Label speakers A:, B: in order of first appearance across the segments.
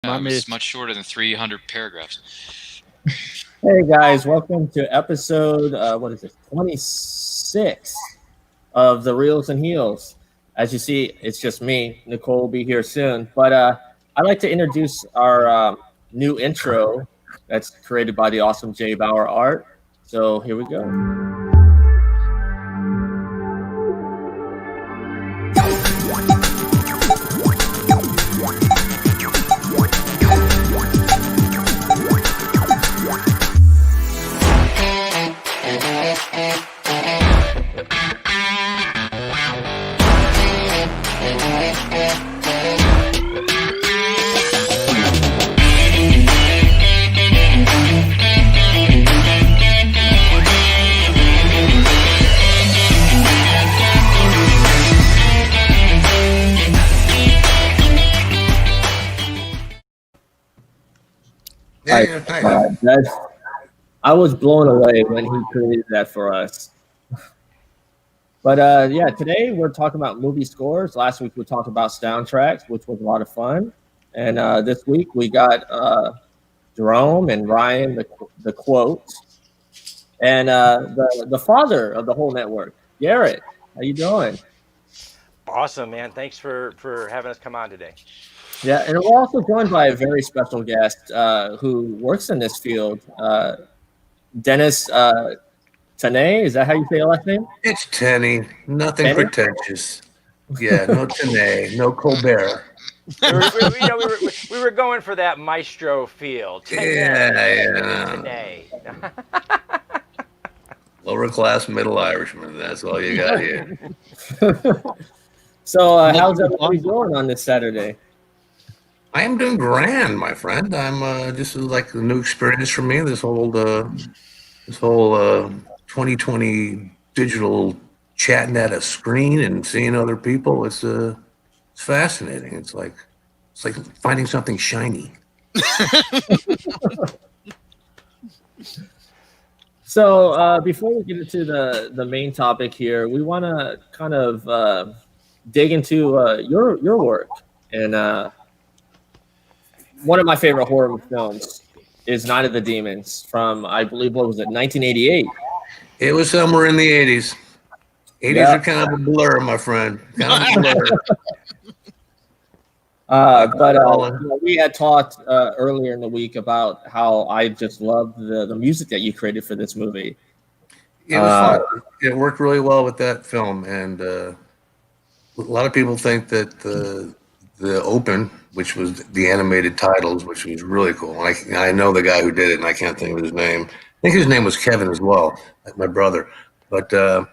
A: It's much shorter than 300 paragraphs.
B: Hey guys, welcome to episode 26 of the Reels and Heels. As you see, it's just me. Nicole will be here soon, but I'd like to introduce our new intro that's created by the awesome Jay Bauer art. So here we go. I was blown away when he created that for us. But yeah, today we're talking about movie scores. Last week we talked about soundtracks, which was a lot of fun. And this week we got Jerome and Ryan, the quotes, and the father of the whole network, Garrett. How you doing?
C: Awesome, man. Thanks for having us come on today.
B: Yeah, and we're also joined by a very special guest who works in this field, Dennis Tanay. Is that how you say your last name?
D: It's Tenny. Nothing pretentious. Yeah, no Tanay, no Colbert.
C: We were going for that maestro feel.
D: Tenay. Lower class middle Irishman. That's all you got here.
B: So how's everybody going on this Saturday?
D: I am doing grand, my friend. I'm this is like a new experience for me. This whole 2020 digital chatting at a screen and seeing other people. It's fascinating. It's like finding something shiny.
B: So before we get into the main topic here, we want to kind of dig into your work. And one of my favorite horror films is Night of the Demons from, I believe, what was it, 1988?
D: It was somewhere in the 80s. 80s are kind of a blur, my friend. Kind of a
B: blur. We had talked earlier in the week about how I just loved the music that you created for this movie.
D: It was fun. It worked really well with that film, and a lot of people think that the open, which was the animated titles, which was really cool. And I know the guy who did it, and I can't think of his name. I think his name was Kevin as well, like my brother. But that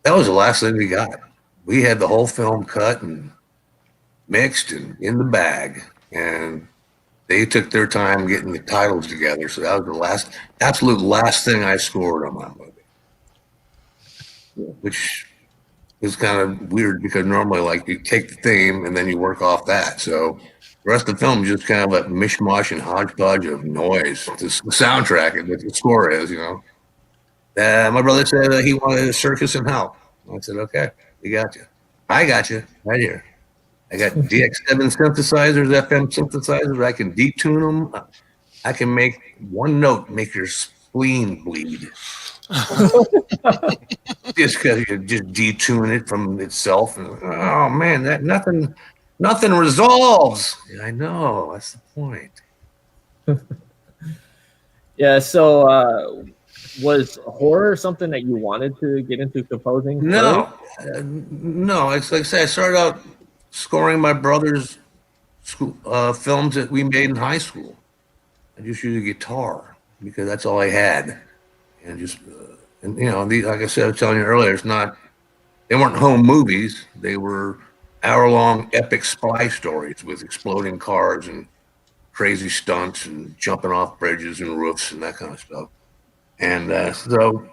D: was the last thing we got. We had the whole film cut and mixed and in the bag, and they took their time getting the titles together. So that was the absolute last thing I scored on my movie, which is kind of weird because normally, like, you take the theme and then you work off that. So the rest of the film is just kind of a mishmash and hodgepodge of noise. The soundtrack, the score is, my brother said that he wanted a circus in hell. I said, okay, we got you. I got you right here. I got DX7 synthesizers, FM synthesizers. I can detune them. I can make one note make your spleen bleed. Just because you just detune it from itself, and oh man, that nothing resolves. I know, that's the point.
B: Yeah. So, was horror something that you wanted to get into composing?
D: No. It's like I said, I started out scoring my brother's school films that we made in high school. I just used a guitar because that's all I had, and just. And like I said, I was telling you earlier, they weren't home movies. They were hour-long epic spy stories with exploding cars and crazy stunts and jumping off bridges and roofs and that kind of stuff. And so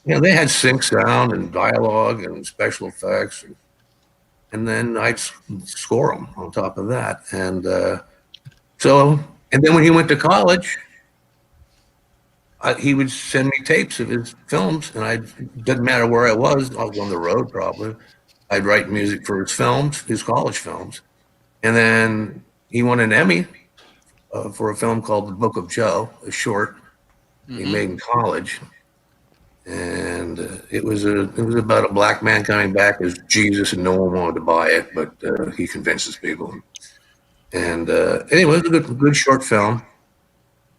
D: they had sync sound and dialogue and special effects, and then I'd score them on top of that. And then when he went to college, he would send me tapes of his films, and doesn't matter where I was on the road probably, I'd write music for his films, his college films. And then he won an Emmy for a film called The Book of Joe, a short he made in college, and it was about a black man coming back as Jesus, and no one wanted to buy it, but he convinces people. And anyway, it was a good short film.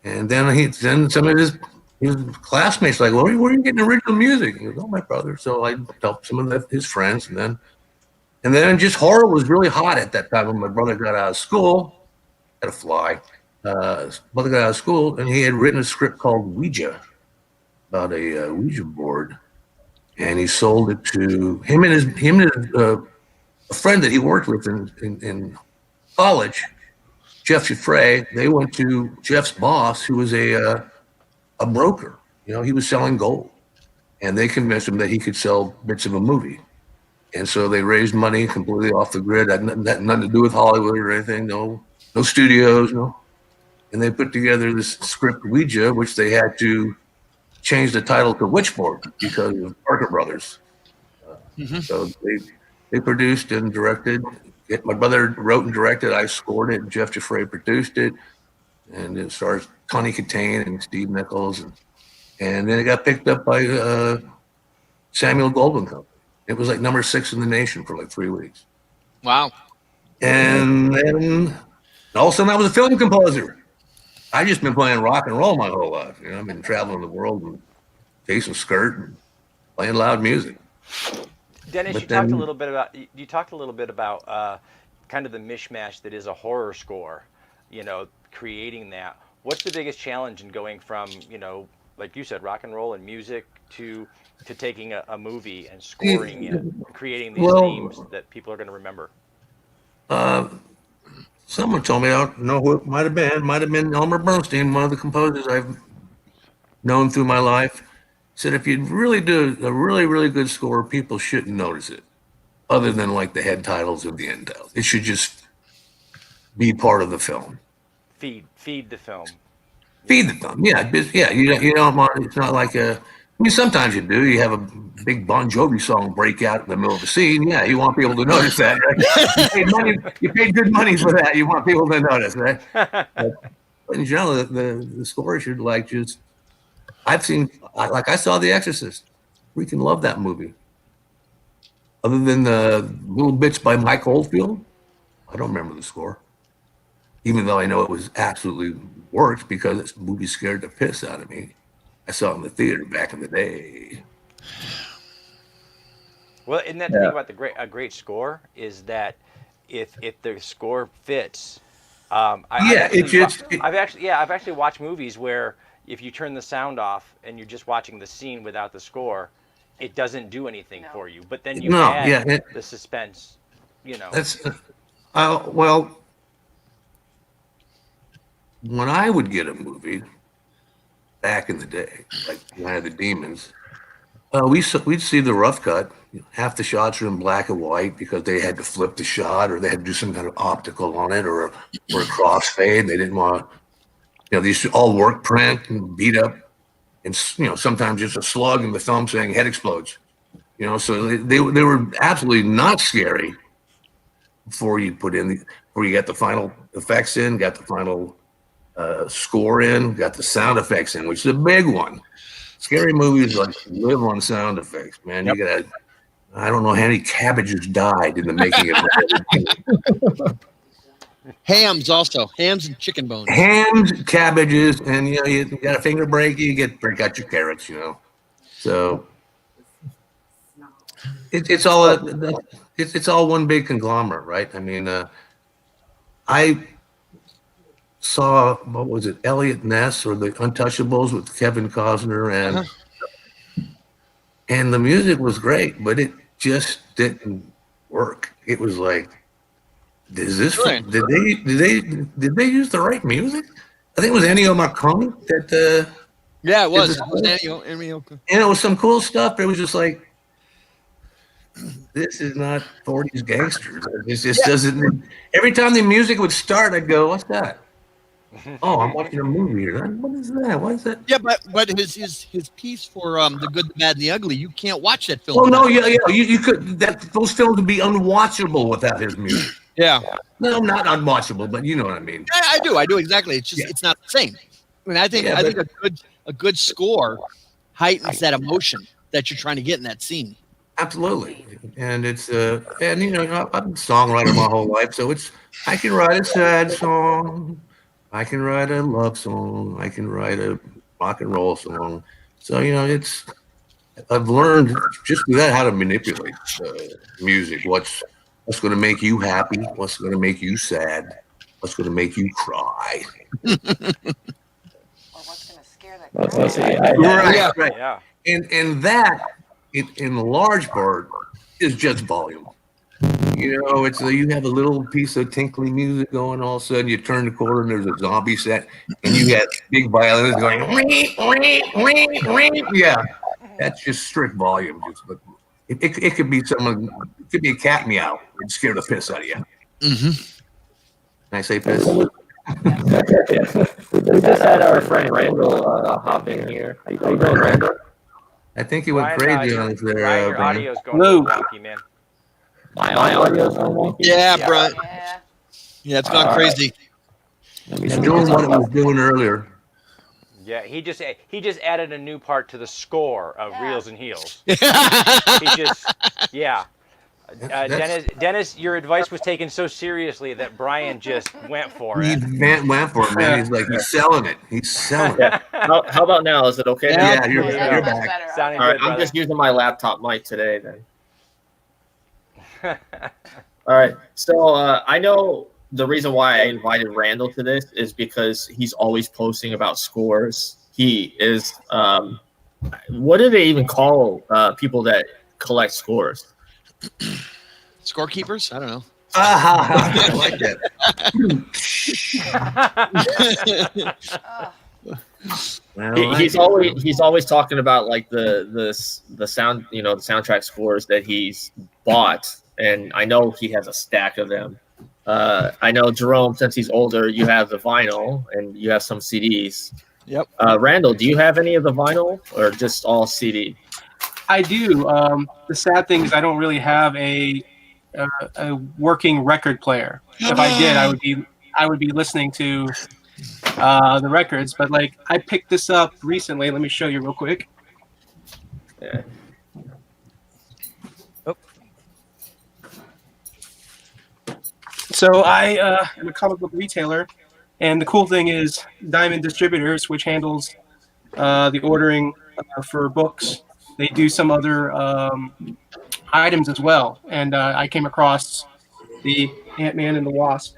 D: And then some of his classmates like, well, where are you getting original music? He goes, oh, my brother. So I helped some of his friends, and then just horror was really hot at that time when my brother got out of school. Had a fly. Brother got out of school, and he had written a script called Ouija, about a Ouija board, and he sold it to him and his a friend that he worked with in college, Jeff Giffray. They went to Jeff's boss, who was a broker. You know, he was selling gold, and they convinced him that he could sell bits of a movie. And so they raised money completely off the grid. Had nothing to do with Hollywood or anything. No studios, no. And they put together this script Ouija, which they had to change the title to Witchboard because of Parker Brothers. So they produced and directed. My brother wrote and directed. I scored it. And Jeff Giffray produced it, and it stars Tawny Katane and Steve Nichols, and then it got picked up by Samuel Goldwyn Company. It was like number 6 in the nation for like 3 weeks.
A: Wow.
D: And then all of a sudden I was a film composer. I just been playing rock and roll my whole life. You know, I've been traveling the world and chasing skirt and playing loud music.
C: Dennis, you talked a little bit about kind of the mishmash that is a horror score. You know, creating that. What's the biggest challenge in going from, you know, like you said, rock and roll and music to taking a movie and scoring it, and creating these themes that people are going to remember?
D: Someone told me, I don't know who it might have been Elmer Bernstein, one of the composers I've known through my life, said if you really do a really, really good score, people shouldn't notice it, other than like the head titles or the end titles. It should just be part of the film.
C: Feed the film.
D: Feed the film, yeah. You don't want. It's not like a. I mean, sometimes you do. You have a big Bon Jovi song break out in the middle of the scene. Yeah, you want people to notice that. Right? You paid good money for that. You want people to notice, right? But in general, the score should like just. I saw The Exorcist. Freaking love that movie. Other than the little bits by Mike Oldfield, I don't remember the score. Even though I know it was absolutely worked because this movie scared the piss out of me. I saw it in the theater back in the day.
C: Well, isn't that the thing about a great score is that if the score fits, I've actually watched movies where if you turn the sound off and you're just watching the scene without the score, it doesn't do anything for you. But then you add the suspense. You know.
D: That's well. When I would get a movie back in the day, like Night of the Demons, we'd see the rough cut. Half the shots are in black and white because they had to flip the shot, or they had to do some kind of optical on it, or a crossfade. They didn't want, these all work print and beat up, and sometimes just a slug in the thumb saying head explodes. So they were absolutely not scary before you got the final effects in, got the final score in, got the sound effects in, which is a big one. Scary movies like live on sound effects, man. Yep. You gotta, I don't know how many cabbages died in the making of it.
E: Hams also, hams and chicken bones.
D: Hams, cabbages, and you got a finger break, you break out your carrots, So it's all one big conglomerate, right? I mean, I saw, what was it, Elliot Ness or The Untouchables with Kevin Costner, and the music was great, but it just didn't work. It was like, is this right? Did they use the right music? I think it was Ennio Morricone that
E: yeah, it was Ennio.
D: And it was some cool stuff. It was just like, this is not 40s gangsters. It just doesn't. Every time the music would start, I'd go, what's that? Oh, I'm watching a movie here. What is that? What is that?
E: Yeah, but his piece for The Good, the Bad, and the Ugly, you can't watch that film.
D: Oh no, yeah, you could. Those films would be unwatchable without his music.
E: Yeah,
D: No, not unwatchable, but you know what I mean.
E: I do exactly. It's just it's not the same. I mean, I think a good score heightens that emotion that you're trying to get in that scene.
D: Absolutely, and it's and you know I've been a songwriter my whole life, so I can write a sad song, I can write a love song, I can write a rock and roll song. So you know I've learned just through that how to manipulate music. What's going to make you happy? What's going to make you sad? What's going to make you cry?
F: Or what's going to scare that
B: Let's
F: crap
B: see.
F: out of you?
D: Right.
C: Yeah.
D: And that, in large part, is just volume. You know, it's you have a little piece of tinkly music going. All of a sudden, you turn the corner and there's a zombie set, and you got big violins going. Yeah, that's just strict volume. But it could be someone. It could be a cat meow and scare the piss out of you.
E: Mm-hmm.
D: Can I say piss?
B: We just had our friend Randall hop in here. How you doing, Randall?
D: I think he went
C: Ryan,
D: crazy on us there.
C: Ryan, your
D: Brian.
C: audio's going a little wonky, man.
B: My audio's on wonky?
E: Yeah, Brian.
F: Yeah.
E: Yeah, it's gone crazy.
D: It's doing what it was doing earlier.
C: Yeah, he just added a new part to the score of
F: Yeah.
C: Reels and Heels. He just, yeah. Dennis, your advice was taken so seriously that Brian just went for
D: He
C: it.
D: went for it, man. He's like, he's selling it. He's selling it.
B: Yeah. How about now? Is it okay?
E: Yeah.
B: now?
D: Yeah, you're
F: That's much
D: back.
F: better.
C: Sounding
B: All right,
C: good,
B: I'm
C: brother.
B: just using my laptop mic today then. All right. So I know the reason why I invited Randall to this is because he's always posting about scores. He is, what do they even call people that collect scores?
E: Scorekeepers? I don't know.
D: I like that.
F: Oh,
D: Well,
B: He's always talking about like the sound, the soundtrack scores that he's bought, and I know he has a stack of them. I know Jerome, since he's older, you have the vinyl and you have some CDs.
E: Yep.
B: Randall, do you have any of the vinyl or just all CD?
G: I do. The sad thing is I don't really have a working record player. If I did, I would be listening to the records. But like I picked this up recently. Let me show you real quick.
B: Yeah.
G: So I am a comic book retailer, and the cool thing is Diamond Distributors, which handles the ordering for books. They do some other items as well, and I came across the Ant-Man and the Wasp.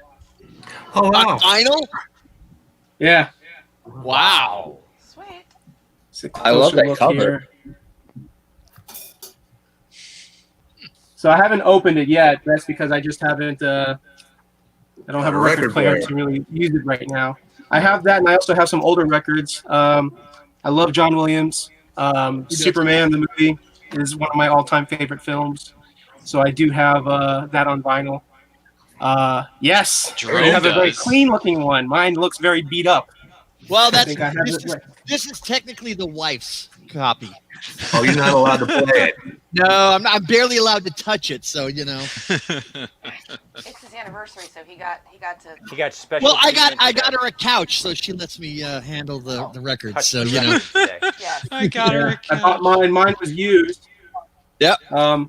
D: Oh
E: On
D: wow!
E: vinyl?
G: Yeah,
E: Wow.
F: sweet.
G: it's a
B: I love
G: closer
B: that
G: look
B: cover.
G: here. So I haven't opened it yet. That's because I just haven't. I don't have a record player to really use it right now. I have that, and I also have some older records. I love John Williams. Superman, the movie, is one of my all-time favorite films. So I do have that on vinyl. Yes,
A: Jerome
G: you have a very
A: does.
G: clean-looking one. Mine looks very beat up.
E: Well,
G: I
E: that's
G: think I have
E: this,
G: it
E: is,
G: right.
E: this is technically the wife's copy.
D: Oh, you're not allowed to play it.
E: No, I'm barely allowed to touch it, so you know.
F: It's his anniversary, so he got to.
C: He got special.
E: Well, I
C: treatment
E: got
C: today.
E: her a couch, so she lets me handle the records.
C: Touch
E: So
C: the
E: you know.
C: records today.
F: Yes.
A: I got her.
G: Yeah,
A: A
G: I bought
A: couch.
G: mine. Mine was used.
E: Yep.
G: I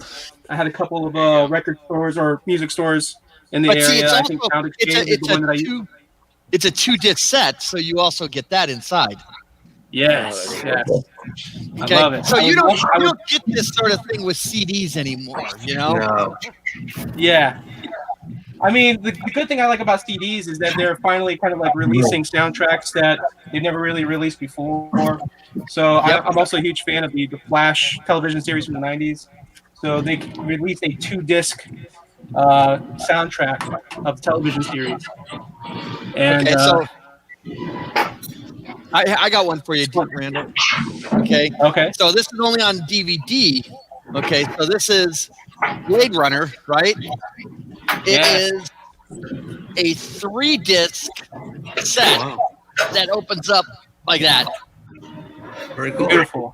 G: had a couple of record stores or music stores in the
E: But
G: area.
E: see, it's
G: I
E: also
G: think Sound
E: it's
G: Exchange
E: a
G: is the one that I use.
E: it's a 2-disc set, so you also get that inside.
G: Yes, yes.
E: Okay,
G: I love it.
E: so
G: I
E: you
G: would-
E: don't
G: I would-
E: get this sort of thing with CDs anymore, you know.
D: No.
G: Yeah. I mean, the good thing I like about CDs is that they're finally kind of like releasing soundtracks that they've never really released before. So
E: Yep.
G: I'm also a huge fan of the Flash television series from the 90s. So they released a 2-disc soundtrack of the television series. And
E: Okay, so I got one for you, Randall. Okay,
G: okay.
E: so this is only on DVD. Okay, so this is Blade Runner, right? It
G: Yes.
E: is a 3-disc set
D: Wow.
E: that opens up like that.
D: Very cool.
G: Beautiful.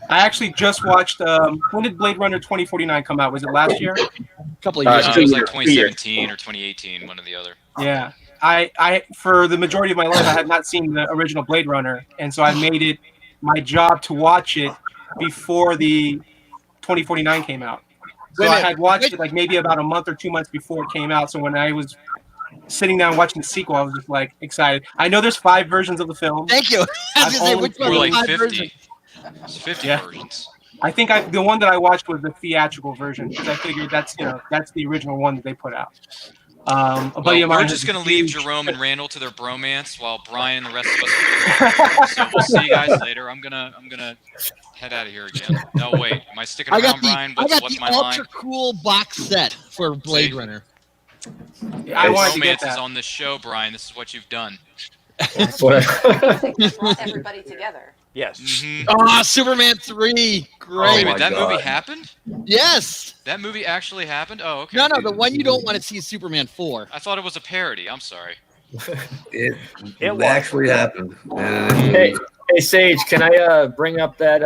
G: I actually just watched. When did Blade Runner 2049 come out? Was it last year?
E: A couple of
B: Uh,
E: years
A: It
E: ago.
A: was like
B: 2 years.
A: 2017 or 2018, one or the other.
G: Yeah. I for the majority of my life I had not seen the original Blade Runner, and so I made it my job to watch it before the 2049 came out. So
E: Wait a
G: I
E: minute.
G: had watched it like maybe about a month or 2 months before it came out. So when I was sitting down watching the sequel, I was just like excited. I know there's 5 versions of the film.
E: Thank you. I was
G: I've
E: gonna say,
G: only
E: which one
A: More
E: of the
A: like
E: 5 versions?
A: 50. It's 50
G: Yeah.
A: versions.
G: I think the one that I watched was the theatrical version because I figured that's the original one that they put out. A buddy
A: Well,
G: of mine
A: we're
G: has
A: just
G: a
A: going to leave
G: huge-
A: Jerome and Randall to their bromance while Brian and the rest of us. So we'll see you guys later. I'm gonna head out of here again. No, wait. Am I sticking
E: I
A: around,
E: got
A: Brian?
E: the
A: What's my
E: ultra
A: line?
E: cool box set for Blade
A: See?
E: Runner.
G: I wanted to get
A: Romance is
G: that.
A: on this show, Brian. This is what you've done.
B: That's what
F: They brought everybody together.
C: Yes.
A: Mm-hmm.
E: Oh, Superman 3.
A: Wait
E: Great.
A: a
B: my
A: minute, that movie
B: God.
A: happened?
E: Yes.
A: That movie actually happened? Oh, okay.
E: No, the one you don't want to see is Superman 4.
A: I thought it was a parody. I'm sorry.
D: It
C: was.
D: actually happened.
B: Hey, hey, Sage, can I bring up that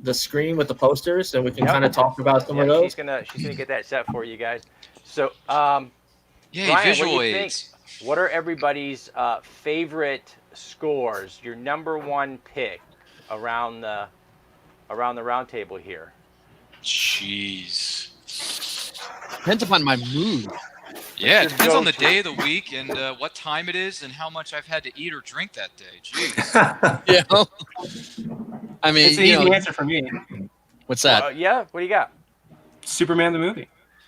B: the screen with the posters and we can
C: Yep.
B: kind of talk about some of
C: Yeah,
B: those?
C: she's gonna get that set for you guys. So,
A: Yay,
C: Brian,
A: visual
C: what do you
A: aids.
C: think? What are everybody's favorite scores? Your number one pick around the round table here.
A: Jeez.
E: Depends upon my mood.
A: Yeah, it
C: Just
A: depends
C: go
A: on the
C: to-
A: day of the week and what time it is and how much I've had to eat or drink that day. Jeez.
E: You know? I mean,
G: It's an easy answer for me.
E: what's that?
C: Yeah. What do you got?
G: Superman the movie.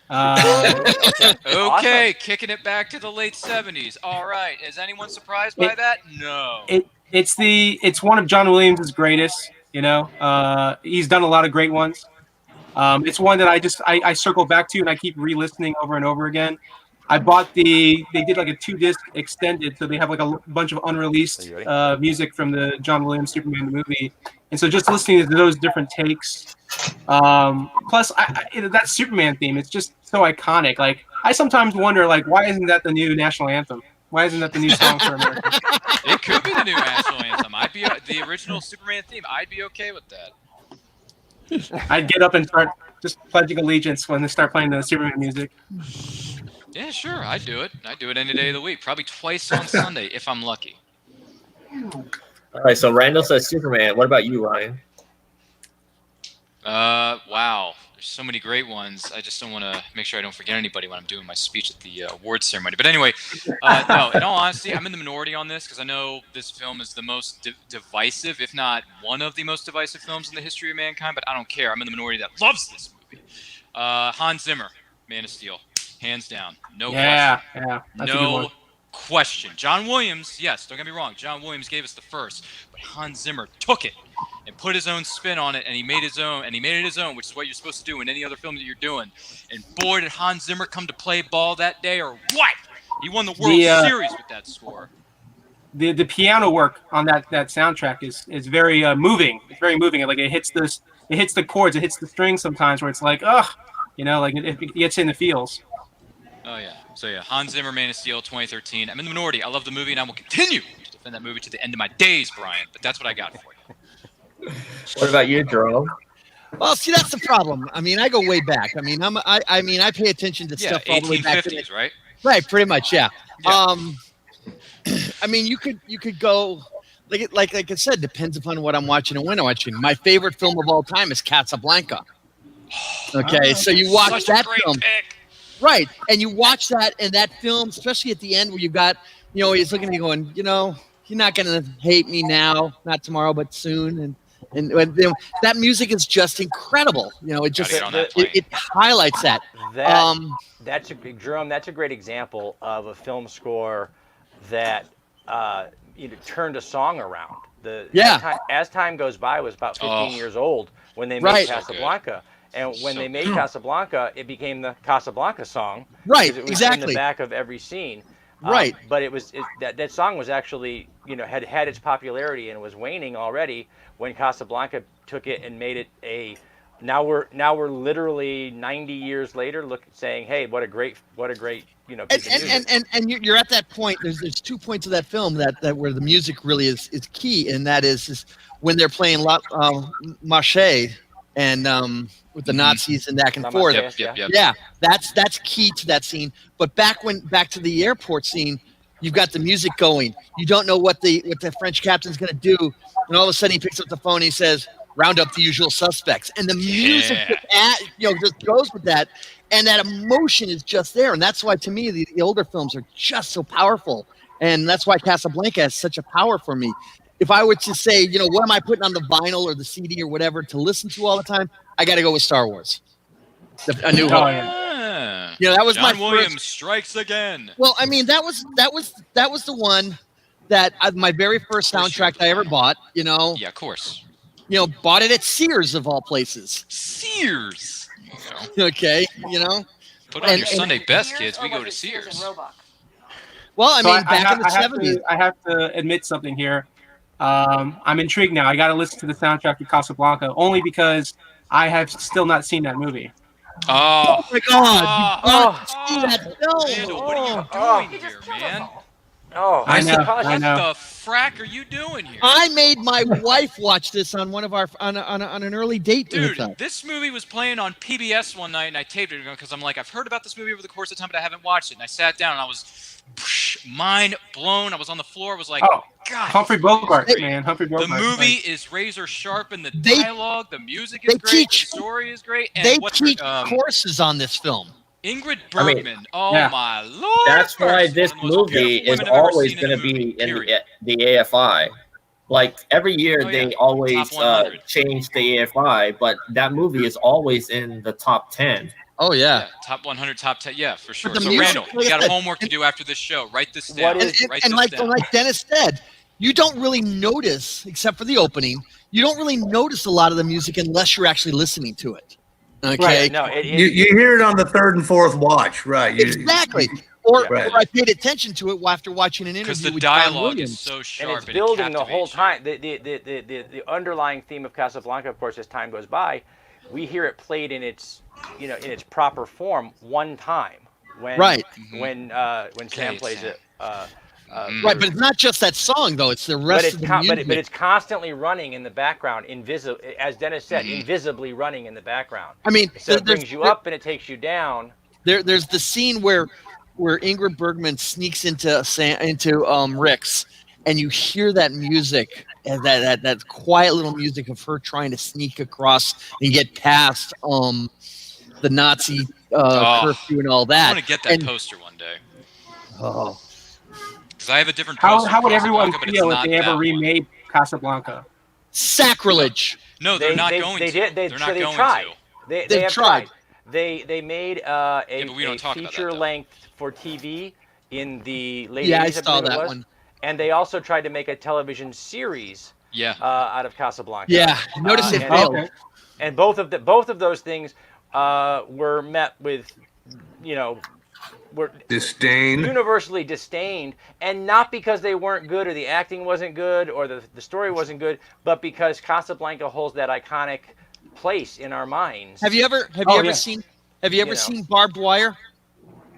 A: Okay,
C: Awesome.
A: kicking it back to the late 70s. All right. Is anyone surprised by that? No.
G: It's one of John Williams' greatest. You know, he's done a lot of great ones. It's one that I circle back to and I keep re-listening over and over again. I bought they did like a 2-disc extended, so they have like a bunch of unreleased music from the John Williams Superman the movie, and so just listening to those different takes. Plus, that Superman theme, it's just so iconic. Like, I sometimes wonder, like, why isn't that the new national anthem? Why isn't that the new song for America?
A: It could be the new national anthem. I'd be the original Superman theme. I'd be okay with that.
G: I'd get up and start just pledging allegiance when they start playing the Superman music.
A: Yeah, sure. I'd do it. I'd do it any day of the week. Probably twice on Sunday if I'm lucky.
B: All right, so Randall says Superman. What about you, Ryan?
A: Wow. There's so many great ones. I just don't want to make sure I don't forget anybody when I'm doing my speech at the awards ceremony. But anyway, no, in all honesty, I'm in the minority on this because I know this film is the most divisive, if not one of the most divisive films in the history of mankind, but I don't care. I'm in the minority that loves this movie. Hans Zimmer, Man of Steel. Hands down. No question.
G: Yeah. That's a good
A: No
G: one.
A: question. John Williams, yes, don't get me wrong. John Williams gave us the first, but Hans Zimmer took it and put his own spin on it, and he made his own, and he made it his own, which is what you're supposed to do in any other film that you're doing. And boy, did Hans Zimmer come to play ball that day, or what? He won the World Series with that score.
G: The piano work on that soundtrack is very moving. It's very moving. Like it hits the chords, it hits the strings sometimes where it's like, ugh, you know, like it gets in the feels.
A: Oh, yeah. So, yeah, Hans Zimmer, Man of Steel, 2013. I'm in the minority. I love the movie, and I will continue to defend that movie to the end of my days, Brian. But that's what I got for you.
B: What about you, Jerome?
E: Well, see, that's the problem. I mean, I go way back. I mean, I pay attention to
A: Yeah,
E: stuff all the way back.
A: 1850s, right?
E: Right, pretty much, yeah.
A: Yeah.
E: I mean, you could go like I said, depends upon what I'm watching and when I'm watching. My favorite film of all time is Casablanca. Okay, so you watch
A: Such
E: that
A: a great
E: film,
A: pick.
E: right? And you watch that and that film, especially at the end where you've got, you know, he's looking at you going, you know, you're not gonna hate me now, not tomorrow, but soon, and you know, that music is just incredible. You know, it just
A: Gotta get on that plane.
E: it highlights that.
C: That's Jerome. That's a great example of a film score that turned a song around. As time goes by, it was about 15 years old when they made
E: Right.
C: Casablanca. And when
A: So
C: they made
A: good.
C: Casablanca, it became the Casablanca song.
E: Right,
C: Because it was in
E: exactly.
C: the back of every scene.
E: Right.
C: But that song was actually, had its popularity and was waning already when Casablanca took it and made it now we're literally 90 years later saying, hey, what a great
E: And you're at that point. There's 2 points of that film that where the music really is key, and that is when they're playing Marche and with the Nazis and back and forth.
A: Yep.
E: Yeah, that's key to that scene. But back to the airport scene, you've got the music going. You don't know what the French captain's going to do, and all of a sudden he picks up the phone and he says, "Round up the usual suspects," and the music just goes with that, and that emotion is just there, and that's why to me the older films are just so powerful, and that's why Casablanca has such a power for me. If I were to say, what am I putting on the vinyl or the CD or whatever to listen to all the time, I got to go with Star Wars. A New Hope. That was
A: John
E: my
A: Williams
E: first.
A: strikes again.
E: Well, I mean, that was the one that my very first soundtrack I ever bought.
A: Yeah, of course.
E: Bought it at Sears of all places.
A: Sears.
E: Okay,
A: Put on your Sunday best, kids. We go to Sears.
E: Well, I mean, back in the
G: I
E: 70s.
G: I have to admit something here. I'm intrigued now. I got to listen to the soundtrack to Casablanca only because I have still not seen that movie.
A: Oh
E: my God! See that film?
A: Randall, what are you doing here, man?
C: Oh,
G: I know.
A: What the frack are you doing here?
E: I made my wife watch this on one of our on an early date.
A: Dude,
E: with us.
A: this movie was playing on PBS one night, and I taped it because I'm like, I've heard about this movie over the course of time, but I haven't watched it. And I sat down, and I was mind blown. I was on the floor. I was like, God.
G: Humphrey Bogart, man. Humphrey
A: The
G: Bogart.
A: movie is razor sharp, and the dialogue, the music is great, the story is great. And
E: They teach courses on this film.
A: Ingrid Bergman. My lord!
B: That's why this movie is always going to be in the AFI. Like every year, they always change the AFI, but that movie is always in the top 10.
E: Oh yeah,
A: top 100, top 10. Yeah, for sure.
E: But
A: So Randall, you got homework to do after this show. Write this down.
E: And like Dennis said, you don't really notice, except for the opening, you don't really notice a lot of the music unless you're actually listening to it. Okay.
C: Right. No,
D: you hear it on the third and fourth watch, right?
E: Exactly. Or I paid attention to it after watching an interview with
A: dialogue
E: John Williams.
A: is so sharp,
C: and it's building the whole time. The underlying theme of Casablanca, of course, as time goes by, we hear it played in its in its proper form one time when Sam plays it.
E: Right, but it's not just that song though; it's the rest of the music.
C: But it's constantly running in the background, as Dennis said, invisibly running in the background.
E: I mean,
C: so it brings you up and it takes you down.
E: There's the scene where Ingrid Bergman sneaks into Rick's, and you hear that music, and that quiet little music of her trying to sneak across and get past the Nazi curfew and all that.
A: I want to get that poster one day.
E: Oh.
A: Because I have a different
G: How
A: poster.
G: would everyone
A: but
G: feel
A: it's
G: if they
A: not
G: ever
A: that
G: remade Casablanca?
E: Sacrilege.
A: No, they're not going to. They're not going to.
C: They have
E: tried.
C: They made a feature length for TV in the late 80s.
E: Yeah, I saw that one.
C: And they also tried to make a television series out of Casablanca.
E: Yeah, notice it failed.
C: Okay. And both of those things were met with, were
D: disdain,
C: universally disdained, and not because they weren't good or the acting wasn't good or the story wasn't good, but because Casablanca holds that iconic place in our minds.
E: Have you ever seen Barbed Wire?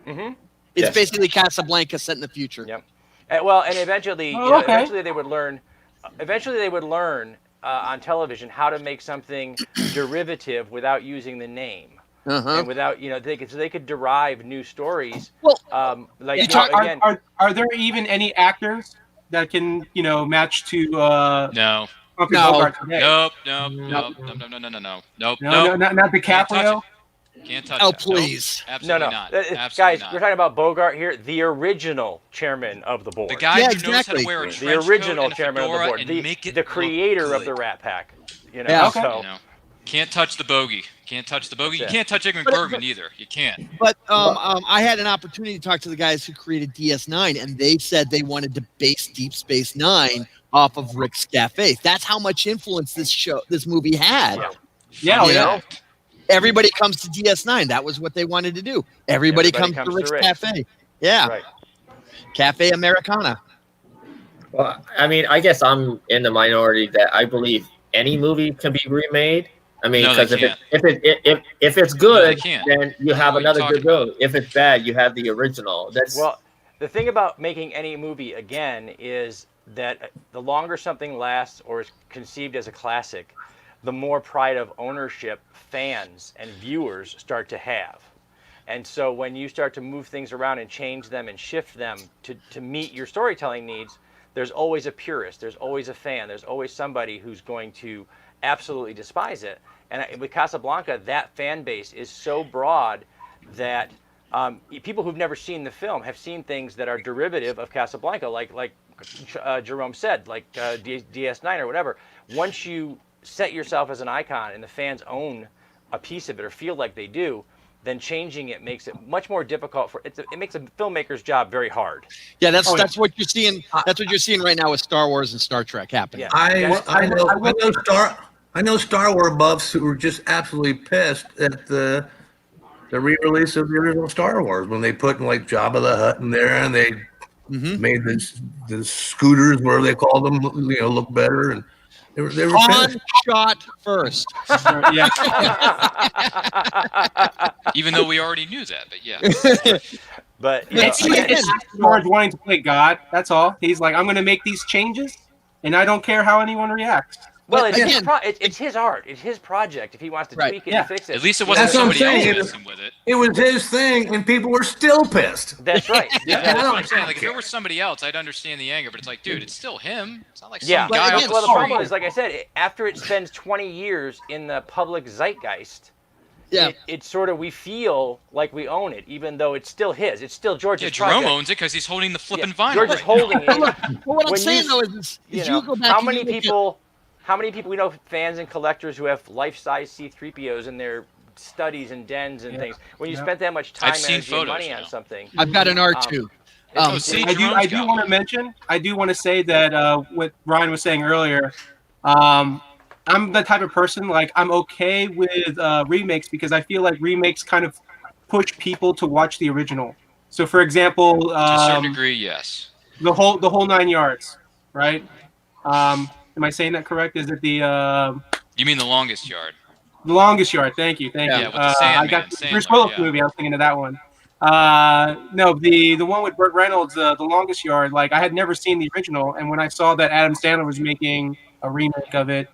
C: Mm-hmm.
E: It's basically Casablanca set in the future.
C: Yep. And eventually, eventually they would learn. Eventually, they would learn on television how to make something derivative without using the name. And without, they could derive new stories.
E: Well,
G: are there even any actors that can, match to?
A: No.
G: Humphrey Bogart today?
A: Nope.
G: Not
A: DiCaprio.
G: DiCaprio.
A: Can't touch.
E: Oh,
A: that.
E: please.
A: Nope. Absolutely not. Absolutely
C: Guys,
A: not.
C: we're talking about Bogart here, the original chairman of the board.
A: The guy who knows how to wear a trench
C: the original
A: coat and
C: chairman of the board, the creator of the Rat Pack.
A: Can't touch the bogey. Can't touch the bogey. You can't touch Ingrid Bergman either. You can't.
E: But I had an opportunity to talk to the guys who created DS9, and they said they wanted to base Deep Space Nine off of Rick's Cafe. That's how much influence this movie had.
G: Yeah.
E: Everybody comes to DS9. That was what they wanted to do. Everybody comes to Rick's Cafe. Yeah.
C: Right.
E: Cafe Americana.
B: Well, I mean, I guess I'm in the minority that I believe any movie can be remade. I mean,
A: No, they
B: because if
A: can't.
B: if it's
A: No,
B: good,
A: they can't.
B: then you
A: I
B: have
A: know what you're
B: another good
A: talking about.
B: film. If it's bad, you have the original. That's
C: Well, the thing about making any movie again is that the longer something lasts or is conceived as a classic, the more pride of ownership fans and viewers start to have. And so when you start to move things around and change them and shift them to meet your storytelling needs, there's always a purist, there's always a fan, there's always somebody who's going to absolutely despise it. And with Casablanca, that fan base is so broad that people who've never seen the film have seen things that are derivative of Casablanca, like Jerome said, like DS9 or whatever. Once you set yourself as an icon and the fans own a piece of it or feel like they do, then changing it makes it much more difficult it makes a filmmaker's job very hard.
E: Yeah, that's what you're seeing. That's what you're seeing right now with Star Wars and Star Trek happening.
C: Yeah.
D: I know Star Wars buffs who were just absolutely pissed at the re-release of the original Star Wars when they put like Jabba the Hutt in there and they made the scooters, whatever they called them, look better, and they were
E: On
D: pissed.
E: shot first.
G: Yeah.
A: Even though we already knew that, but yeah.
C: But
G: It's George wanting to play God. That's all. He's like, I'm going to make these changes, and I don't care how anyone reacts.
C: well,
E: Again,
C: it's his art. It's his project. If he wants to tweak it and fix it.
A: At least it wasn't
D: That's what I'm
A: somebody else
D: saying.
A: messing with it.
D: It was his thing, and people were still pissed.
C: That's right.
A: Yeah,
C: Exactly.
A: that's what I'm saying. Like, if there was somebody else, I'd understand the anger, but it's like, dude, it's still him. It's not like some
C: Yeah.
A: guy
E: But
A: off
E: again,
A: the
C: Well, the
A: street.
C: problem is, like I said, after it spends 20 years in the public zeitgeist,
E: Yeah.
C: it's sort of, we feel like we own it, even though it's still his. It's still George's
A: Yeah, Jerome
C: project.
A: owns it because he's holding the flipping
C: Yeah,
A: vinyl.
C: George is
A: right
C: holding
A: now.
C: it.
E: Look, what I'm
C: When
E: saying
C: you-
E: though is
C: You
E: you
C: know,
E: go back.
C: how
E: and
C: many
E: you look at-
C: people we know, fans and collectors who have life-size C-3POs in their studies and dens and things. When you spent that much time,
A: I've seen
C: energy, and
A: photos
C: money
A: now.
C: on something,
E: I've got an R2.
A: Oh, see,
G: I
A: Jerome's
G: do
A: got
G: want
A: one.
G: to mention. I do want to say that what Ryan was saying earlier. I'm the type of person, like, I'm okay with remakes because I feel like remakes kind of push people to watch the original. So, for example,
A: To a certain degree, yes.
G: the whole 9 yards, right? Am I saying that correct? Is it the
A: You mean The Longest Yard?
G: Longest Yard? Thank you.
A: Yeah, with the
G: I
A: Sandman,
G: got the Bruce
A: Sandler,
G: Willis
A: yeah.
G: movie. I was thinking of that one. No, the one with Burt Reynolds, the Longest Yard. Like, I had never seen the original, and when I saw that Adam Sandler was making a remake of it,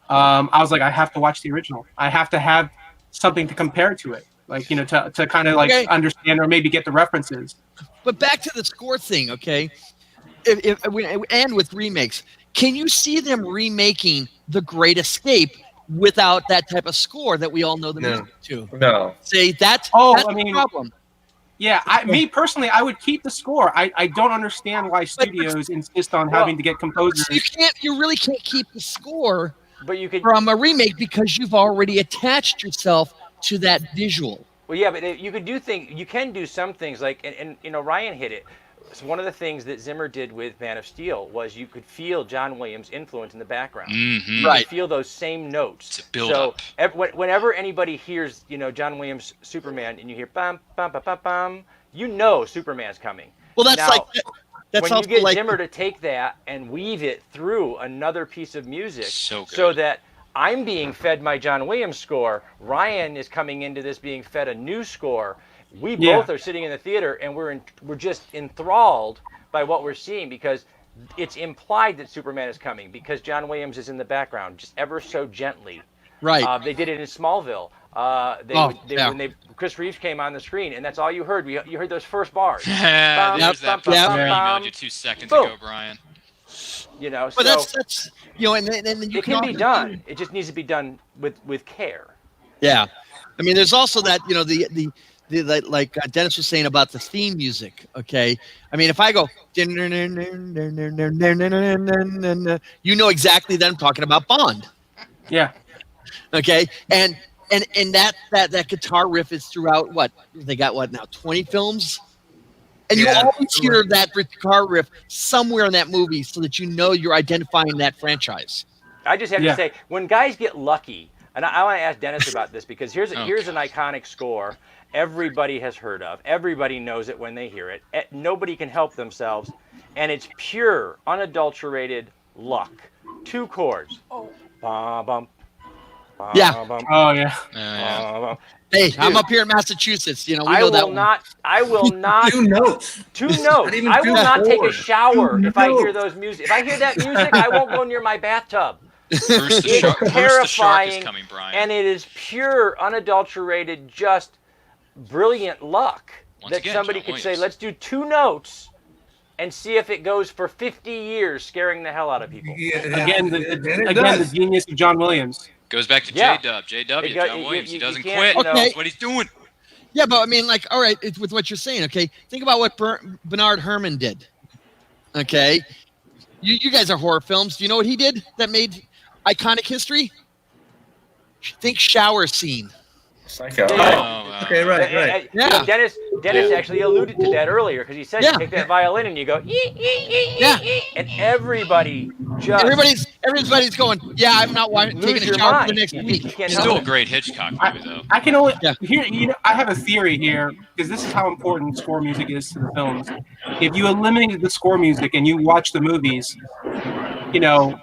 G: I was like, I have to watch the original. I have to have something to compare to it, like, to kind of like understand or maybe get the references.
E: But back to the score thing, okay? And with remakes, can you see them remaking The Great Escape without that type of score that we all know the
D: No.
E: music to?
B: no.
E: Say that's
G: I
E: the
G: mean,
E: problem.
G: Yeah, me personally, I would keep the score. I don't understand why studios insist on having to get composers.
E: You really can't keep the score
C: but you could.
E: from a remake because you've already attached yourself to that visual.
C: Well, yeah, but you could do things. You can do some things like, and Ryan hit it. So one of the things that Zimmer did with Man of Steel was you could feel John Williams' influence in the background.
A: Mm-hmm.
C: You
E: Right.
C: could feel those same notes.
A: It's a build
C: so
A: up.
C: Whenever anybody hears, John Williams' Superman, and you hear bam, bam, bam, bam, bam, you know Superman's coming.
E: Well, that's
C: Now,
E: that's
C: when you
E: also
C: get
E: like
C: Zimmer to take that and weave it through another piece of music,
A: So good.
C: so that I'm being fed my John Williams score, Ryan is coming into this being fed a new score. We both are sitting in the theater and we're just enthralled by what we're seeing because it's implied that Superman is coming because John Williams is in the background just ever so gently.
E: right.
C: They did it in Smallville. When Chris Reeves came on the screen, and that's all you heard. You heard those first bars.
A: There's
C: Bum,
A: that
C: bum,
A: picture I
C: bum,
A: emailed
C: bum.
A: you 2 seconds
C: Boom.
A: ago, Brian.
C: So
E: But that's and then you
C: it can be
E: also-
C: done. It just needs to be done with care.
E: Yeah, I mean, there's also that like Dennis was saying about the theme music. Okay, I mean, if I go, you know exactly that I'm talking about Bond.
G: Yeah.
E: Okay, and that guitar riff is throughout what they got now 20 films, and you
D: Yeah.
E: always hear that guitar riff somewhere in that movie, so that you know you're identifying that franchise.
C: I just have to say, when guys get lucky, and I want to ask Dennis about this because here's an iconic score everybody has heard of. Everybody knows it when they hear it. Nobody can help themselves, and it's pure, unadulterated luck. 2 chords. Bum, bum, bum,
E: Yeah.
G: Oh yeah.
A: Yeah.
E: Hey, I'm up here in Massachusetts. You know, we
C: I
E: know that
C: will
E: one.
C: not. I will not.
D: 2 notes.
C: 2 notes.
D: even
C: I will
D: 2
C: not take a
D: chords.
C: shower
D: 2
C: if I hear
D: notes.
C: those music. If I hear that music, I won't go near my bathtub.
A: Bruce the
C: It's
A: shark. Bruce the shark is
C: terrifying,
A: coming, Brian.
C: and it is pure, unadulterated, just brilliant luck
A: Once
C: that
A: again,
C: somebody
A: John
C: could say,
A: Williams.
C: "Let's do 2 notes." And see if it goes for 50 years, scaring the hell out of people.
D: Yeah,
G: Again,
D: and it
G: the
D: does.
G: genius of John Williams.
A: Goes back to
C: Yeah.
A: J-Dub. JW,
C: It go-
A: John
C: you-
A: Williams.
C: you-
A: He doesn't
C: you can't,
A: quit.
C: you know-
E: Okay.
A: That's what he's doing.
E: Yeah, but I mean, like, all right, it's with what you're saying. Okay, think about what Bernard Herrmann did. Okay, you guys are horror films. Do you know what he did that made iconic history? Think shower scene.
B: Psycho.
A: Oh,
D: Okay, right.
C: You know,
E: Yeah.
C: Dennis actually alluded to that earlier because he said
E: Yeah.
C: you take that violin and you go,
E: Yeah.
C: and everybody just
E: Everybody's going. Yeah, I'm not taking
C: lose
E: a
C: your
E: shower for
C: mind.
E: the next
C: You
E: week.
C: can't
A: Still
C: help
A: a
C: it.
A: great Hitchcock movie, though.
G: I can only
E: Yeah.
G: here. You know, I have a theory here because this is how important score music is to the films. If you eliminated the score music and you watch the movies, you know,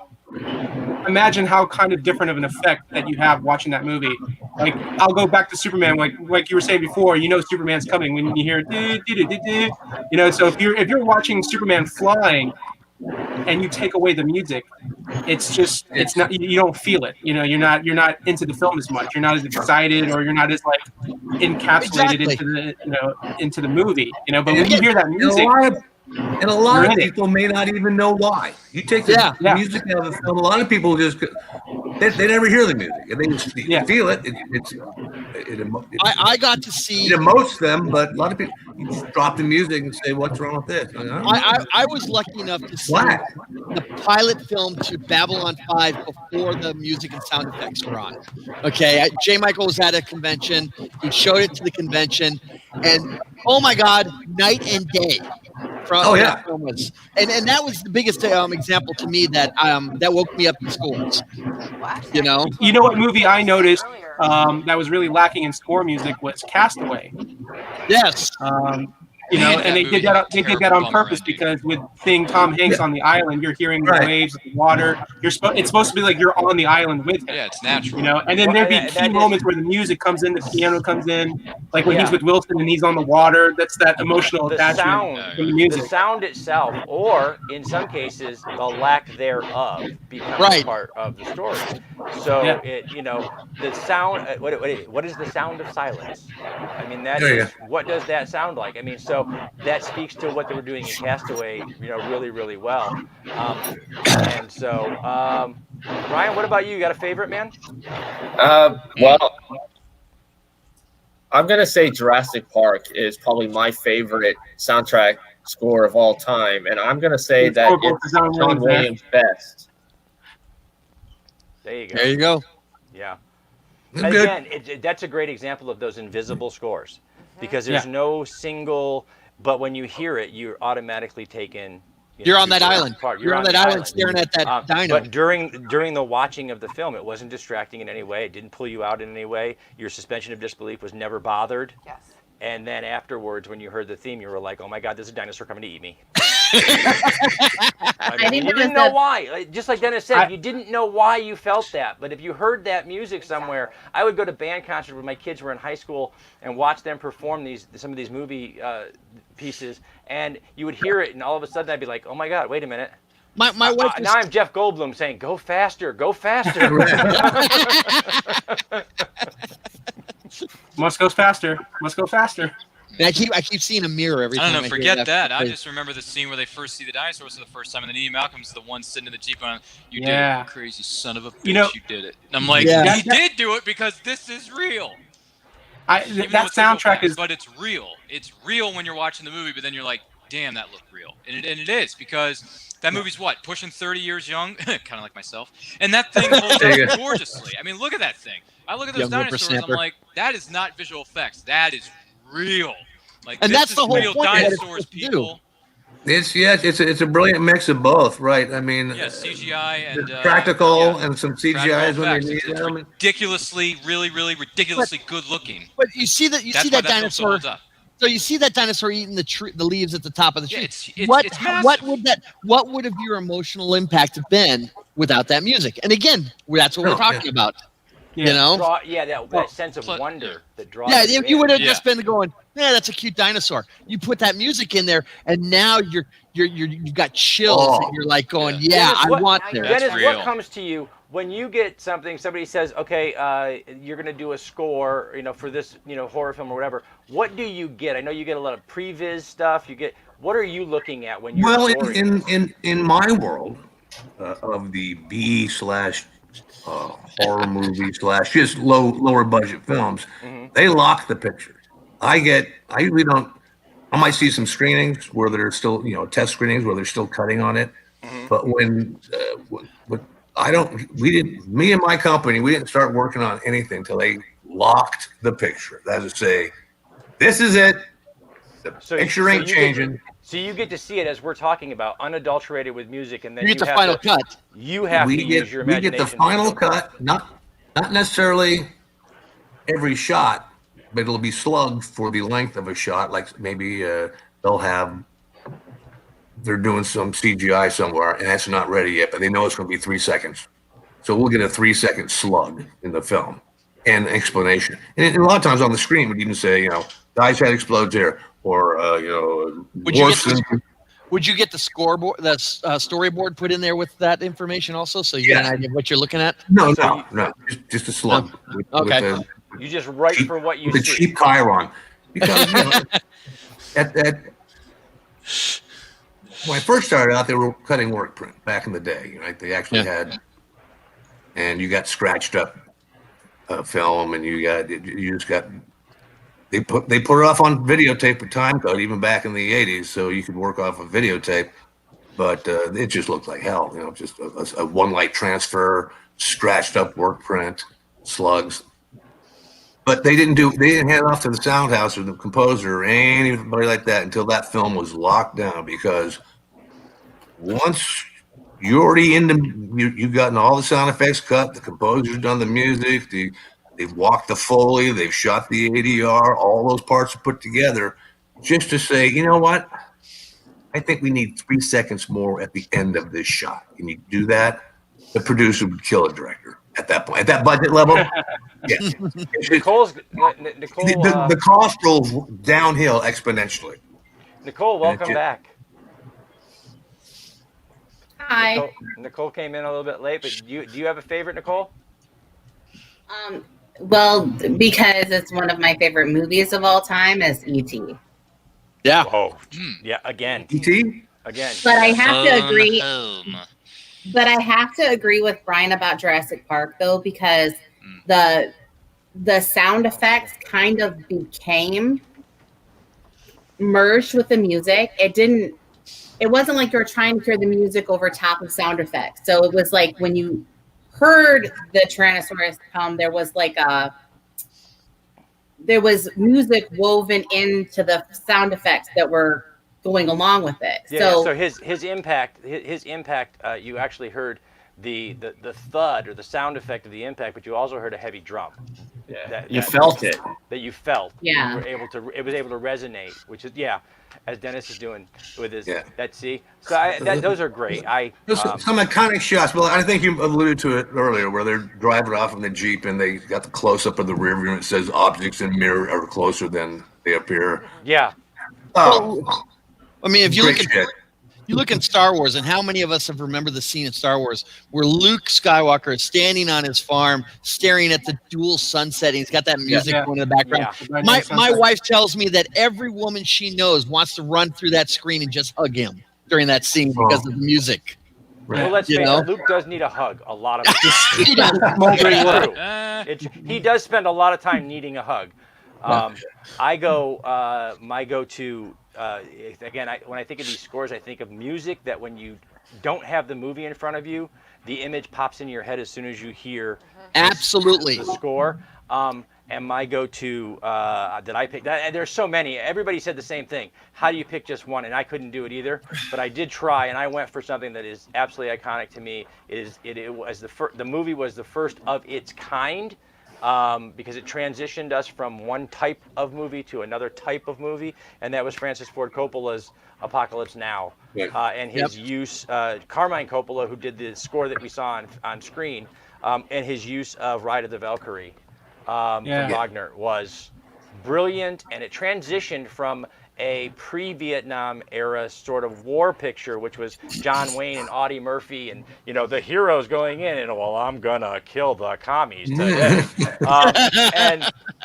G: imagine how kind of different of an effect that you have watching that movie. Like, I'll go back to Superman, like you were saying before. You know, Superman's coming when you hear, you know. So if you're watching Superman flying, and you take away the music, it's not, you don't feel it. You know, you're not into the film as much. You're not as excited, or you're not as like encapsulated
E: Exactly.
G: into the movie. You know, but when you hear that
D: And
G: music,
D: a lot
G: You're
D: of
G: in it.
D: people may not even know why. You take the
G: Yeah.
D: music out of the film, a lot of people just they never hear the music. They just feel it.
E: I got to see.
D: It emotes them, but a lot of people, you just drop the music and say, "What's wrong with this?"
E: I was lucky enough to see
D: Black.
E: the pilot film to Babylon 5 before the music and sound effects were on. Okay, J. Michael was at a convention. He showed it to the convention, and oh my God, night and day.
D: Oh, yeah.
E: that film was. And that was the biggest example to me that woke me up in scores. You know,
G: you know what movie I noticed that was really lacking in score music was Castaway.
E: yes,
G: You know,
A: Man,
G: and they
A: that
G: did
A: movie
G: that. They did that on
A: terrible
G: purpose
A: ending.
G: because with seeing Tom Hanks on the island, you're hearing the
D: Right.
G: waves, the water. It's supposed to be like you're on the island with him.
A: Yeah, it's natural.
G: You know, and then
C: Well,
G: there'd be
C: that
G: key
C: is-
G: moments where the music comes in, the piano comes in, like when he's
C: Yeah.
G: with Wilson and he's on the water. That's that emotional
C: The
G: attachment
C: sound,
G: from the
C: the
G: music.
C: sound itself, or in some cases, the lack thereof, becomes
E: Right.
C: part of the story. So
G: Yeah.
C: the sound. What is the sound of silence? I mean, that
D: There you
C: is what does that sound like? I mean, so that speaks to what they were doing in Castaway, you know, really, really well. And so, Ryan, what about you? You got a favorite, man?
B: Well, I'm gonna say Jurassic Park is probably my favorite soundtrack score of all time, and I'm gonna say
G: It's
B: that
G: for both
B: it's
G: John
B: John
G: Williams, man.
B: Williams' best.
C: There you go.
E: there you go.
C: Yeah.
D: It's good.
C: Again, that's a great example of those invisible scores, because there's
G: Yeah.
C: no single. But when you hear it, you're automatically taken.
E: You're
C: to
E: on that
C: Jurassic
E: island.
C: Park.
E: You're on that island staring at that dino.
C: But during the watching of the film, it wasn't distracting in any way. It didn't pull you out in any way. Your suspension of disbelief was never bothered.
F: Yes.
C: And then afterwards, when you heard the theme, you were like, "Oh my God, there's a dinosaur coming to eat me." I mean,
H: think
C: you
H: there
C: didn't
H: was
C: know
H: a-
C: why. Just like Dennis said, you didn't know why you felt that. But if you heard that music somewhere, I would go to band concerts when my kids were in high school and watch them perform some of these movie pieces, and you would hear it, and all of a sudden I'd be like, "Oh my God, wait a minute."
E: My wife
C: Now I'm Jeff Goldblum saying, "Go faster, go faster."
G: Must go faster. Must go faster.
E: and I keep seeing a mirror every
A: I
E: time.
A: don't know.
E: hear
A: Forget that. I
E: phrase.
A: just remember the scene where they first see the dinosaurs for the first time, and then Ian Malcolm's the one sitting in the jeep going, "You did
G: Yeah.
A: it, you crazy son of a bitch!
G: You know-
A: You did it." And I'm like,
E: Yeah.
A: "He did do it because this is real." Even though
G: That
A: it's visual
G: soundtrack
A: effects,
G: is
A: but it's real. It's real when you're watching the movie, but then you're like, "Damn, that looked real," and it is because that movie's what, pushing 30 years young, kind of like myself, and that thing holds
D: There you
A: up
D: go.
A: gorgeously. I mean, look at that thing. I look at those
E: Young
A: dinosaurs. I'm
E: whippersnapper.
A: like, that is not visual effects. That is real. Like,
E: And
A: this
E: that's
A: is
E: the whole
A: real
E: point of what it's
A: dinosaurs,
E: supposed to do.
A: people.
D: It's a brilliant mix of both, right? I mean,
A: Yeah, CGI and
D: practical
A: yeah,
D: and some
A: practical
D: CGIs when
A: effects.
D: they need
A: It's
D: them.
A: ridiculously, really, really ridiculously good looking.
E: But you see
A: That's why
E: that
A: that film still
E: dinosaur.
A: holds up.
E: So you see that dinosaur eating the leaves at the top of the
A: Yeah,
E: tree.
A: it's
E: what
A: massive.
E: what would have your emotional impact have been without that music? And again, that's what we're
D: Oh,
E: talking about.
G: Yeah.
E: You know?
C: That sense of wonder that draws.
E: Yeah,
C: you
E: you
C: in.
E: would have
A: Yeah.
E: just been going, yeah, that's a cute dinosaur. You put that music in there, and now you've got chills,
D: Oh.
E: and you're like going,
A: Yeah.
C: Dennis,
E: I want
F: now
E: there.
F: you're
A: That's
C: Dennis,
A: real.
C: what comes to you when you get something? Somebody says, "Okay, you're going to do a score, for this, horror film or whatever." What do you get? I know you get a lot of previs stuff. What are you looking at when you're
D: Well,
C: scoring?
D: in my world of the B slash horror movie slash just lower budget films, they lock the picture. I usually don't. I might see some screenings where they're still, test screenings where they're still cutting on it. But me and my company, we didn't start working on anything until they locked the picture. That is to say, this is it. The picture ain't changing.
C: So you get to see it as we're talking about, unadulterated with music, and then
E: You get the final cut.
C: You have to use your
D: We
C: imagination.
D: get the final cut, not necessarily every shot, but it'll be slugged for the length of a shot. Like maybe they're doing some CGI somewhere and that's not ready yet, but they know it's going to be 3 seconds. So we'll get a 3-second slug in the film and explanation. And a lot of times on the screen, we even say, guy's head explodes here, or
E: Would you get the scoreboard, the storyboard put in there with that information also, so you get an idea of what you're looking at?
D: No, just a slug.
E: Okay.
C: You just write for what you
D: the
C: see.
D: cheap Chiron, because when I first started out, they were cutting work print back in the day. Right? They actually had, and you got scratched up film, and you just got. They put it off on videotape with time code even back in the 80s, so you could work off a videotape. But it just looked like hell, just a one light transfer, scratched up work print, slugs. But they didn't hand it off to the sound house or the composer or anybody like that until that film was locked down, because once you're already you've gotten all the sound effects cut, the composer's done the music, they've walked the Foley, they've shot the ADR, all those parts are put together just to say, you know what? I think we need 3 seconds more at the end of this shot. Can you do that? The producer would kill a director at that point. At that budget level, yeah.
C: Nicole,
D: the cost rolls downhill exponentially.
C: Nicole, welcome back.
H: Hi.
C: Nicole came in a little bit late, but do you have a favorite, Nicole?
H: Well, because it's one of my favorite movies of all time, is E.T.
E: Yeah.
C: Oh, yeah. Again.
D: E.T.
C: Again.
H: But I have to agree.
A: Home.
H: But I have to agree with Brian about Jurassic Park, though, because the sound effects kind of became merged with the music. It wasn't like you were trying to hear the music over top of sound effects. So it was like when you heard the Tyrannosaurus come, there was music woven into the sound effects that were going along with it.
C: Yeah, so his impact, you actually heard the thud or the sound effect of the impact, but you also heard a heavy drum.
B: Yeah, you felt it.
C: That you felt.
H: Yeah.
C: It was able to resonate, which is, as Dennis is doing with his, see. So those are great.
D: Some iconic shots. Well, I think you alluded to it earlier, where they're driving off in the Jeep and they got the close up of the rear view and it says objects in mirror are closer than they appear.
C: Yeah.
D: Oh,
E: I mean, if you
D: great
E: look at
D: shit.
E: you look in Star Wars, and how many of us have remembered the scene in Star Wars where Luke Skywalker is standing on his farm, staring at the dual sunset, and he's got that music going in the background.
C: Yeah.
E: My wife tells me that every woman she knows wants to run through that screen and just hug him during that scene because of the music.
C: Well, let's face it, Luke does need a hug a lot of times. He does spend a lot of time needing a hug. My go-to, again, when I think of these scores, I think of music that when you don't have the movie in front of you, the image pops into your head as soon as you hear
E: Absolutely
C: the score. And my go-to, that I picked, and there's so many. Everybody said the same thing. How do you pick just one? And I couldn't do it either, but I did try, and I went for something that is absolutely iconic to me. The movie was the first of its kind. because it transitioned us from one type of movie to another type of movie, and that was Francis Ford Coppola's Apocalypse Now. And his use, Carmine Coppola, who did the score that we saw on screen, and his use of Ride of the Valkyrie from Wagner was brilliant, and it transitioned from a pre-Vietnam era sort of war picture, which was John Wayne and Audie Murphy, and the heroes going in and I'm gonna kill the commies today,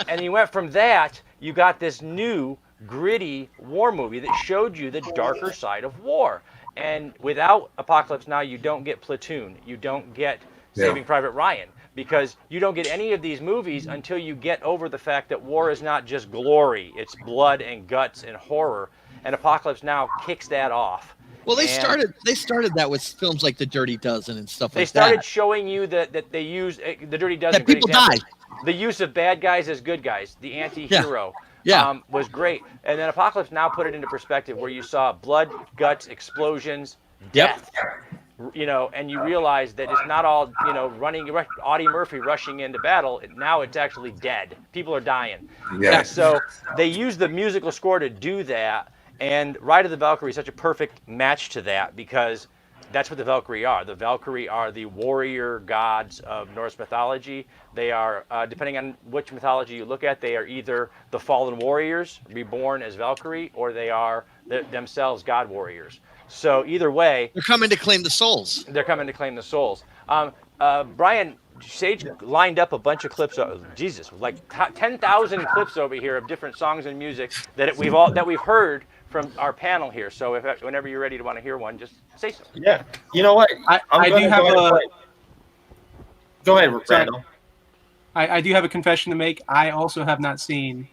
C: and you went from that. You got this new gritty war movie that showed you the darker side of war. And without Apocalypse Now, you don't get Platoon, you don't get Saving Private Ryan, because you don't get any of these movies until you get over the fact that war is not just glory, it's blood and guts and horror. And Apocalypse Now kicks that off.
E: Well, they started that with films like The Dirty Dozen and stuff like that.
C: They started showing you that they use The Dirty Dozen.
E: That people die.
C: The use of bad guys as good guys, the anti-hero, was great. And then Apocalypse Now put it into perspective, where you saw blood, guts, explosions, death. And you realize that it's not all, running, Audie Murphy rushing into battle. Now it's actually dead. People are dying.
D: Yeah.
C: And so they use the musical score to do that. And Ride of the Valkyrie is such a perfect match to that, because that's what the Valkyrie are. The Valkyrie are the warrior gods of Norse mythology. They are, depending on which mythology you look at, they are either the fallen warriors reborn as Valkyrie, or they are themselves god warriors. So either way,
E: they're coming to claim the souls.
C: They're coming to claim the souls. Brian, Sage lined up a bunch of clips. Like 10,000 clips over here of different songs and music that we've heard from our panel here. So whenever you're ready to want to hear one, just say so.
B: Yeah. You know what?
G: I do have a.
B: Go ahead, Randall.
G: I do have a confession to make. I also have not seen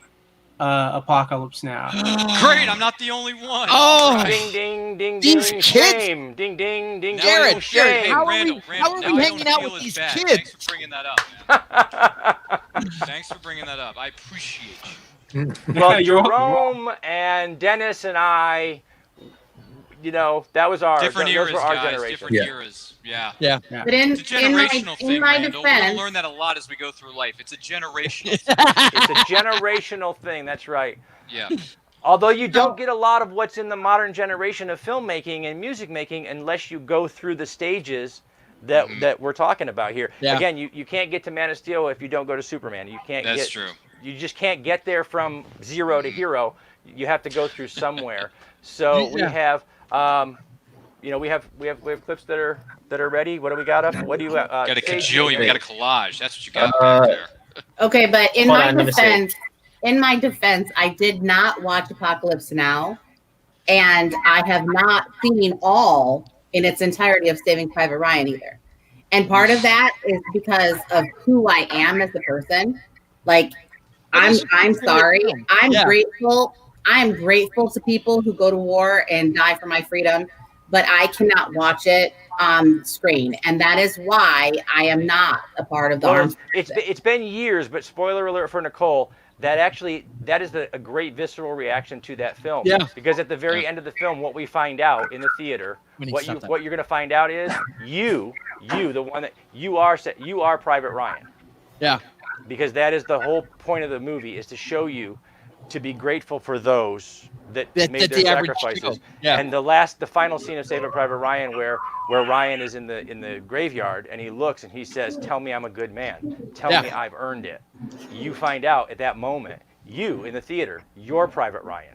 G: Apocalypse Now.
A: Great, I'm not the only one.
E: Oh,
C: ding, ding, ding,
E: these
C: ding,
E: kids.
C: shame. Ding, ding, ding,
E: Jared,
C: ding, shame.
E: how are
A: Randall,
E: we hanging out with these kids?
A: Thanks for bringing that up, man. Thanks for bringing that up. I appreciate you.
C: Well, Jerome and Dennis and I, that was our
A: different eras,
C: those were our
A: guys.
C: generation.
A: Different eras. Yeah.
H: But in
A: It's a generational thing,
H: my
A: Randall. We're gonna
H: defense,
A: learn that a lot as we go through life. It's a generational thing.
C: It's a generational thing. That's right.
A: Yeah.
C: Although you don't get a lot of what's in the modern generation of filmmaking and music making unless you go through the stages that we're talking about here.
E: Yeah.
C: Again, you can't get to Man of Steel if you don't go to Superman. You can't.
A: That's true.
C: You just can't get there from zero to hero. You have to go through somewhere. So we have, we have clips that are ready. What do we got up? What do you
A: got a cajillion. We got a collage. That's what you got back there.
H: okay, but in my defense, I did not watch Apocalypse Now, and I have not seen all in its entirety of Saving Private Ryan either. And part of that is because of who I am as a person. Like, I'm sorry. I'm grateful. I'm grateful to people who go to war and die for my freedom, but I cannot watch it on screen, and that is why I am not a part of the armed.
C: It's been years, but spoiler alert for Nicole. That is a great visceral reaction to that film.
E: Yeah.
C: Because at the very end of the film, what we find out in the theater, what you're going to find out is you, the one that you are Private Ryan.
E: Yeah.
C: Because that is the whole point of the movie, is to show you to be grateful for those that made their sacrifices.
E: Yeah.
C: And the final scene of Saving Private Ryan, where Ryan is in the graveyard and he looks and he says, "Tell me I'm a good man. Tell me I've earned it." You find out at that moment, you in the theater, you're Private Ryan.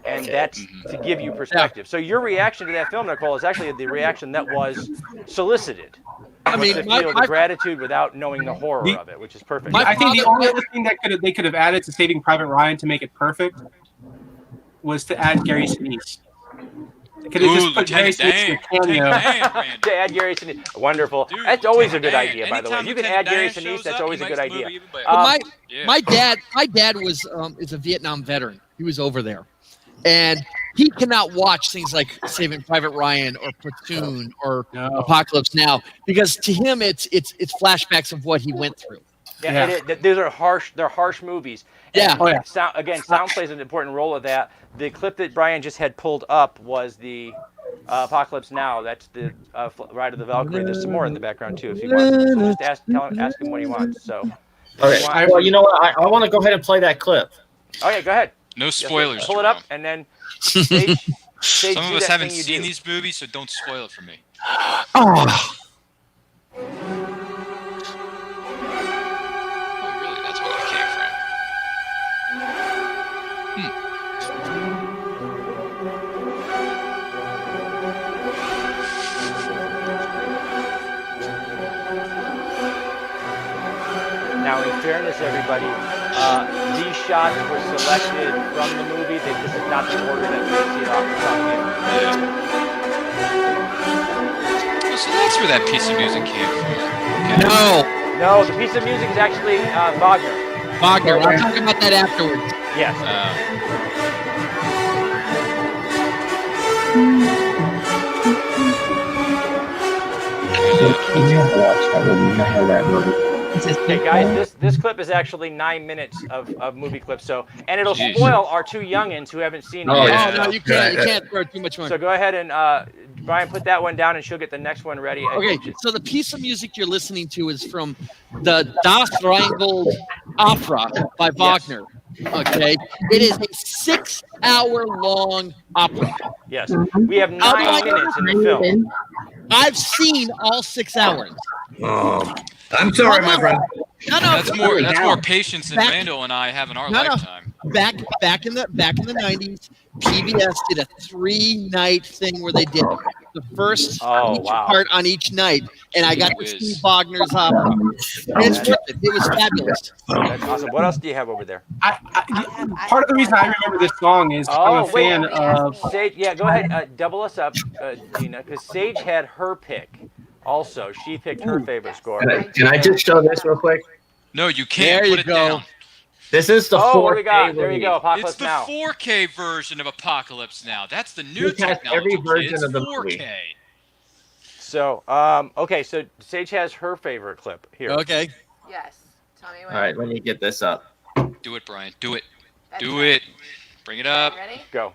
C: And that's to give you perspective. So your reaction to that film, Nicole, is actually the reaction that was solicited.
E: I mean,
C: to feel the gratitude without knowing the horror of it, which is perfect.
G: I think the only other thing that they could have added to Saving Private Ryan to make it perfect was to add Gary Sinise. They could have just put Gary Sinise in a cameo.
C: To add Gary Sinise, wonderful.
A: Dude,
C: that's always a good idea, by the way.
A: anytime
C: You can
A: Lieutenant
C: add Gary
A: Dan
C: Sinise.
A: shows
C: That's
A: up,
C: always
A: he
C: a good
A: makes the
C: idea.
A: movie even better.
E: My dad is a Vietnam veteran. He was over there, and he cannot watch things like Saving Private Ryan or Platoon or Apocalypse Now, because to him it's flashbacks of what he went through.
C: Yeah. Those are harsh. They're harsh movies.
E: Yeah.
C: And sound plays an important role of that. The clip that Brian just had pulled up was the Apocalypse Now. That's the Ride of the Valkyrie. There's some more in the background too, if you want. So just ask him what he wants. So
B: Okay. Well, you know what? I want to go ahead and play that clip.
C: Okay, go ahead.
A: No spoilers.
C: Pull it up, and then Sage,
A: Some of
C: do
A: us
C: that
A: haven't
C: thing you
A: seen
C: do.
A: these movies, so don't spoil it for me.
E: Oh,
A: Oh, really? That's where that came from.
C: Now, in fairness, everybody, these shots were selected from the movie. This is not the order that we see it off the top of
A: Oh, so that's where that piece of music came from. Okay.
C: No, the piece of music is actually Wagner.
E: Wagner. I'll talk about that afterwards.
C: Yes. Okay, guys, this clip is actually 9 minutes of movie clips. So, and it'll spoil our two youngins who haven't seen it.
E: Oh,
C: yet.
E: no, you can't throw too much more.
C: So go ahead and Brian, put that one down, and she'll get the next one ready.
E: Okay, so the piece of music you're listening to is from the Das Rheingold opera by Wagner. Okay, it is a 6-hour-long opera.
C: Yes, we have 9 minutes in the film.
E: I've seen all 6 hours.
D: I'm sorry, my friend.
E: No,
A: That's more patience than Randall and I have in our lifetime.
E: Back in the 90s, PBS did a 3-night thing where they did the first part on each night, and I got to see Wagner's opera. It's worth it. It was fabulous.
C: That's awesome. What else do you have over there?
G: Part of the reason I remember this song is I'm a fan of
C: Sage. Yeah, go ahead. Double us up, Gina, because Sage had her pick. Also, she picked her favorite score.
B: Can I just show this real quick?
A: No, you can't.
E: There you
A: Put it
E: go.
A: down.
B: This is the 4K.
C: What we got? There you go. Apocalypse
A: It's the
C: Now.
A: 4K version of Apocalypse Now. That's the new
B: This has
A: technology.
B: every version
A: kids.
B: of the
A: 4K.
B: movie.
C: So, okay, so Sage has her favorite clip here.
E: Okay.
F: Yes. Tell me when.
B: All right, let me get this up.
A: Do it, Brian. Do it. Do it. Bring it up.
F: Ready?
C: Go.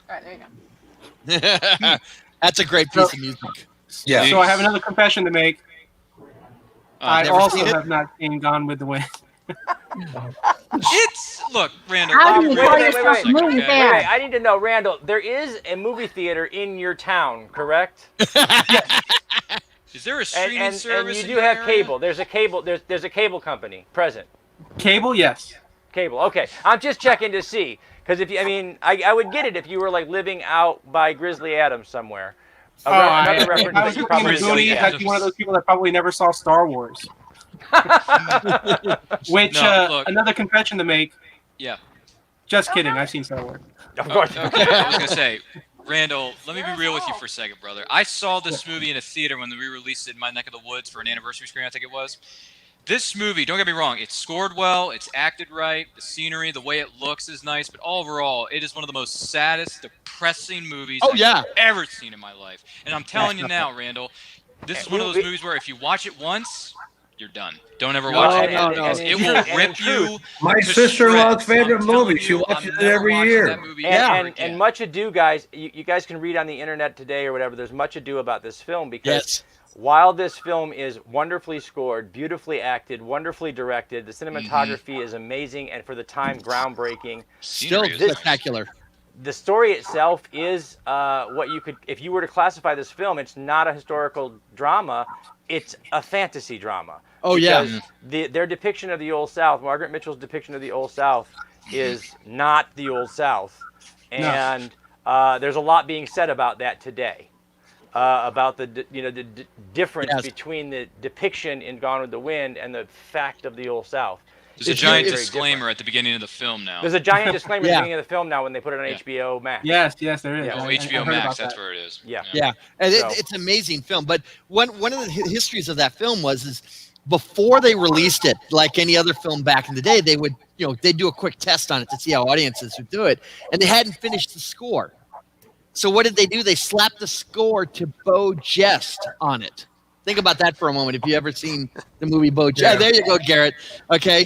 F: All right, there you go.
E: That's a great piece of music.
D: Yeah.
G: So I have another confession to make. I
E: never
G: also
E: seen it?
G: have not seen Gone with the Wind.
A: Look, Randall.
H: How
A: let
H: do
A: me
H: you
A: read
H: call
A: this
H: yourself
A: for a second,
H: movie
A: okay?
H: fan?
C: Wait, I need to know, Randall, there is a movie theater in your town, correct?
A: Is there a streaming service?
C: And you
A: in
C: do
A: your
C: have
A: area?
C: cable. There's a cable. There's a cable company present.
G: Cable, yes.
C: Cable. Okay, I'm just checking to see because I would get it if you were like living out by Grizzly Adams somewhere. Another reference
G: I
C: that
G: was
C: you
G: looking
C: probably
G: at
C: don't
G: Goonies.
C: get.
G: I'd be one of those people that probably never saw Star Wars. Which
A: look.
G: another confession to make.
A: Yeah.
G: Just kidding. I've seen Star Wars.
C: Of course.
A: Okay, I was gonna say, Randall, let me be real with you for a second, brother. I saw this movie in a theater when we released it in my neck of the woods for an anniversary screening, I think it was. This movie, don't get me wrong, it's scored well, it's acted right, the scenery, the way it looks is nice, but overall, it is one of the most saddest, depressing movies I've ever seen in my life. And I'm telling you now, Randall, this is one of those movies where if you watch it once, you're done. Don't ever watch it again because it will rip you.
D: My sister-in-law's favorite movie. She watches it every year.
C: And Much Ado, guys, you guys can read on the internet today or whatever. There's much ado about this film because while this film is wonderfully scored, beautifully acted, wonderfully directed, the cinematography is amazing and for the time groundbreaking.
E: Still spectacular.
C: The story itself is what you could, if you were to classify this film, it's not a historical drama, it's a fantasy drama.
E: Oh, yeah.
C: Their depiction of the Old South, Margaret Mitchell's depiction of the Old South, is not the Old South. And there's a lot being said about that today. about the difference
E: Yes.
C: between the depiction in Gone with the Wind and the fact of the Old South.
A: There's a giant disclaimer at the beginning of the film now.
C: There's a giant disclaimer at the
E: Yeah.
C: beginning of the film now when they put it on HBO Max.
G: Yes, there is.
C: Yeah.
A: Oh,
G: I
A: HBO
G: heard
A: Max,
G: about
A: that's
G: that.
A: where it is.
C: Yeah.
E: Yeah, and
C: So-
E: it's an amazing film. But one of the histories of that film is before they released it, like any other film back in the day, they would they'd do a quick test on it to see how audiences would do it, and they hadn't finished the score. So what did they do? They slapped the score to Beau Jest on it. Think about that for a moment. If you ever seen the movie Beau Jest,
D: Yeah.
E: there you go, Garrett. Okay,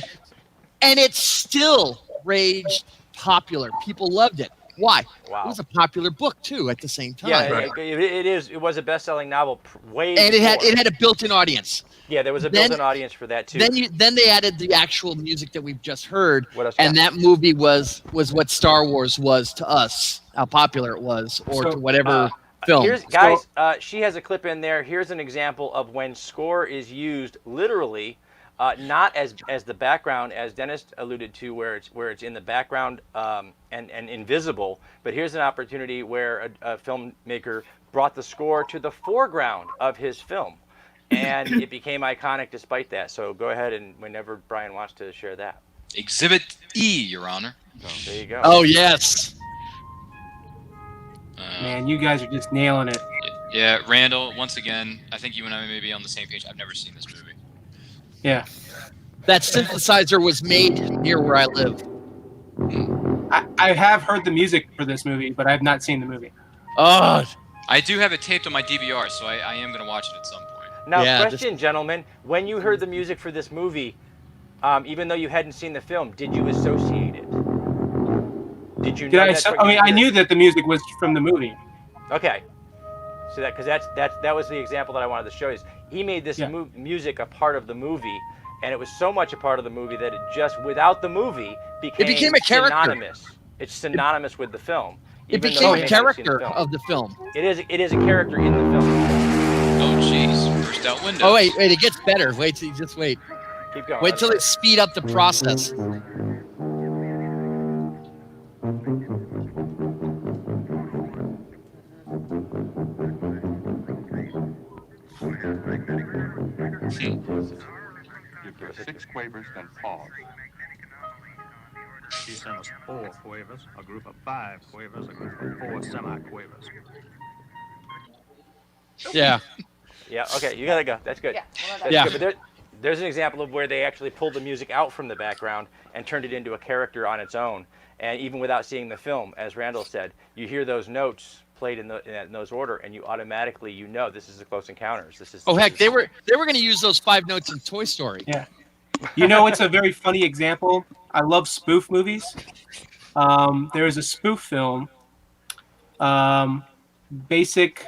E: and it still raged popular. People loved it. Why?
C: Wow.
E: It was a popular book too at the same time.
C: Yeah,
D: Right.
C: it is. It was a best-selling novel way.
E: And it
C: before.
E: had a built-in audience.
C: Yeah, there was a
E: then-
C: built-in audience for that too.
E: Then they added the actual music that we've just heard,
C: What else
E: and
C: got?
E: that movie was what Star Wars was to us, how popular it was, or
G: So,
E: to whatever film.
C: Here's guys. She has a clip in there. Here's an example of when score is used literally, not as the background, as Dennis alluded to, where it's in the background and invisible. But here's an opportunity where a filmmaker brought the score to the foreground of his film, and it became iconic despite that. So go ahead and whenever Brian wants to share that.
A: Exhibit E, Your Honor.
C: There you go.
E: Oh yes,
G: Man, you guys are just nailing it.
A: Yeah, Randall, once again, I think you and I may be on the same page. I've never seen this movie.
G: Yeah.
E: that synthesizer was made near where I live.
G: I have heard the music for this movie, but I have not seen the movie.
E: Oh,
A: I do have it taped on my DVR, so I am going to watch it at some point.
C: Now,
E: Yeah,
C: question, gentlemen: when you heard the music for this movie, even though you hadn't seen the film, did you associate it? Did you?
G: Did
C: know
G: I?
C: that's what
G: I
C: you
G: mean, I
C: heard?
G: knew that the music was from the movie.
C: Okay. So that was the example that I wanted to show you. He made this
G: Yeah.
C: music a part of the movie, and it was so much a part of the movie that it just, without the movie, became
E: a character.
C: synonymous. It's synonymous with the film.
E: it
C: even though
E: became
C: you
E: a
C: may not have seen the
E: character
C: film.
E: of the film.
C: It is a character in the film.
A: Oh, jeez. Burst out windows.
E: Oh wait, it gets better. Wait wait.
C: Keep going.
E: Wait till they speed up the process.
I: You give 6 quavers, then pause. She sent us 4 quavers, a group of 5 quavers, a group of 4 semi-quavers.
E: Yeah.
C: Yeah. Okay. You gotta go. That's good.
F: Yeah. Well,
C: That's
E: Yeah.
C: good. But there's an example of where they actually pulled the music out from the background and turned it into a character on its own. And even without seeing the film, as Randall said, you hear those notes played in those order, and you automatically this is the Close Encounters. This is.
E: Oh heck,
C: this
E: they
C: is-
E: were going to use those 5 notes in Toy Story.
G: Yeah. You know, it's a very funny example. I love spoof movies. There is a spoof film. Basic.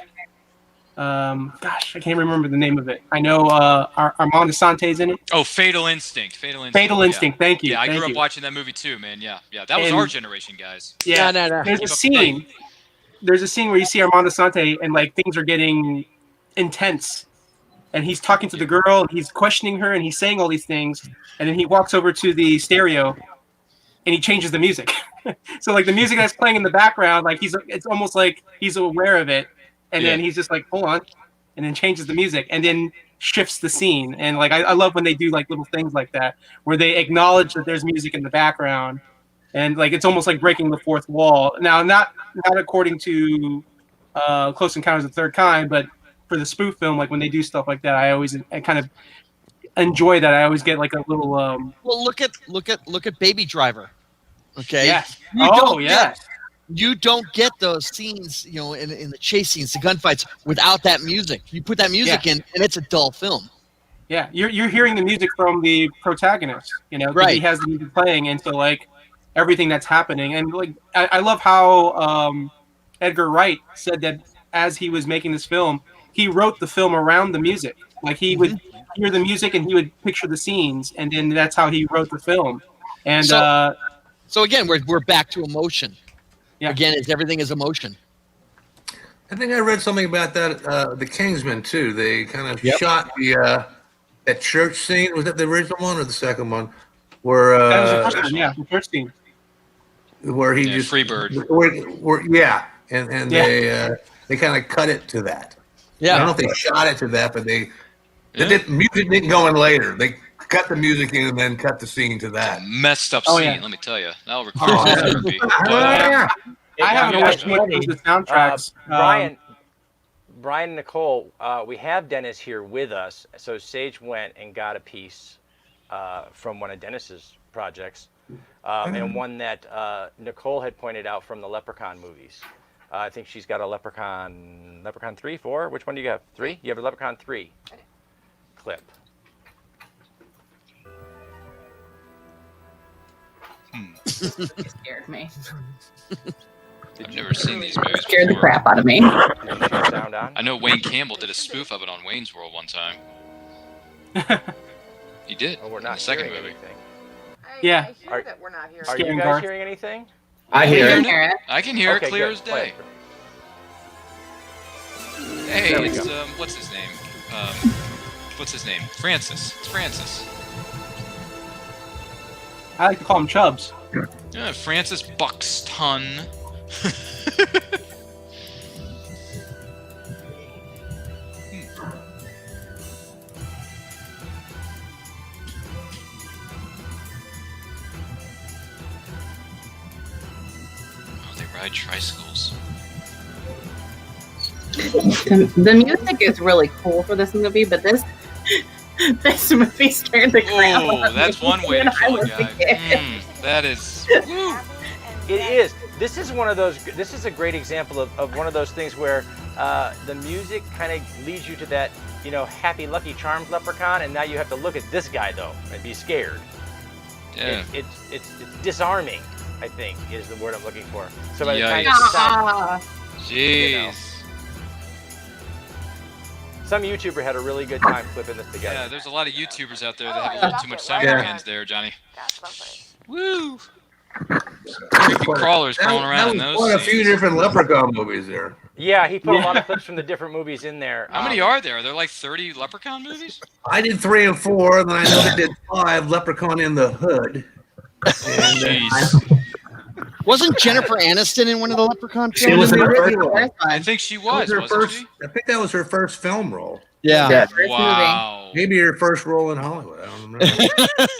G: Gosh, I can't remember the name of it. I know Armand Asante's in it.
A: Oh, Fatal Instinct. Fatal Instinct.
G: Fatal Instinct. Thank you.
A: Yeah, I
G: thank
A: grew up
G: you.
A: watching that movie too, man. Yeah. That was
G: And-
A: our generation, guys.
G: Yeah.
E: No.
G: There's
A: Keep
G: a
A: up
G: scene. There's a scene where you see Armand Asante and like things are getting intense, and he's talking to the girl, and he's questioning her, and he's saying all these things, and then he walks over to the stereo, and he changes the music. So like the music that's playing in the background, like it's almost like he's aware of it, and then
A: Yeah.
G: he's just like, hold on, and then changes the music, and then shifts the scene. And like I love when they do like little things like that, where they acknowledge that there's music in the background. And like it's almost like breaking the fourth wall. Now, not according to Close Encounters of the Third Kind, but for the spoof film, like when they do stuff like that, I kind of enjoy that. I always get like a little.
E: Well, look at Baby Driver. Okay.
G: Yes.
E: You
G: Oh,
E: don't
G: yes.
E: You don't get those scenes, in the chase scenes, the gunfights, without that music. You put that music in, and it's a dull film.
G: Yeah, you're hearing the music from the protagonist, 'cause
E: Right.
G: he has the music playing, and so like everything that's happening, and like I love how Edgar Wright said that as he was making this film, he wrote the film around the music. Like he would hear the music and he would picture the scenes, and then that's how he wrote the film. And
E: So again, we're back to emotion.
G: Yeah.
E: Again, everything is emotion.
D: I think I read something about that. The Kingsman too. They kind of
E: Yep.
D: shot the that church scene. Was that the original one or the second one? Where
G: that was the first one, yeah, the first scene.
D: where he
A: Yeah,
D: just
A: Freebird.
D: and
G: Yeah.
D: they kind of cut it to that.
E: Yeah.
D: I don't know if they shot it to that, but music didn't go in later. They cut the music in and then cut the scene to that.
A: Messed up
G: Oh,
A: scene,
G: yeah.
A: let me tell you. That'll require some therapy. But,
G: I haven't
B: Yeah,
G: watched much of the soundtracks.
C: Brian and Nicole, we have Dennis here with us. So Sage went and got a piece from one of Dennis's projects, and one that Nicole had pointed out from the Leprechaun movies. I think she's got a Leprechaun 3, 4. Which one do you have? 3? You have a Leprechaun 3 clip.
H: Scared me.
A: I've never seen these movies
H: Scared the
A: before.
H: crap out of me.
C: Did you turn sound on?
A: I know Wayne Campbell did a spoof of it on Wayne's World one time. He did.
C: Oh, we're
A: in
C: not
A: the second
C: hearing
A: movie.
C: anything.
G: Yeah.
F: I hear that we're not hearing.
C: Are you
G: Scaring
C: guys
G: Garth.
C: hearing anything?
B: I hear
H: You
B: it.
H: can hear it.
A: I can hear
C: Okay,
A: it clear
C: good.
A: as
C: Play
A: day.
C: it.
A: Hey,
C: There we
A: it's
C: go.
A: what's his name? What's his name? Francis. It's Francis.
G: I like to call them Chubs.
A: Yeah, Francis Buxton. Oh, they ride tricycles.
H: The music is really cool for this movie, but this movie scared the crap out
A: Oh,
H: of
A: that's
H: me
A: one way to
H: when I
A: kill a
H: was
A: guy.
H: kid.
A: That is. Woo.
C: It is. This is one of those. This is a great example of one of those things where the music kind of leads you to that, happy, lucky charms leprechaun, and now you have to look at this guy though and be scared.
A: Yeah.
C: It's disarming, I think, is the word I'm looking for. So by the time
A: Yikes.
H: Ah,
A: Jeez.
C: some YouTuber had a really good time clipping this together.
A: Yeah, there's a lot of YouTubers out there that have a little too much time on their hands there, Johnny.
F: That's someplace.
A: Woo! Creepy crawlers crawling around in
D: That
A: those
D: was quite a few
A: scenes.
D: different Leprechaun movies there.
C: Yeah, he put a lot of clips from the different movies in there.
A: How many are there? Are there like 30 Leprechaun movies?
D: I did 3 and 4, and then I know they did 5, Leprechaun in the Hood. And,
A: Jeez.
E: Wasn't Jennifer Aniston in one of the Leprechaun
D: She
E: films?
D: was in the first
H: first
D: one.
A: I
H: time.
A: think she
D: That was
A: was,
D: her
A: wasn't
D: first.
A: she?
D: I think that was her first film role.
E: Yeah.
H: Yeah, first
A: Wow.
D: Maybe her first role in Hollywood. I don't remember.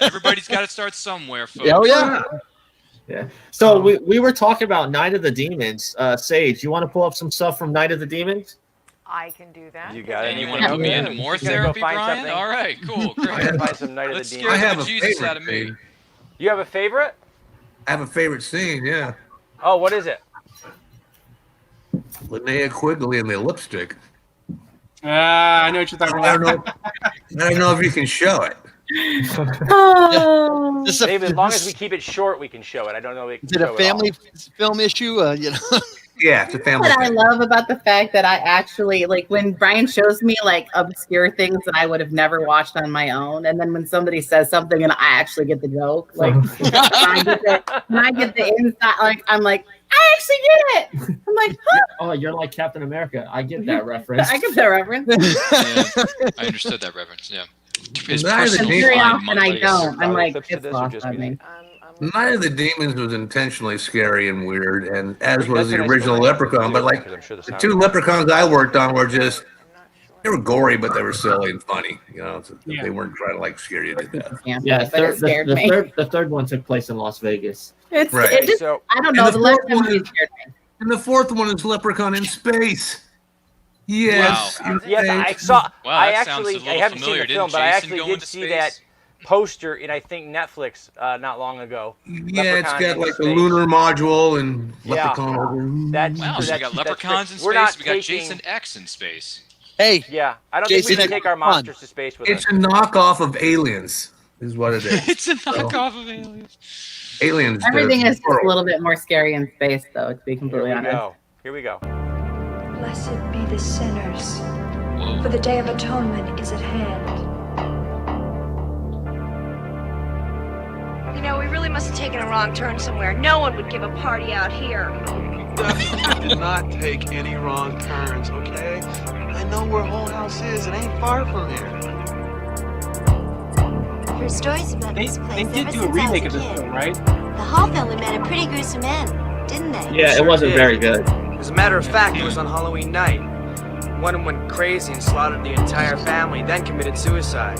A: Everybody's got to start somewhere, folks.
E: Oh yeah.
B: Yeah. So we were talking about Night of the Demons. Sage, you want to pull up some stuff from Night of the Demons?
F: I can do that.
C: You got
A: And
C: it.
A: you want to put me
H: Yeah.
A: into more
C: She's gonna go
A: therapy,
C: find
A: Brian?
C: something.
A: All right, cool,
C: I
A: great.
C: gotta find some Night of
A: Let's
C: the
A: scare
D: I
C: Demons.
D: have
A: the
D: a
A: Jesus
D: favorite
A: out of me.
D: scene.
C: You have a favorite?
D: I have a favorite scene. Yeah,
C: Oh, what is it?
D: Linnea Quigley and the lipstick.
G: I know what you're talking
D: I don't
G: about.
D: know. I don't know if you can show it.
H: Oh.
E: This is a,
C: Maybe as long as we keep it short, we can show it. I don't know. If we can
E: is it
C: show
E: a
C: it all.
E: family film issue?
D: Yeah, it's a family.
H: What I
D: thing.
H: love about the fact that I actually like when Brian shows me like obscure things that I would have never watched on my own, and then when somebody says something and I actually get the joke, like when I get the inside, like I'm like I actually get it. I'm like, huh,
B: Oh, you're like Captain America. I get that reference.
H: I get that reference.
A: Yeah, I understood that reference. Yeah. His
D: Night of the
A: personal
D: Demons-
H: Very
A: flying
H: often I
A: monkeys.
H: don't. I'm like,
C: Clips to
H: it's
C: this or
H: lost
C: just
H: on
C: me?
H: me.
D: Night of the Demons was intentionally scary and weird, and as was
C: That's
D: the
C: what I
D: original
C: still like
D: Leprechaun. But like
C: because I'm sure the
D: the
C: sound-
D: 2 Leprechauns I worked on were just they were gory, but they were silly and funny. So
G: Yeah.
D: they weren't trying to like scare you to death.
B: Yeah,
H: but it scared me.
B: the third one took place in Las Vegas.
H: It's
D: Right.
H: it just
C: So
H: I don't
D: And
H: know.
D: the
H: The last
D: fourth
H: time
D: one
H: movie
D: is-
H: scared me.
D: And the 4th one is Leprechaun in space. Yes.
A: Wow.
D: in
C: yes, I
D: space.
C: saw.
A: Wow,
C: I
A: that sounds
C: actually
A: a
C: I
A: little
C: haven't
A: familiar.
C: seen the film,
A: Didn't
C: but I
A: Jason
C: actually
A: go
C: did
A: into
C: see
A: space?
C: that poster in I think Netflix not long ago.
D: Yeah, it's
C: Leprechaun
D: got
C: in
D: like the
C: space.
D: lunar module and
C: Yeah.
D: Leprechaun.
C: That's
A: Wow, so we
C: that's-
A: got
C: that's
A: leprechauns in
C: great. We're
A: space.
C: not
A: We got
C: taking-
A: Jason X in space.
E: Hey,
C: Yeah, I don't think
E: Jason,
C: we can take our
E: come on.
C: monsters to space with
D: It's
C: us.
D: a knockoff of Aliens, is what it is.
A: It's a knockoff of Aliens.
D: Aliens.
H: Everything
D: the
H: is just a little bit more scary in space, though. To be
C: Here
H: completely
C: we
H: honest.
C: go. Here we go.
J: Blessed be the sinners,
A: Whoa.
J: for the day of atonement is at hand.
K: You know, we really must have taken a wrong turn somewhere. No one would give a party out here.
L: Did not take any wrong turns, okay? I know where Whole House is. It ain't far from here.
K: Heard stories about
G: They
K: this place
G: did
K: ever
G: do a
K: since I
G: remake
K: was
G: of
K: a
G: this
K: kid.
G: film, right?
K: The Hall family met a pretty gruesome end, didn't they?
B: Yeah, it wasn't very good.
L: As a matter of fact, it was on Halloween night.
M: One of them went crazy and slaughtered the entire family, then committed suicide.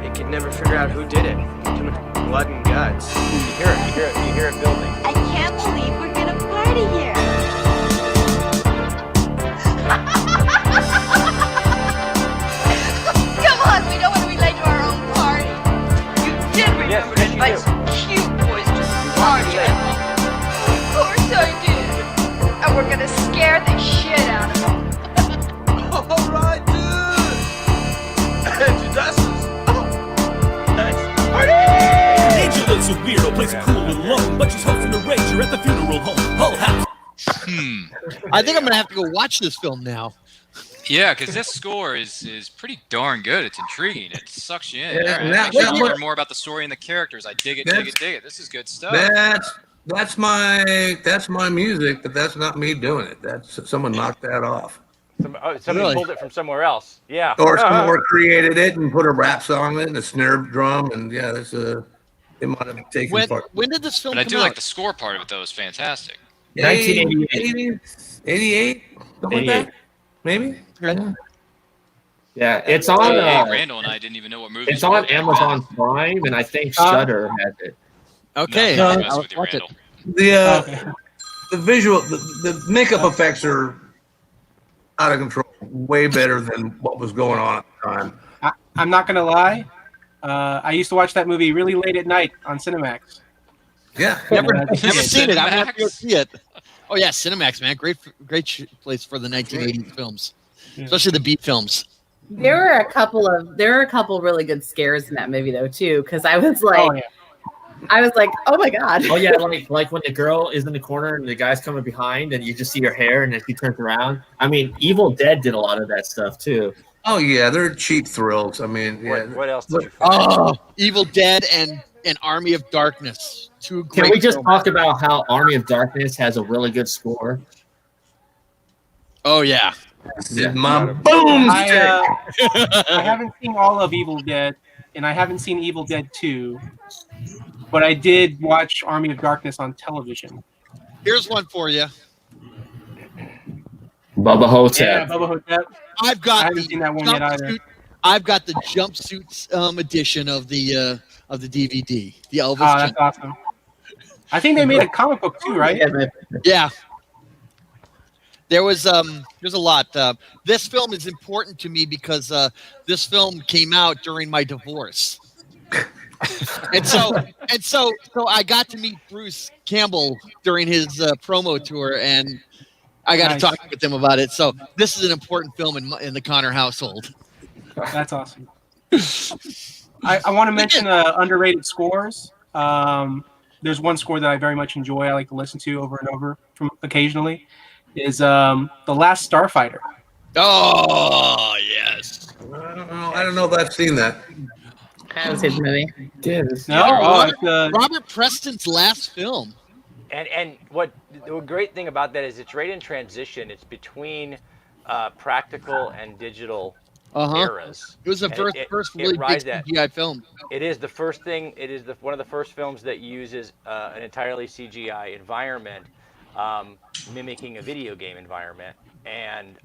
M: They could never figure out who did it. Too much blood and guts.
C: You hear it building.
K: I can't believe we're gonna party here. Come on, we don't want to be late to our own party. You did remember to invite some cute boys to the party. Of course I did. And we're gonna scare the shit out of them.
L: All right, dude. Andrew, that's
N: Angel is a weirdo, plays it cool and alone, but she's hosting a rager at the funeral home. Whole house.
E: I think I'm gonna have to go watch this film now.
A: Yeah, because this score is pretty darn good. It's intriguing. It sucks you in.
D: Yeah,
A: All right,
D: that-
A: makes you
D: that-
A: learn more about the story and the characters. I dig it, dig it, dig it. This is good stuff.
D: That's my music, but that's not me doing it. That's someone knocked that off.
C: Somebody
E: Really?
C: pulled it from somewhere else. Yeah.
D: Or someone created it and put a rap song in it and a snare drum, and yeah, that's it might have taken part.
E: When did this film
A: But I
E: come
A: do
E: out?
A: like the score part of it, though. It's fantastic.
B: 1988.
D: 88, something like that, maybe.
B: Yeah, it's on.
A: Randall and I didn't even know what movie.
B: It's on Amazon Prime, and I think Shudder has it.
E: Okay,
A: No,
E: I'll
A: with you,
E: watch it.
A: Randall.
D: The visual, the makeup effects are out of control, way better than what was going on at the time.
G: I'm not gonna lie. I used to watch that movie really late at night on Cinemax.
D: Yeah,
E: Never seen it. I'm gonna have to go
A: Cinemax?
E: see it. Oh yeah, Cinemax, man, great place for the 1980s films, especially the B films.
H: There were a couple really good scares in that movie though too, because I was like, oh my god.
B: Oh yeah, like when the girl is in the corner and the guy's coming behind, and you just see her hair, and then she turns around. I mean, Evil Dead did a lot of that stuff too.
D: Oh yeah, they're cheap thrills. I mean, yeah.
C: What else did you find?
E: Oh, Evil Dead and Army of Darkness. Two
B: Can
E: great
B: we just
E: films.
B: talk about how Army of Darkness has a really good score?
E: Oh yeah.
D: My boom
G: I haven't seen all of Evil Dead, and I haven't seen Evil Dead 2, but I did watch Army of Darkness on television.
E: Here's one for you.
B: Bubba Hotep.
G: Yeah, Bubba Hotep.
E: I've got
G: I haven't seen that one yet either.
E: jumpsuit. I've got the jumpsuits edition of the DVD. The Elvis.
G: Oh, that's awesome. I think they made a comic book too, right?
E: Yeah. There's a lot. This film is important to me because this film came out during my divorce. and so I got to meet Bruce Campbell during his promo tour, and I got to talk with him about it. So this is an important film in the Connor household.
G: That's awesome. I want to mention underrated scores. There's one score that I very much enjoy. I like to listen to over and over from occasionally. Is The Last Starfighter.
E: Oh yes.
D: I don't know if I've seen that.
H: I haven't seen the movie.
E: Robert Preston's last film.
C: And what the great thing about that is it's right in transition. It's between practical and digital eras.
E: It was the first really big CGI film.
C: It is the first thing. It is one of the first films that uses an entirely CGI environment, mimicking a video game environment. And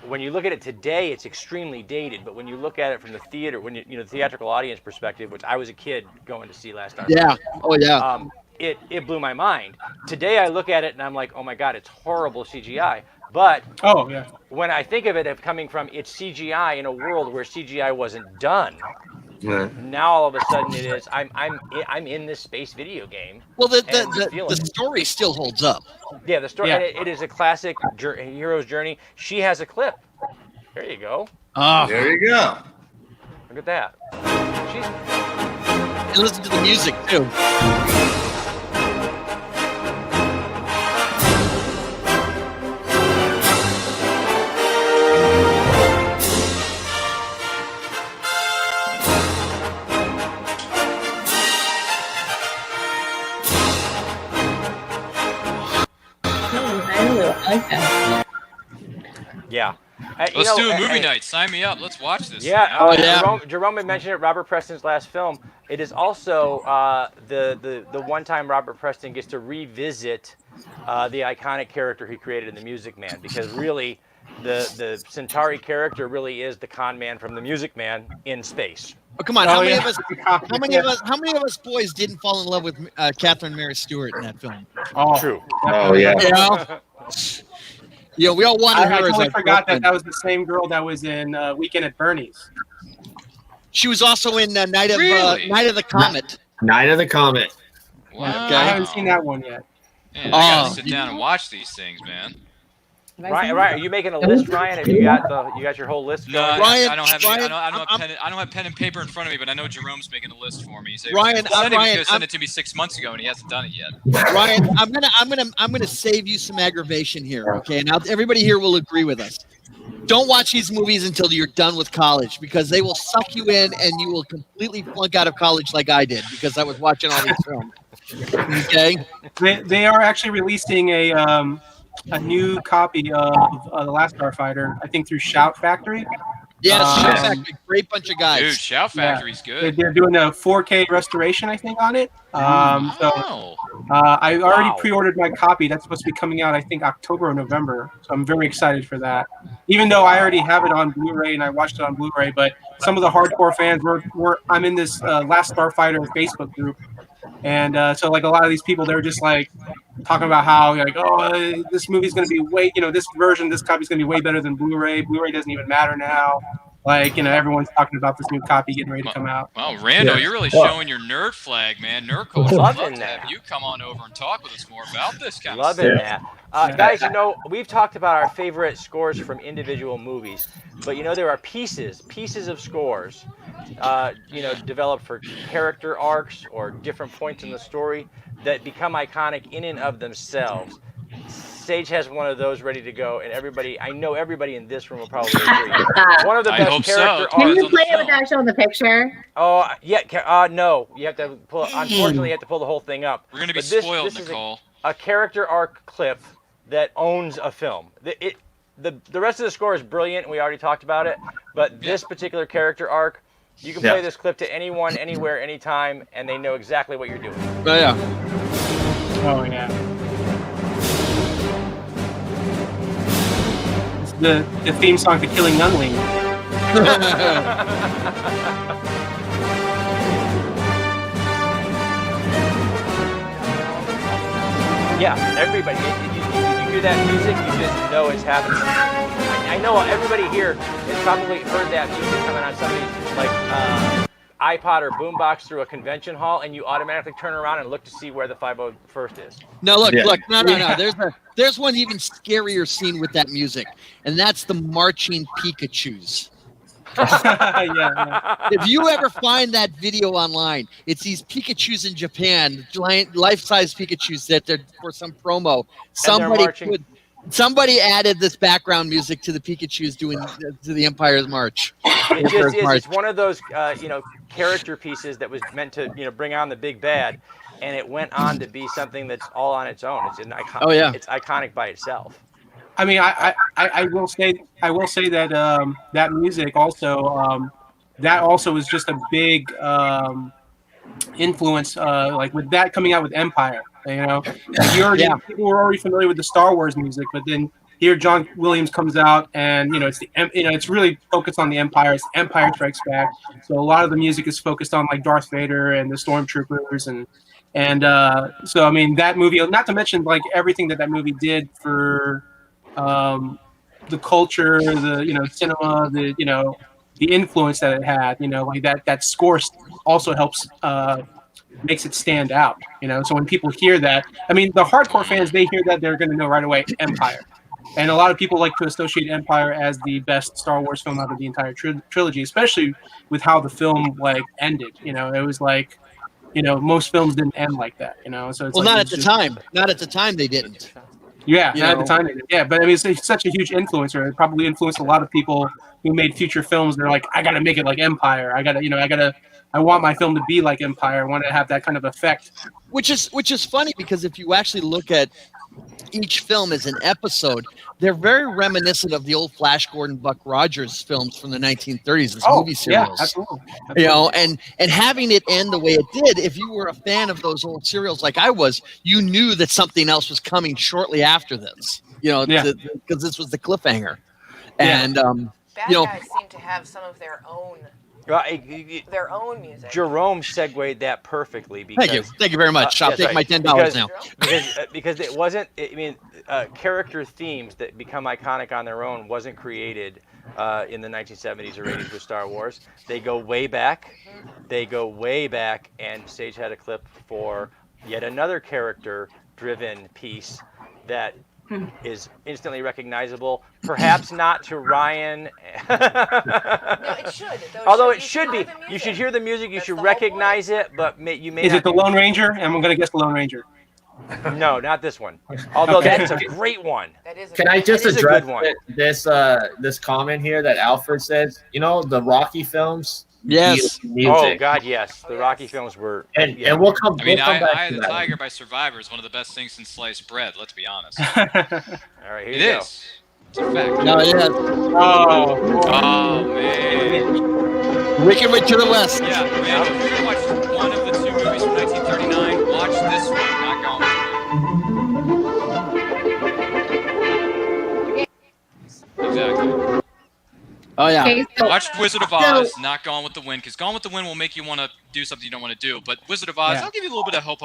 C: when you look at it today, it's extremely dated. But when you look at it from the theater, the theatrical audience perspective, which I was a kid going to see last time.
E: Yeah. Oh yeah.
C: It blew my mind. Today I look at it and I'm like, oh my god, it's horrible CGI. But when I think of it as coming from it's CGI in a world where CGI wasn't done, now all of a sudden it is. I'm in this space video game.
E: Well, the story still holds up.
C: Yeah, the story. And it is a classic hero's journey. She has a clip. There you go.
D: There you go.
C: Look at that.
E: And listen to the music too.
H: I like that.
C: Yeah.
A: Let's do a movie night. Sign me up. Let's watch this.
C: Yeah. Jerome had mentioned it. Robert Preston's last film. It is also the one time Robert Preston gets to revisit the iconic character he created in The Music Man, because really, the Centauri character really is the con man from the Music Man in space.
E: Oh, come on! How many of us? How many of us boys didn't fall in love with Catherine Mary Stewart in that film?
G: Oh,
C: true.
B: Oh yeah.
E: You know? Yeah, we all wanted her.
G: I totally
E: as
G: forgot that was the same girl that was in Weekend at Bernie's.
E: She was also in Night of the Comet.
B: Night of the Comet.
A: Wow.
G: I haven't seen that one yet.
A: Man, I gotta sit down and watch these things, man.
C: Ryan, are you making a list, Ryan? Have you got your whole list?
A: No,
E: Ryan,
A: I don't have.
E: Ryan,
A: I don't have pen and paper in front of me, but I know Jerome's making a list for me. So
E: Ryan,
A: send it to me 6 months ago, and he hasn't done it yet.
E: Ryan, I'm gonna save you some aggravation here. Okay, now everybody here will agree with us. Don't watch these movies until you're done with college, because they will suck you in, and you will completely flunk out of college like I did, because I was watching all these films. Okay,
G: they are actually releasing a new copy of The Last Starfighter, I think through Shout Factory.
E: Yes, Shout Factory, great bunch of guys.
A: Dude, Shout Factory's good.
G: They're doing a 4K restoration, I think, on it. I already pre-ordered my copy. That's supposed to be coming out, I think, October or November. So I'm very excited for that. Even though I already have it on Blu-ray and I watched it on Blu-ray, but some of the hardcore fans I'm in this Last Starfighter Facebook group. And so like a lot of these people, they're just like talking about how like, oh, this movie's going to be this copy's going to be way better than Blu-ray. Blu-ray doesn't even matter now. Like, everyone's talking about this new copy getting ready to come out.
A: Wow, Rando, you're really showing your nerd flag, man. Nerd culture.
C: Loving that.
A: You come on over and talk with us more about this kind
C: of stuff. Loving that. Guys, we've talked about our favorite scores from individual movies, but there are pieces of scores, developed for character arcs or different points in the story that become iconic in and of themselves. Sage has one of those ready to go, and I know everybody in this room will probably agree. One of the best character arcs.
H: Can you play it without showing the picture?
C: Oh, yeah. No, you have to pull. Unfortunately, you have to pull the whole thing up.
A: We're gonna be spoiled, Nicole.
C: A character arc clip that owns a film. The rest of the score is brilliant, and we already talked about it. But this particular character arc, you can play this clip to anyone, anywhere, anytime, and they know exactly what you're doing.
E: Oh
G: yeah. Oh yeah. The theme song to Killing Nunley.
C: Yeah, everybody. You hear that music, you just know it's happening. I know everybody here has probably heard that music coming on somebody's like iPod or boombox through a convention hall, and you automatically turn around and look to see where the 501st is.
E: No, look, no. There's one even scarier scene with that music, and that's the marching Pikachus. If you ever find that video online, it's these Pikachus in Japan, giant life-size Pikachus that they're for some promo. Somebody added this background music to the Pikachus doing to the Empire's March.
C: It just is. It's one of those character pieces that was meant to bring on the big bad, and it went on to be something that's all on its own. It's an icon.
E: Oh yeah,
C: it's iconic by itself.
G: I mean, I will say that that music also that also is just a big influence. Like with that coming out with Empire, people were already familiar with the Star Wars music, but then here John Williams comes out, and it's really focused on the Empire. It's Empire Strikes Back, so a lot of the music is focused on like Darth Vader and the Stormtroopers, and so I mean that movie. Not to mention like everything that movie did for the culture, the cinema, the influence that it had. Like that score also helps. Makes it stand out, so when people hear that, I mean the hardcore fans, they hear that, they're going to know right away Empire, and a lot of people like to associate Empire as the best Star Wars film out of the entire trilogy, especially with how the film like ended. It was like most films didn't end like that, so it's
E: not at the time they didn't.
G: Not at the time they did. Yeah, but I mean it's such a huge influencer. It probably influenced a lot of people who made future films. They're like, I gotta make it like Empire. I want my film to be like Empire. I want to have that kind of effect.
E: Which is funny, because if you actually look at each film as an episode, they're very reminiscent of the old Flash Gordon, Buck Rogers films from the 1930s, as movie serials.
G: Yeah, absolutely.
E: And having it end the way it did, if you were a fan of those old serials like I was, you knew that something else was coming shortly after this. Because this was the cliffhanger. And
F: Bad
E: you know,
F: guys seem to have some of their own music.
C: Jerome segued that perfectly because
E: thank you very much. I'll take my $10 now.
C: Because it wasn't. I mean, character themes that become iconic on their own wasn't created in the 1970s or 80s with Star Wars. They go way back. And Sage had a clip for yet another character-driven piece that is instantly recognizable. Perhaps not to Ryan.
F: No, it should.
C: Although it should be. You should hear the music. You should recognize it, but you may.
G: Is it the Lone Ranger? I'm going to guess the Lone Ranger.
C: No, not this one. Although that's a great one.
B: Can I just address this comment here that Alfred says? You know, the Rocky films.
E: Yes.
B: Music.
C: Oh God, yes. The Rocky films were.
B: And we'll come.
A: I mean,
B: back
A: Eye
B: to
A: of the
B: that.
A: Tiger by Survivor is one of the best things since sliced bread. Let's be honest.
C: All right, here
A: It
C: you go.
A: is. It's a fact.
E: No, yeah.
A: Oh man.
E: Wicked Way to the West.
A: Yeah, man. If you're gonna watch one of the two movies from 1939, watch this one. Not Gone with the Wind. Exactly.
E: Oh yeah.
H: Okay, so-
A: Watch Wizard of Oz, not Gone with the Wind, because Gone with the Wind will make you want to do something you don't want to do. But Wizard of Oz,
G: Yeah.
A: I'll give you a little bit of hope.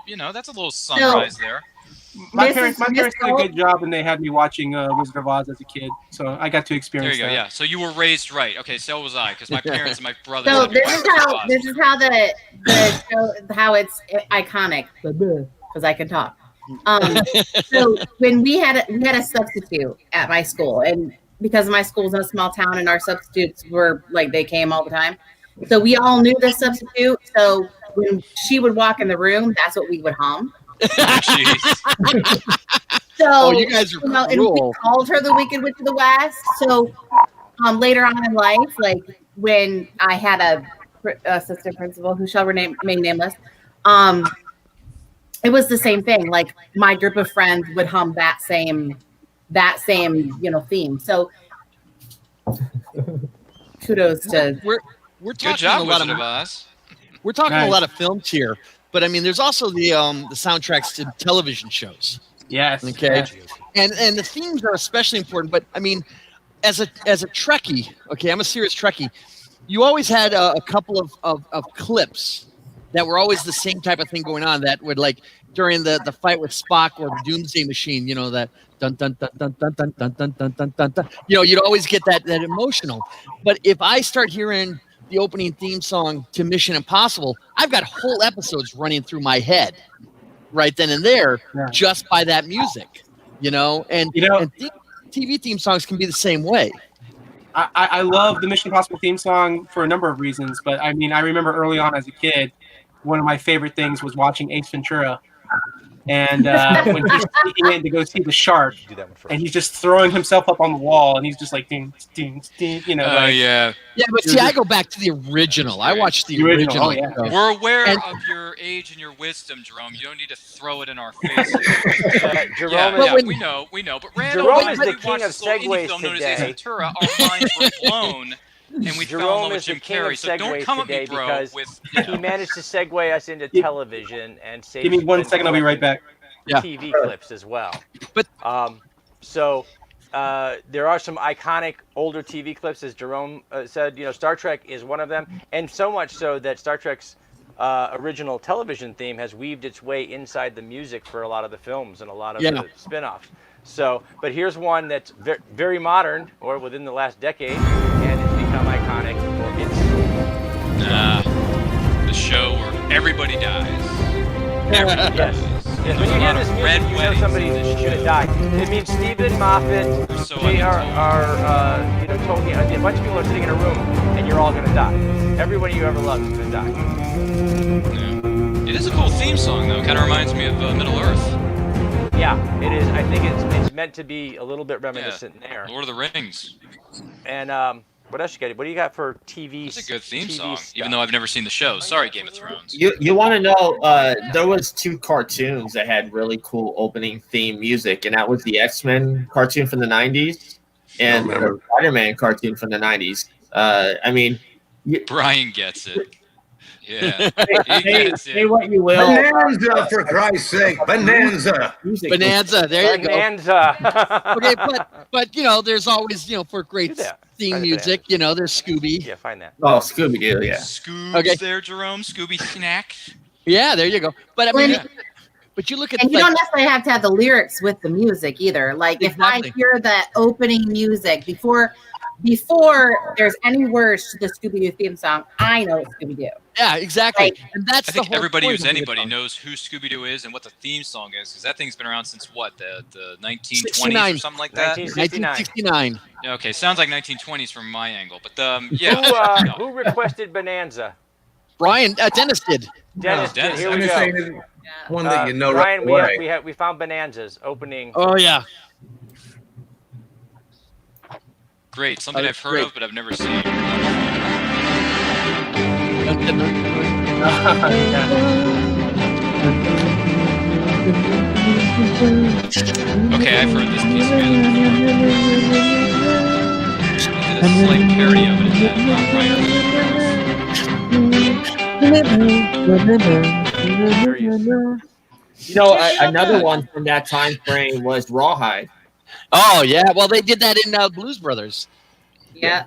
A: You know, that's a little sunrise there.
G: My parents did a good job, and they had me watching Wizard of Oz as a kid, so I got to
A: There
G: experience
A: you go.
G: that.
A: Yeah. So you were raised right. Okay. So was I, because my parents and my brothers.
H: So
A: had me watch Wizard of Oz.
H: this is how the show, how it's iconic, because I can talk. So when we had a substitute at my school, and because my school's in a small town and our substitutes were like, they came all the time, so we all knew the substitute. So when she would walk in the room, that's what we would hum. So
E: you guys are
H: and we
E: cruel.
H: called her the Wicked Witch of the West. So later on in life, like when I had a assistant principal who shall remain nameless, it was the same thing. Like my group of friends would hum that same theme. So kudos to
E: we're talking
A: Good job,
E: a lot
A: Wizard
E: of
A: of Oz.
E: we're talking
G: Nice.
E: a lot of films here, but I mean, there's also the soundtracks to television shows.
G: Yes.
E: Okay.
G: yes.
E: And the themes are especially important. But I mean, as a Trekkie, okay, I'm a serious Trekkie. You always had a couple of clips that were always the same type of thing going on. That would, like, during the fight with Spock or the Doomsday Machine, you know, that dun dun dun dun dun dun dun dun dun dun dun dun. You know, you'd always get that emotional. But if I start hearing the opening theme song to Mission Impossible, I've got whole episodes running through my head right then and there, just by that music, you know. And TV theme songs can be the same way.
G: I love the Mission Impossible theme song for a number of reasons, but I mean, I remember early on as a kid, one of my favorite things was watching Ace Ventura. And when he's sneaking in to go see the shark, and he's just throwing himself up on the wall, and he's just like, ding, ding, ding, you know.
A: Oh,
G: like,
A: yeah.
E: Yeah, but see, I go back to the original. I watched the original.
G: Oh, yeah.
A: We're aware of your age and your wisdom, Jerome. You don't need to throw it in our faces.
C: Jerome
A: we know. But
C: Jerome is the
A: we
C: king
A: watched
C: of
A: this little indie
C: segues
A: film known as Ace
C: today.
A: Ventura. Our minds were blown, and we fell in love
C: Jerome
A: with
C: is the
A: Jim
C: king of
A: Carrey. So don't
C: segues
A: come at
C: today
A: me, bro.
C: because
A: With
C: he managed to segue us into television and save.
G: Give me 1 second, I'll be right back.
E: Yeah.
C: TV clips as well. But there are some iconic older TV clips, as Jerome said. You know, Star Trek is one of them, and so much so that Star Trek's original television theme has weaved its way inside the music for a lot of the films and a lot of the spin-offs. So, but here's one that's very modern, or within the last decade, and it's become iconic. It's
A: the show where everybody dies. Everybody
C: Yes.
A: dies.
C: Yes, when you hear this music, you know somebody should have died. It means Stephen Moffat, they are Tony, a bunch of people are sitting in a room, and you're all going to die. Everybody you ever loved is going to die.
A: Yeah. It is a cool theme song, though. Kind of reminds me of Middle Earth.
C: Yeah, it is. I think it's meant to be a little bit reminiscent there.
A: Lord of the Rings.
C: And what else you got? What do you got for TV?
A: It's a good theme
C: TV
A: song,
C: stuff?
A: even though I've never seen the show. Sorry, Game of Thrones.
B: You want to know? There was 2 cartoons that had really cool opening theme music, and that was the X-Men cartoon from the '90s and the Spider-Man cartoon from the '90s. I mean,
A: Brian gets it. Yeah.
B: Say what you will.
D: Bonanza, for Christ's sake. Bonanza.
E: Bonanza. There you go.
C: Bonanza.
E: Okay, but there's always for great theme music. There's Scooby.
C: Yeah, find that.
B: Oh, Scooby Doo, yeah.
A: Scoob's there, Jerome. Scooby Snack.
E: Yeah, there you go. But I mean, but you look at
H: and you don't necessarily have to have the lyrics with the music either. Like if I hear the opening music before there's any words to the Scooby-Doo theme song, I know it's Scooby-Doo.
E: Yeah, exactly. And that's
A: I think everybody who's anybody knows who Scooby-Doo is and what the theme song is, because that thing's been around since what, the 1920s or something like that?
E: 1969.
A: Okay, sounds like 1920s from my angle, but yeah.
C: Who requested Bonanza?
E: Brian, Dennis did.
C: Dennis did. Here we go.
D: One that you know
C: Brian,
D: right away.
C: we found Bonanza's opening.
E: Oh yeah.
A: Great, something I've heard of but I've never seen. Okay, I've heard this piece of music before. I did a slight parody of it in that
B: Another one from that time frame was Rawhide.
E: Oh yeah, well they did that in Blues Brothers.
H: Yeah.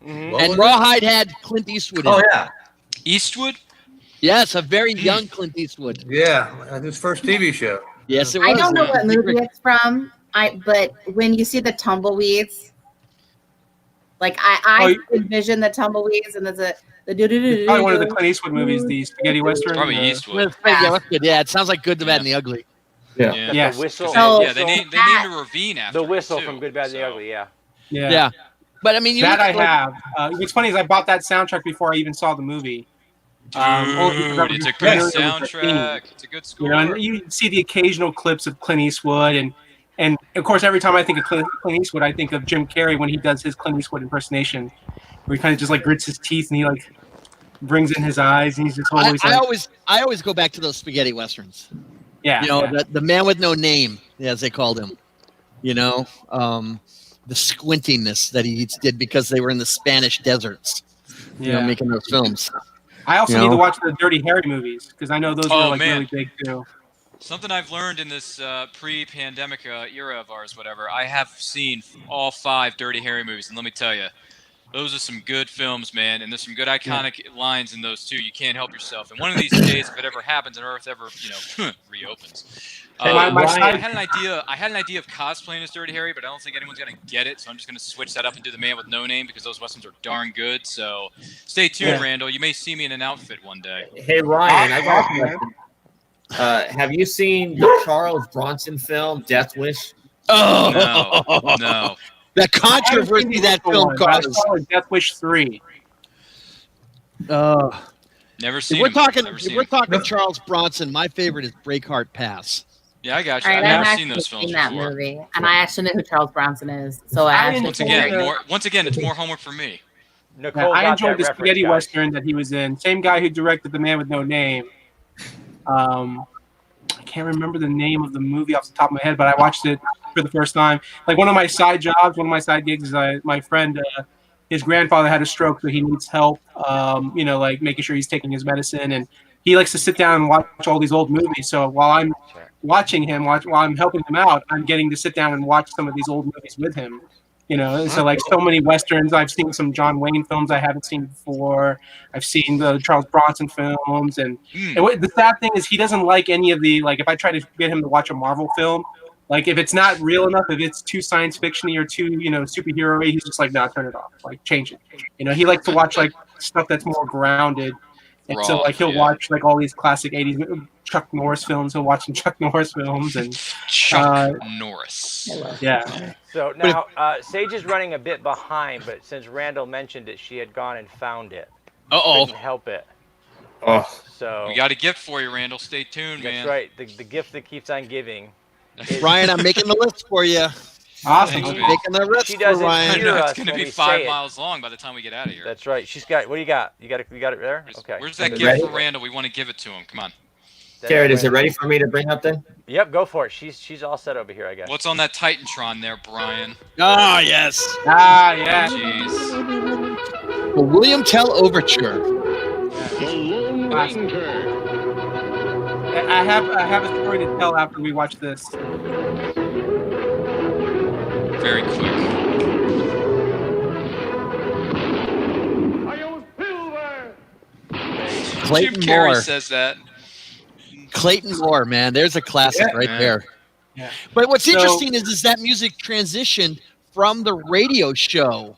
C: Mm-hmm.
E: And Rawhide had Clint Eastwood in it.
D: Yeah.
A: Eastwood?
E: Yes, a very young Clint Eastwood.
D: Yeah, his first TV show.
E: Yes, it was.
H: I don't know what movie it's from. But when you see the tumbleweeds, like I envision the tumbleweeds and there's the do.
G: Probably one of the Clint Eastwood movies, the spaghetti western.
A: Probably Eastwood.
E: Yeah, it sounds like Good, the Bad, and the Ugly.
B: Yeah.
C: Yes. The whistle.
A: They named a ravine after
C: the whistle
A: too,
C: from Good, Bad, and the Ugly. Yeah.
E: Yeah. But I mean,
G: that I have. What's funny is I bought that soundtrack before I even saw the movie.
A: Dude, it's a good soundtrack. It's a good score.
G: And you see the occasional clips of Clint Eastwood, and of course, every time I think of Clint Eastwood, I think of Jim Carrey when he does his Clint Eastwood impersonation, where he kind of just like grits his teeth and he like brings in his eyes, and he's just always.
E: I always go back to those spaghetti westerns.
G: Yeah.
E: The man with no name, as they called him. The squintiness that he did because they were in the Spanish deserts, making those films.
G: I also need to watch the Dirty Harry movies because I know those were really big too.
A: Something I've learned in this pre-pandemic era of ours, whatever, I have seen all 5 Dirty Harry movies, and let me tell you, those are some good films, man, and there's some good iconic lines in those too. You can't help yourself. And one of these days, if it ever happens and Earth ever, reopens. I had an idea of cosplaying as Dirty Harry, but I don't think anyone's gonna get it. So I'm just gonna switch that up and do the Man with No Name because those westerns are darn good. So stay tuned, Randall. You may see me in an outfit one day.
B: Hey Ryan, I got a question. Have you seen the Charles Bronson film Death Wish?
E: Oh
A: no.
E: The controversy that film caused.
G: Death Wish 3.
A: Never seen.
E: We're talking Charles Bronson. My favorite is Breakheart Pass.
A: Yeah, I got you.
H: Right,
A: I've never seen those films
H: that
A: before.
H: movie, and I actually know who Charles Bronson is. So
A: once again, it's more homework for me.
G: I enjoyed the spaghetti western that he was in. Same guy who directed The Man with No Name. I can't remember the name of the movie off the top of my head, but I watched it for the first time. Like one of my side jobs, one of my side gigs is my friend. His grandfather had a stroke, so he needs help. Like making sure he's taking his medicine, and he likes to sit down and watch all these old movies. So while I'm watching him, while I'm helping him out, I'm getting to sit down and watch some of these old movies with him. And so like so many westerns. I've seen some John Wayne films I haven't seen before. I've seen the Charles Bronson films, and the sad thing is he doesn't like any of the if I try to get him to watch a Marvel film, like if it's not real enough, if it's too science fiction-y or too superhero-y, he's just like, nah, turn it off, like change it. He likes to watch like stuff that's more grounded, and so like he'll watch like all these classic '80s Chuck Norris films. He'll watch some Chuck Norris films and
A: Chuck Norris.
G: Yeah.
C: So now Sage is running a bit behind, but since Randall mentioned it, she had gone and found it. Couldn't help it.
B: Oh.
C: So
A: we got a gift for you, Randall. Stay tuned, man.
C: That's right. The gift that keeps on giving.
E: Ryan, I'm making the list for you.
G: Awesome.
E: I'm making the list
C: She
E: for
C: doesn't
E: Ryan.
C: hear us
A: It's going to
C: when
A: be
C: we
A: 5
C: say it.
A: miles long by the time we get out of here.
C: That's right. She's got. What do you got? You got it there? Okay.
A: Where's that gift for Randall? We want to give it to him. Come on.
B: Carrot, is it ready for me to bring up then?
C: Yep, go for it. She's all set over here, I guess.
A: What's on that Titantron there, Brian?
E: Ah, yes.
G: Ah, yeah.
A: Jeez.
E: The William Tell Overture.
G: classic. I have a story to tell after we watch this.
A: Very quick.
E: Clayton
A: Jim Carrey
E: Moore.
A: says that.
E: Clayton Moore, man, there's a classic right there.
G: Yeah.
E: But what's interesting is that music transitioned from the radio show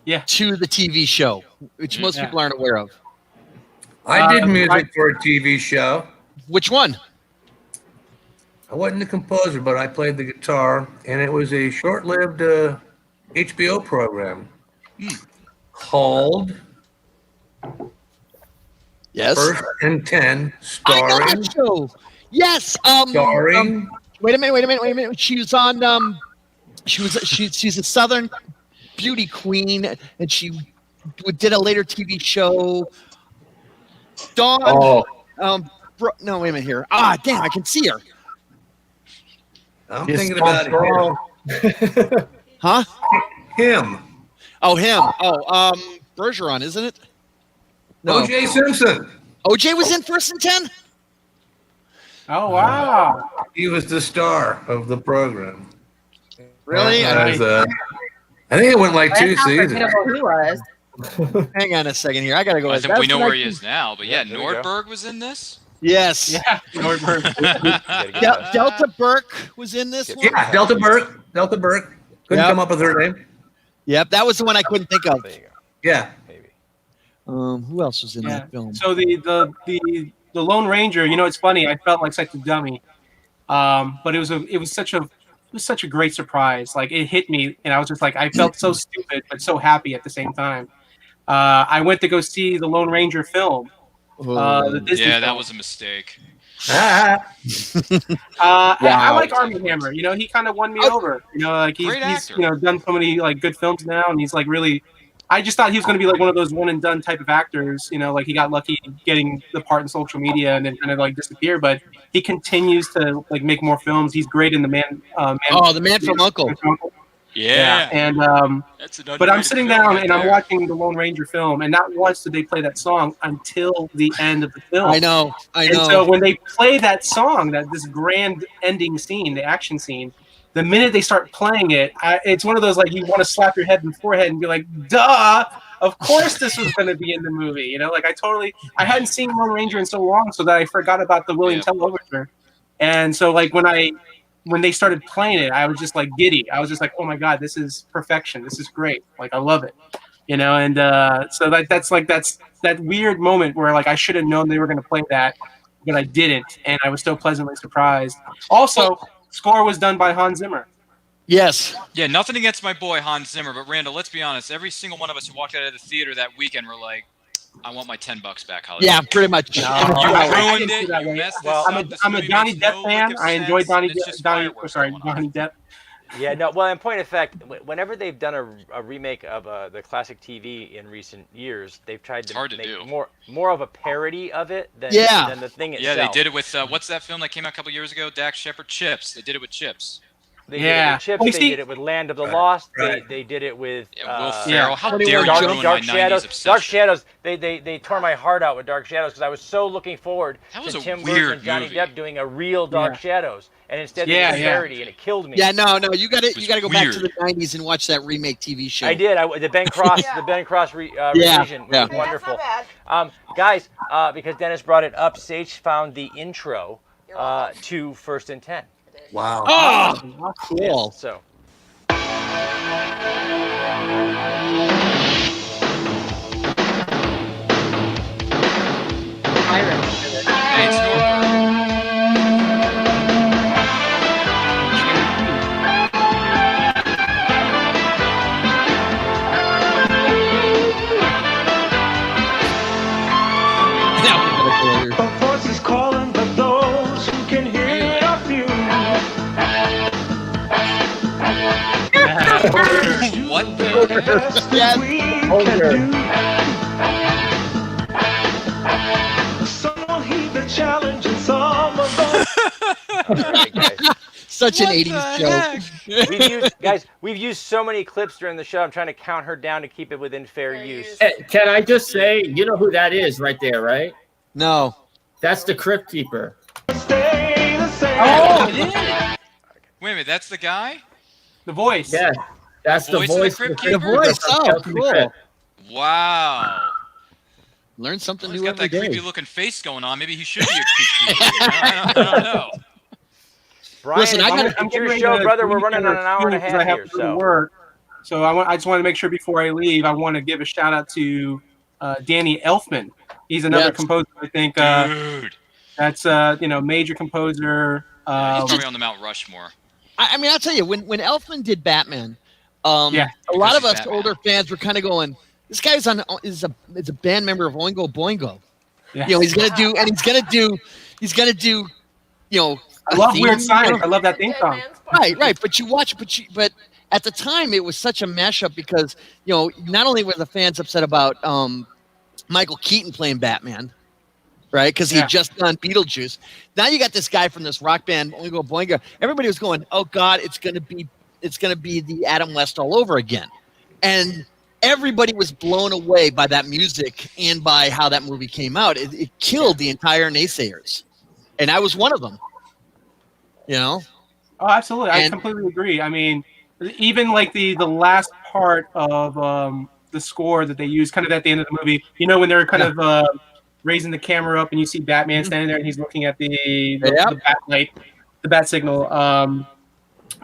E: to the TV show, which most people aren't aware of.
D: I did music for a TV show.
E: Which one?
D: I wasn't the composer, but I played the guitar, and it was a short-lived HBO program called First and 10, starring.
E: I know that show. Yes.
D: Starring.
E: Wait a minute. She was on. She's a Southern beauty queen, and she did a later TV show. Dawn.
B: Oh.
E: No, wait a minute here. Ah, damn! I can see her.
D: I'm thinking about him.
E: Huh?
D: Him.
E: Oh, him. Oh, Bergeron, isn't it? No.
D: O.J. Simpson.
E: OJ was in First and 10?
G: Oh, wow.
D: He was the star of the program.
E: Really?
D: I think it went like 2 seasons.
H: He was.
E: Hang on a second here. I got to go.
A: I think we know where he is now, but yeah, Nordberg was in this?
E: Yes.
G: Yeah, Nordberg.
E: Delta Burke was in this one?
D: Yeah, Delta Burke. Couldn't come up with her name.
E: Yep, that was the one I couldn't think of.
D: Yeah.
E: Who else was in that film?
G: So the Lone Ranger, it's funny. I felt like such a dummy, but it was such a great surprise. Like it hit me, and I was just like, I felt so stupid but so happy at the same time. I went to go see the Lone Ranger film. The Disney film.
A: That was a mistake.
G: I like Armie Hammer. He kind of won me over. He's done so many like good films now, and he's like really. I just thought he was going to be like one of those one and done type of actors. Like he got lucky getting the part in social media and then kind of like disappear. But he continues to like make more films. He's great in The Man.
E: The Man from Uncle.
A: Yeah.
G: And
A: That's an
G: but I'm
A: underrated
G: sitting
A: film
G: down
A: right
G: and I'm
A: there.
G: watching the Lone Ranger film, and not once did they play that song until the end of the film.
E: I know.
G: And so when they play that song, this grand ending scene, the action scene, the minute they start playing it, it's one of those like you want to slap your head in the forehead and be like, "Duh! Of course this was going to be in the movie." Like I hadn't seen Lone Ranger in so long, so that I forgot about the William Tell overture. And so like when they started playing it, I was just like giddy. I was just like, "Oh my god, this is perfection! This is great! Like I love it." And so that's that weird moment where like I should have known they were going to play that, but I didn't, and I was still pleasantly surprised. Also, score was done by Hans Zimmer.
E: Yes.
A: Yeah, nothing against my boy Hans Zimmer, but Randall, let's be honest. Every single one of us who walked out of the theater that weekend were like, "I want my $10 back, Hollywood."
E: Yeah, pretty much.
A: You
G: I
A: ruined
G: didn't
A: it.
G: see that
A: You
G: way.
A: messed this
G: Well,
A: up. This
G: I'm a
A: movie
G: Johnny
A: makes
G: Depp
A: no
G: fan.
A: lick of
G: I enjoyed
A: sense. It's just fireworks going on.
G: Johnny Depp.
C: Yeah, no. Well, in point of fact, whenever they've done a remake of the classic TV in recent years, they've tried to make more of a parody of it than the thing itself.
A: Yeah, they did it with what's that film that came out a couple years ago? Dax Shepard, Chips. They did it with Chips.
C: They did it with Chips. They did it with Land of the Lost. They did it with
A: Will Ferrell. How dare you
C: Dark
A: ruin my
C: Shadows.
A: 90s obsession?
C: Dark Shadows. They tore my heart out with Dark Shadows because I was so looking forward
A: That was
C: to
A: a
C: Tim Burton
A: weird
C: and Johnny
A: movie.
C: Depp doing a real Dark Shadows, and instead they did a parody, and it killed me.
E: Yeah, no, you got to go back to
A: weird.
E: the '90s and watch that remake TV show.
C: I did. The Ben Cross, revision was wonderful. Guys, because Dennis brought it up, Sage found the intro to First and 10.
D: Wow.
E: Oh, cool.
C: So.
H: I remember this.
A: Hey, it's Nordberg.
N: A voice is calling, but those who can hear it are few.
A: What the
N: Best that we can do. Some will heed the challenge, and some of them.
E: Such an 80s joke.
C: We've used so many clips during the show. I'm trying to count her down to keep it within fair use.
B: Can I just say, you know who that is right there, right?
E: No.
B: That's the Crypt Keeper.
G: Oh, it is.
A: Wait a minute, that's the guy?
G: The voice.
B: Yeah, that's the
A: Voice of the
B: voice.
A: Crypt
B: of the
A: Keeper?
E: The voice.
B: from
E: Oh,
B: Tales from the
E: cool.
B: Crypt.
A: Wow.
E: Learn something
A: He's
E: new
A: got
E: every
A: that
E: day.
A: creepy looking face going on. Maybe he should be a Crypt Keeper. I don't know.
C: Brian,
E: Listen, I gotta-
C: it's your show, brother. We're running on an hour and a half
G: I have
C: here,
G: to go to
C: so.
G: work. So I just want to make sure before I leave, I want to give a shout out to Danny Elfman. He's another
E: Yes.
G: composer. I think
A: Dude.
G: that's major composer.
A: He's probably on the Mount Rushmore.
E: I mean, I'll tell you, when Elfman did Batman,
G: Yeah.
E: a lot of
A: he's
E: us
A: Batman.
E: older fans were kind of going, "This guy's is a band member of Oingo Boingo."
G: Yeah.
E: You know, he's gonna do, you know.
G: I
E: a
G: love
E: theme,
G: Weird Science.
E: you know?
G: I love that theme song.
E: Right. But you watch, but at the time it was such a mashup because not only were the fans upset about Michael Keaton playing Batman, right? Because he had just done Beetlejuice. Now you got this guy from this rock band Oingo Boingo. Everybody was going, "Oh God, it's gonna be the Adam West all over again," and everybody was blown away by that music and by how that movie came out. It killed the entire naysayers, and I was one of them.
G: Oh, absolutely. I completely agree. I mean, even like the last part of the score that they use kind of at the end of the movie, when they're kind of raising the camera up and you see Batman standing there and he's looking at the bat light, the bat signal.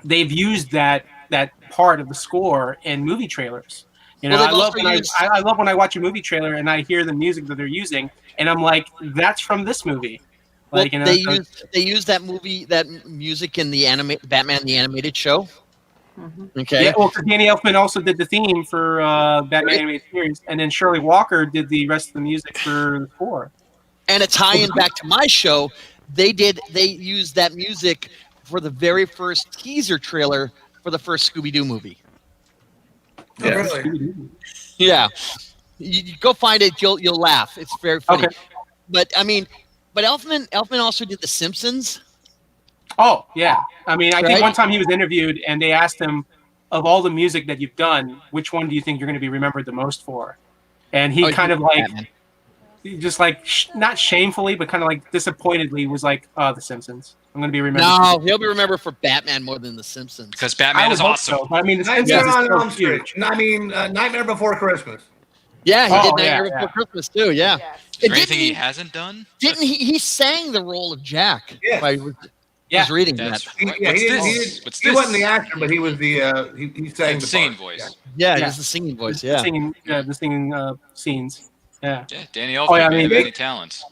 G: They've used that part of the score in movie trailers. I love when I watch a movie trailer and I hear the music that they're using and I'm like, that's from this movie.
E: Well,
G: Like,
E: they used that music in the Batman the Animated Show. Okay.
G: Yeah, well, Danny Elfman also did the theme for Batman Animated Series, and then Shirley Walker did the rest of the music for the score.
E: And a tie-in back to my show, they used that music for the very first teaser trailer for the first Scooby-Doo movie.
D: Yeah, really?
E: Yeah. You go find it, you'll laugh. It's very funny.
G: Okay.
E: But I mean, Elfman also did The Simpsons.
G: Oh, yeah. I mean, I think
E: Right?
G: one time he was interviewed, and they asked him, of all the music that you've done, which one do you think you're going to be remembered the most for? And he kind of like,
E: Batman.
G: just like, not shamefully, but kind of like disappointedly was like, oh, The Simpsons. I'm going to be remembered.
E: No, he'll be remembered for Batman more than The Simpsons.
A: Because Batman is awesome.
G: So. I mean, The Simpsons
D: Nightmare
G: is
D: on
G: so
D: Elm Street.
G: huge.
D: Nightmare Before Christmas.
E: Yeah, he did
G: Oh,
E: Nightmare
G: yeah,
E: Before Christmas too. Yeah.
A: Is there
E: And
A: anything he hasn't done?
E: Didn't he sang the role of Jack?
D: Yeah.
E: I was reading
A: That's
E: that.
A: right.
D: Yeah,
A: What's
D: he
A: this? What's
D: he
A: this?
D: wasn't the actor, but he was the he sang the
A: singing
D: part.
A: voice.
E: Yeah,
G: Yeah.
E: he was the singing voice.
G: The
E: Yeah.
G: singing scenes. Yeah.
A: Yeah, Danny Elfman,
G: Oh, yeah, I
A: man,
G: mean,
A: many talents.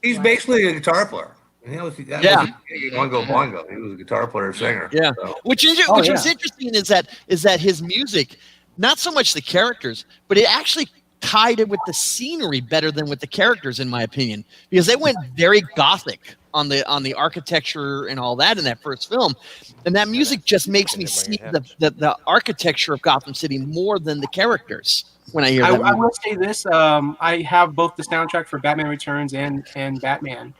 D: He's basically a guitar player.
E: Yeah.
D: Oingo Boingo. He was a guitar player, singer.
E: Yeah.
D: So.
E: Which was interesting is that his music, not so much the characters, but it actually tied it with the scenery better than with the characters, in my opinion, because they went very gothic on the architecture and all that in that first film, and that music just makes me see the architecture of Gotham City more than the characters when I hear that.
G: I will say this: I have both the soundtrack for Batman Returns and Batman,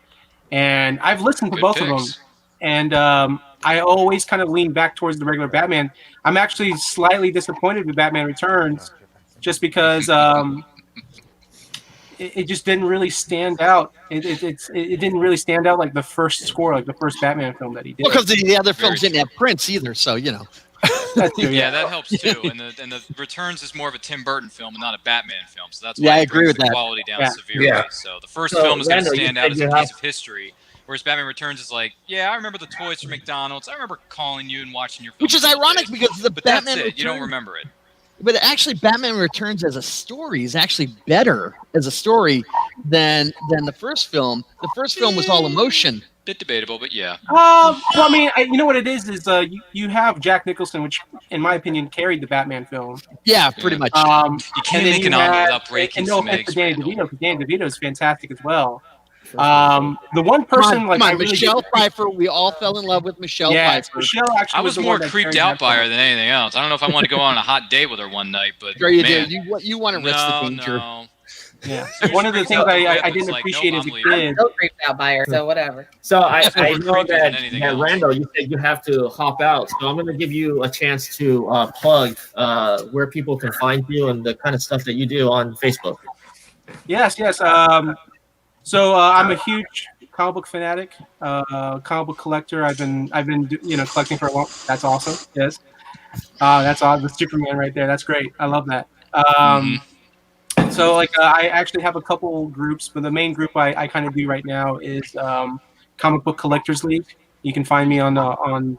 G: and I've listened to
A: Good
G: both of them.
A: picks.
G: And I always kind of lean back towards the regular Batman. I'm actually slightly disappointed with Batman Returns, just because it just didn't really stand out. It didn't really stand out like the first score, like the first Batman film that he did.
E: Because the other films didn't have Prince either, so
G: That's true,
A: Yeah, that helps too. And the Returns is more of a Tim Burton film and not a Batman film, so that's why
E: Yeah, I
A: it
E: agree
A: brings
E: with
A: the
E: that.
A: quality down
G: Yeah.
A: severely.
D: Yeah.
A: So the first
B: So,
A: film is going to
B: Randall, you
A: stand
B: said
A: out as
B: you
A: a
B: have-
A: piece of history, whereas Batman Returns is like, yeah, I remember the toys from McDonald's. I remember calling you and watching your film.
E: which is ironic because the
A: But
E: Batman
A: that's it. You don't
E: Returns-
A: remember it.
E: But actually, Batman Returns as a story is actually better as a story than the first film. The first film was all emotion.
A: Bit debatable, but yeah.
G: Well, I mean, you know what it is you have Jack Nicholson, which, in my opinion, carried the Batman film.
E: Yeah, pretty much.
A: You
G: And
A: can't
G: then
A: make
G: you
A: an omelet
G: had-
A: without breaking
G: and no
A: some
G: offense
A: eggs.
G: to Danny
A: Randall.
G: DeVito, because Danny DeVito is fantastic as well. The one person,
E: Come
G: like,
E: on,
G: I really
E: Michelle Pfeiffer. We all fell in love with Michelle
G: yeah,
E: Pfeiffer.
G: Michelle actually
A: I was
G: the
A: more
G: one that
A: creeped
G: carried
A: out
G: that
A: by her
G: film.
A: than anything else. I don't know if I want to go on a hot date with her one night, but
E: Sure you
A: man,
E: do. You want to risk the danger.
A: No.
G: Yeah,
A: Soon as
G: one
A: she
G: of the
A: brings
G: things
A: up the
G: I
A: whip,
G: didn't
A: it's like,
G: appreciate
A: nope,
G: as a
A: I'm leaving.
G: kid.
H: So creeped out by her, so whatever.
B: So I
A: More
B: know
A: creepy than
B: that,
A: anything else.
B: Randall, you said you have to hop out, so I'm going to give you a chance to plug where people can find you and the kind of stuff that you do on Facebook.
G: Yes. So I'm a huge comic book fanatic, comic book collector. I've been collecting for a long. That's awesome. Yes, that's awesome. The Superman right there. That's great. I love that. So I actually have a couple groups, but the main group I kind of do right now is Comic Book Collectors League. You can find me on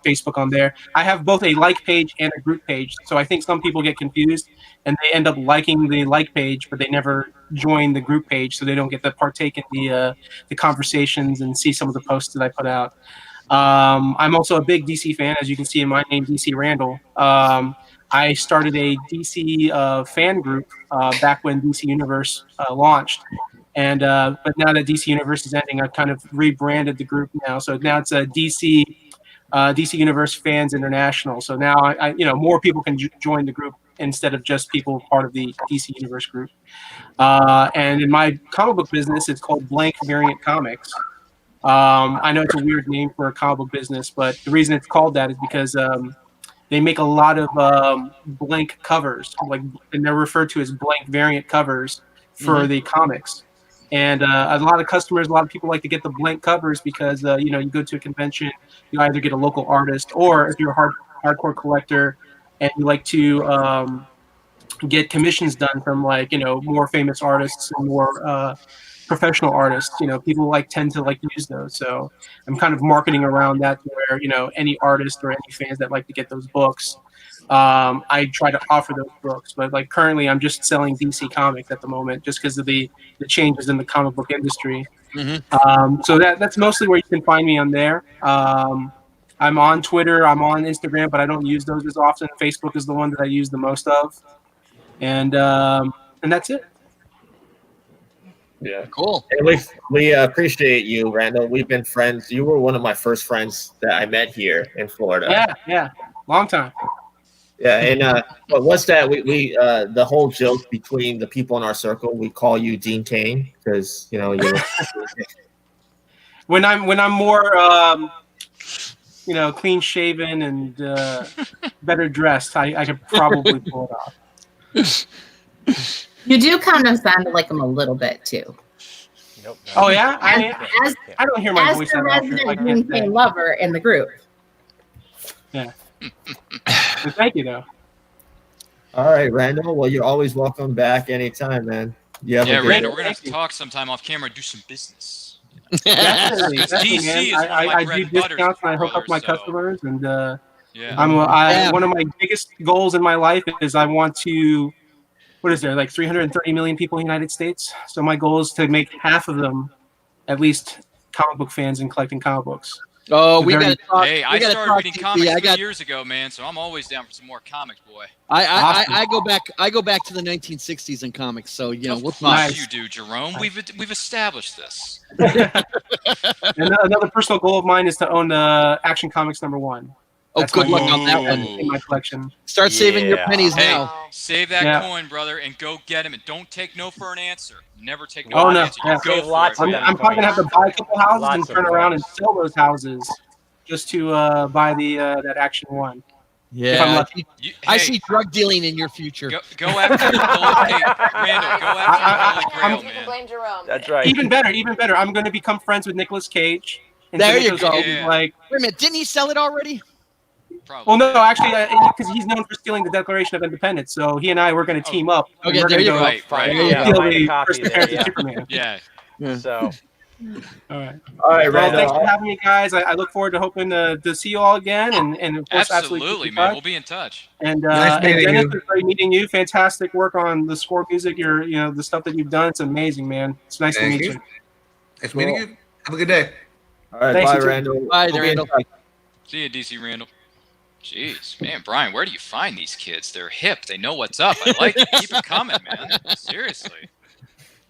G: Facebook on there. I have both a like page and a group page. So I think some people get confused and they end up liking the like page, but they never join the group page, so they don't get to partake in the conversations and see some of the posts that I put out. I'm also a big DC fan, as you can see in my name, DC Randall. I started a DC fan group back when DC Universe launched. And but now that DC Universe is ending, I've kind of rebranded the group now. So now it's a DC Universe Fans International. So now I more people can join the group instead of just people part of the DC Universe group. And in my comic book business, it's called Blank Variant Comics. I know it's a weird name for a comic book business, but the reason it's called that is because they make a lot of blank covers, and they're referred to as blank variant covers for the comics. And a lot of customers, a lot of people like to get the blank covers because you go to a convention, you either get a local artist, or if you're a hardcore collector and you like to get commissions done from more famous artists and more professional artists, people tend to use those. So I'm kind of marketing around that to where any artist or any fans that like to get those books, I try to offer those books. But currently I'm just selling DC Comics at the moment, just because of the changes in the comic book industry. So that's mostly where you can find me on there. I'm on Twitter, I'm on Instagram, but I don't use those as often. Facebook is the one that I use the most of, and that's it.
B: Yeah,
E: cool.
B: And we appreciate you, Randall. We've been friends. You were one of my first friends that I met here in Florida.
G: Yeah, long time.
B: Yeah, and but what's that? We the whole joke between the people in our circle, we call you Dean Cain because you're
G: when I'm more clean shaven and better dressed, I could probably pull it off.
H: You do kind of sound like him a little bit too.
C: Nope.
G: Oh yeah, I don't hear my
H: as
G: voice
H: the
G: that often.
H: resident Dean Cain lover in the group.
G: Yeah. Well, thank you though.
B: All right, Randall. Well, you're always welcome back anytime, man.
A: Yeah, Randall, we're gonna have to talk sometime off camera and do some business.
G: Definitely,
A: DC
G: man.
A: is one of my
G: I
A: bread
G: do
A: and butters,
G: discounts and I hook up
A: brother,
G: my
A: so-
G: customers, and
A: Yeah.
G: one of my biggest goals in my life is I want to. What is there, 330 million people in the United States? So my goal is to make half of them at least comic book fans and collecting comic books.
E: Oh, we got to talk.
A: Hey, I started reading comics 3 years ago, man, so I'm always down for some more comics, boy.
E: I go back to the 1960s in comics, so we'll talk.
A: Nice. You do, Jerome. We've established this.
G: And another personal goal of mine is to own Action Comics #1.
E: Oh,
G: That's
E: good
G: my
E: luck
G: goal
E: on that one.
G: in my collection.
E: Start saving your pennies
A: Hey,
E: now.
A: save that
G: Yeah.
A: coin, brother, and go get him. And don't take no for an answer. Never take no
G: Oh
A: for an
G: no!
A: answer. You
G: Yeah.
A: go for it.
G: I'm probably gonna have to buy a couple houses
C: Lots
G: and
C: of
G: turn around and
C: points.
G: sell those houses just to buy the that Action 1. If I'm
E: Yeah,
G: lucky.
E: I see drug dealing in your future.
A: Go after the Holy Randall. Go after the Holy Grail, man.
F: Blame Jerome.
C: That's right.
G: Even better. I'm going to become friends with Nicolas Cage. And
E: There
G: so
E: you
G: Nicolas
E: go.
G: Cage is
A: Yeah.
E: Wait a minute, didn't he sell it already?
A: Probably.
G: Well, no, actually, because he's known for stealing the Declaration of Independence. So he and I were going to team up.
E: Okay,
G: We're
E: there
G: gonna
E: you
G: go
E: go.
A: Right.
C: Yeah,
G: steal
C: find a
G: the
C: copy
G: first
C: there,
G: appearance of
C: yeah.
G: Superman.
A: Yeah.
C: So,
G: All right.
B: All right,
G: Well,
B: Randall.
G: thanks for having me, guys. I look forward to hoping to see you all again, and of course,
A: Absolutely,
G: keep in
A: man.
G: touch.
A: We'll be in touch.
G: And
D: Nice
G: and
D: meeting
G: Dennis,
D: you.
G: it's great meeting you. Fantastic work on the score music. The stuff that you've done. It's amazing, man. It's nice to
D: Thank
G: meet
D: you.
G: you.
D: Nice meeting you. Have a good day.
B: All right,
G: Thanks,
B: bye,
G: you too.
B: Randall.
E: Bye,
B: We'll be in
E: Randall.
B: touch.
A: See you, DC Randall. Jeez, man, Brian, where do you find these kids? They're hip. They know what's up. I like it. Keep it coming, man. Seriously.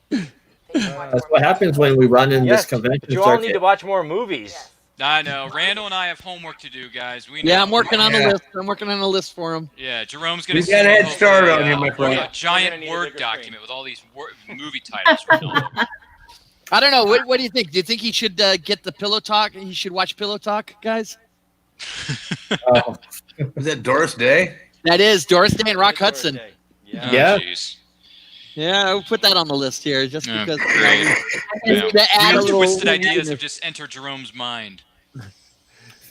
B: That's what happens when we run in
C: yes,
B: this convention
C: but you all need
B: circuit.
C: to watch more movies.
A: I know. Randall and I have homework to do, guys. We know.
E: Yeah, I'm working on
D: Yeah.
E: a list. I'm working on a list for him.
A: Yeah, Jerome's gonna
D: You got a head start on you, my friend.
A: a
C: We're
A: giant
C: gonna need a
A: Word
C: bigger
A: document with all these movie titles. Written all over.
E: I don't know. What do you think? Do you think he should get the Pillow Talk? He should watch Pillow Talk, guys?
B: Oh,
D: Is that Doris Day?
E: That is Doris Day and Rock Hudson.
C: Yeah.
A: Oh,
B: Yeah.
A: jeez.
E: Yeah, I'll put that on the list here just
A: Yeah,
E: because.
A: great.
E: You know, to add a
A: Weird
E: little
A: twisted ideas
E: weirdness.
A: have just entered Jerome's mind.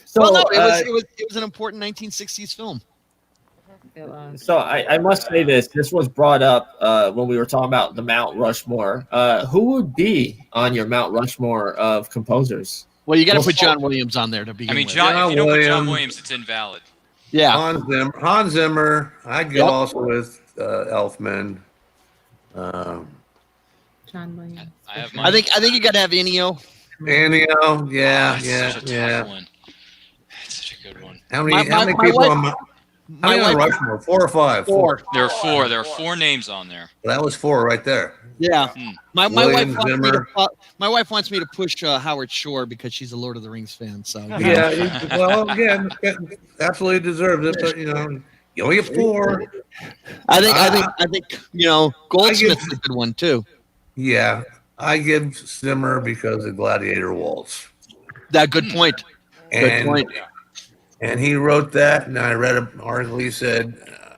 B: So,
E: Well, no, it was an important 1960s film.
B: So I must say this. This was brought up when we were talking about the Mount Rushmore. Who would be on your Mount Rushmore of composers?
E: Well, you got to put John Williams on there to begin
A: I mean,
E: with.
A: John, if you don't put John
D: Williams.
A: Williams, it's invalid.
E: Yeah.
D: Hans Zimmer. I'd go
E: Yep.
D: also with Elfman.
H: John Williams.
A: I have
E: I think you got to have Ennio.
D: Ennio, yeah,
A: That's such a
D: yeah.
A: tough one. That's such a good one.
D: How many
E: My
D: people
E: wife-
D: on how many on Rushmore? 4 or 5?
E: Four.
A: There are four. There are 4 names on there.
D: That was 4 right there.
E: Yeah. My
D: Williams,
E: wife wants me to push Howard Shore because she's a Lord of the Rings fan. So
D: Yeah, well, again, absolutely deserves it, but you only get 4.
E: I think Goldsmith's a good one too.
D: Yeah, I give Zimmer because of Gladiator Waltz.
E: That good point. Good point.
D: And he wrote that, and I read an article. He said,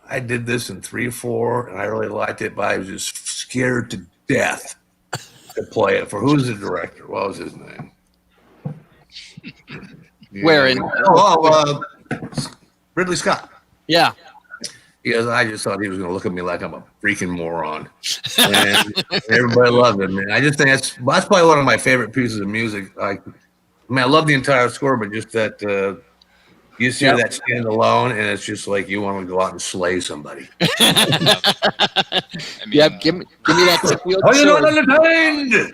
D: I did this in 3/4, and I really liked it, but I was just scared to death to play it. For who's the director? What was his name?
E: Where in?
D: Ridley Scott.
E: Yeah.
D: Because I just thought he was going to look at me like I'm a freaking moron. And everybody loved it, man. I just think that's probably one of my favorite pieces of music. I love the entire score, but just that you see that stand alone, and it's just like you want to go out and slay somebody.
E: Give me that.
D: Oh, you're not entertained.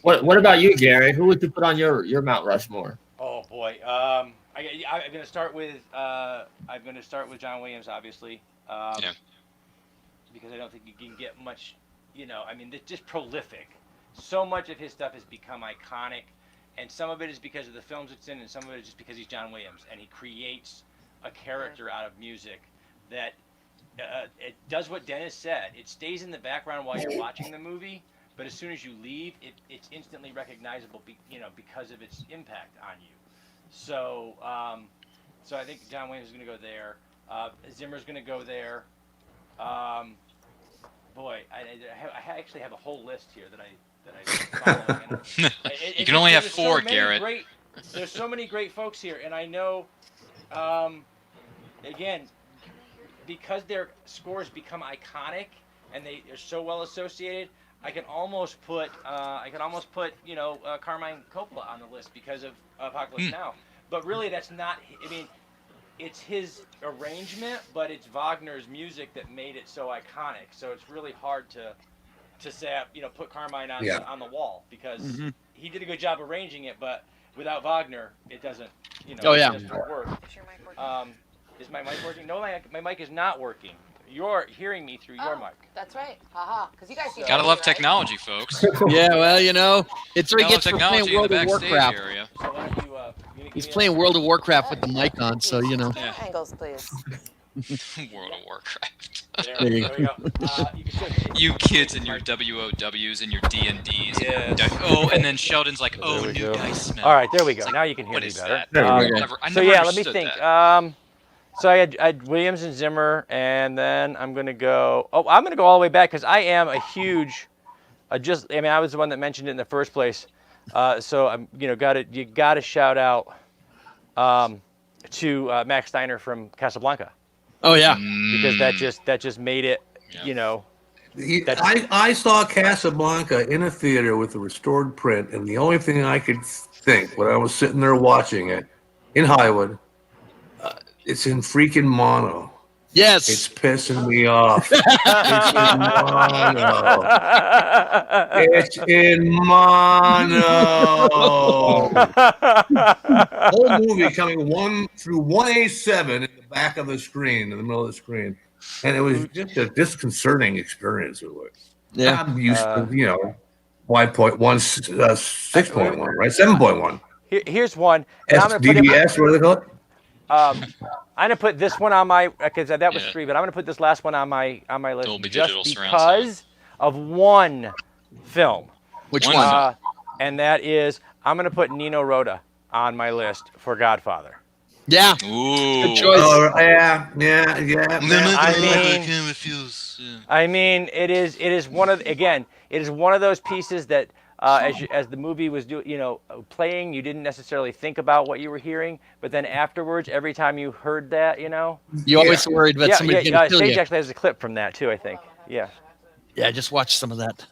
B: What about you, Gary? Who would you put on your Mount Rushmore?
C: Oh boy, I'm gonna start with John Williams, obviously. Because I don't think you can get much. I mean, it's just prolific. So much of his stuff has become iconic, and some of it is because of the films it's in, and some of it is just because he's John Williams, and he creates a character out of music that it does what Dennis said. It stays in the background while you're watching the movie, but as soon as you leave, it's instantly recognizable, because of its impact on you. So, so I think John Williams is going to go there. Zimmer's going to go there. Boy, I actually have a whole list here that I'm following.
A: You can only have
C: there's
A: 4,
C: so many
A: Garrett.
C: There's so many great folks here, and I know, again, because their scores become iconic and they are so well associated, I can almost put Carmine Coppola on the list because of Apocalypse Now. But really, that's not. I mean, it's his arrangement, but it's Wagner's music that made it so iconic. So it's really hard to say, put Carmine on the wall because he did a good job arranging it, but without Wagner, it doesn't. It doesn't work. Is my mic working? No, my mic is not working. You're hearing me through your mic.
F: That's right. Haha. Because you guys
A: Gotta love technology, folks.
E: Yeah, well, it's where he gets for playing
A: technology
E: World
A: in
E: of
A: the backstage
E: Warcraft.
A: area.
C: So why don't you,
E: He's playing World of Warcraft with the mic on, so
F: Angles, please.
A: World of Warcraft.
C: There you go.
A: You kids and your WOWs and your D&Ds.
C: Yeah.
A: And then Sheldon's like, new dice smell.
C: All right, there we go.
A: It's like,
C: Now you can hear
A: what
C: me
A: is
C: better.
A: that? I never
C: Let me
A: understood
C: think.
A: that.
C: So I had Williams and Zimmer, and then I'm gonna go. Oh, I'm gonna go all the way back because I am a huge. I was the one that mentioned it in the first place. So I'm, you gotta shout out to Max Steiner from Casablanca.
E: Oh yeah,
C: because that just made it.
D: I saw Casablanca in a theater with a restored print, and the only thing I could think when I was sitting there watching it in Hollywood, it's in freaking mono.
E: Yes.
D: It's pissing me off. It's in mono. It's in mono. Whole movie coming through 1A7 in the back of the screen, in the middle of the screen. And it was just a disconcerting experience. It was.
E: Yeah.
D: I'm used to, 5.1, 6.1, right? 7.1.
C: Here's one. And
D: SDDS, what do they call it?
C: I'm gonna put this one on my because that was 3, but I'm gonna put this last one on my list
A: Dolby
C: just
A: Digital surround
C: because of one film.
E: Which one?
C: And that is I'm gonna put Nino Rota on my list for Godfather.
E: Yeah.
A: Ooh.
E: Good choice.
D: Oh, yeah.
C: I mean, it is one of those pieces that as the movie was playing, you didn't necessarily think about what you were hearing, but then afterwards, every time you heard that,
E: you always worried that somebody's gonna kill
C: Sage
E: you.
C: actually has a clip from that too, I think. Yeah.
E: Yeah, just watch some of that.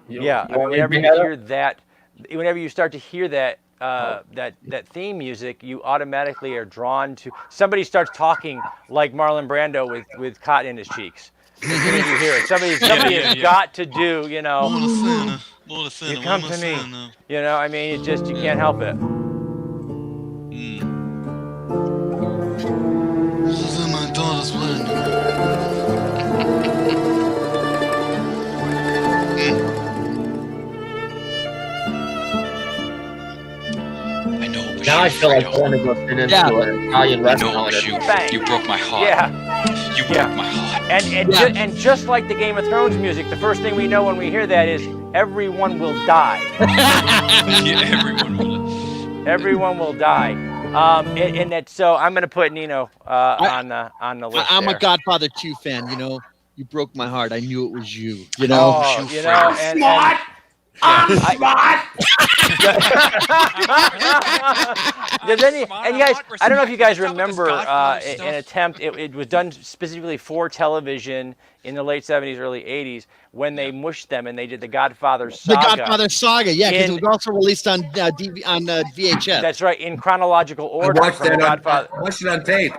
C: Yeah, I mean, whenever you hear that, whenever you start to hear that that theme music, you automatically are drawn to. Somebody starts talking like Marlon Brando with cotton in his cheeks. As soon as you hear it, somebody has got to do. You come to me. I mean, you can't help it.
L: She's in my daughter's wedding.
B: Now I feel like I want to go sit into an Italian restaurant.
A: You broke my heart.
C: Yeah.
A: You broke my heart.
C: And just like the Game of Thrones music, the first thing we know when we hear that is everyone will die. Everyone will die. And that, so I'm going to put Nino on the list.
E: I'm
C: there.
E: a Godfather 2 fan. You broke my heart. I knew it was you.
C: I'm smart. And you guys, I don't know if you guys remember an attempt. It was done specifically for television in the late 70s, early 80s when they mushed them and they did the Godfather Saga.
E: The Godfather Saga, yeah, because it was also released on VHS.
C: That's right, in chronological order.
D: I watched it on tape.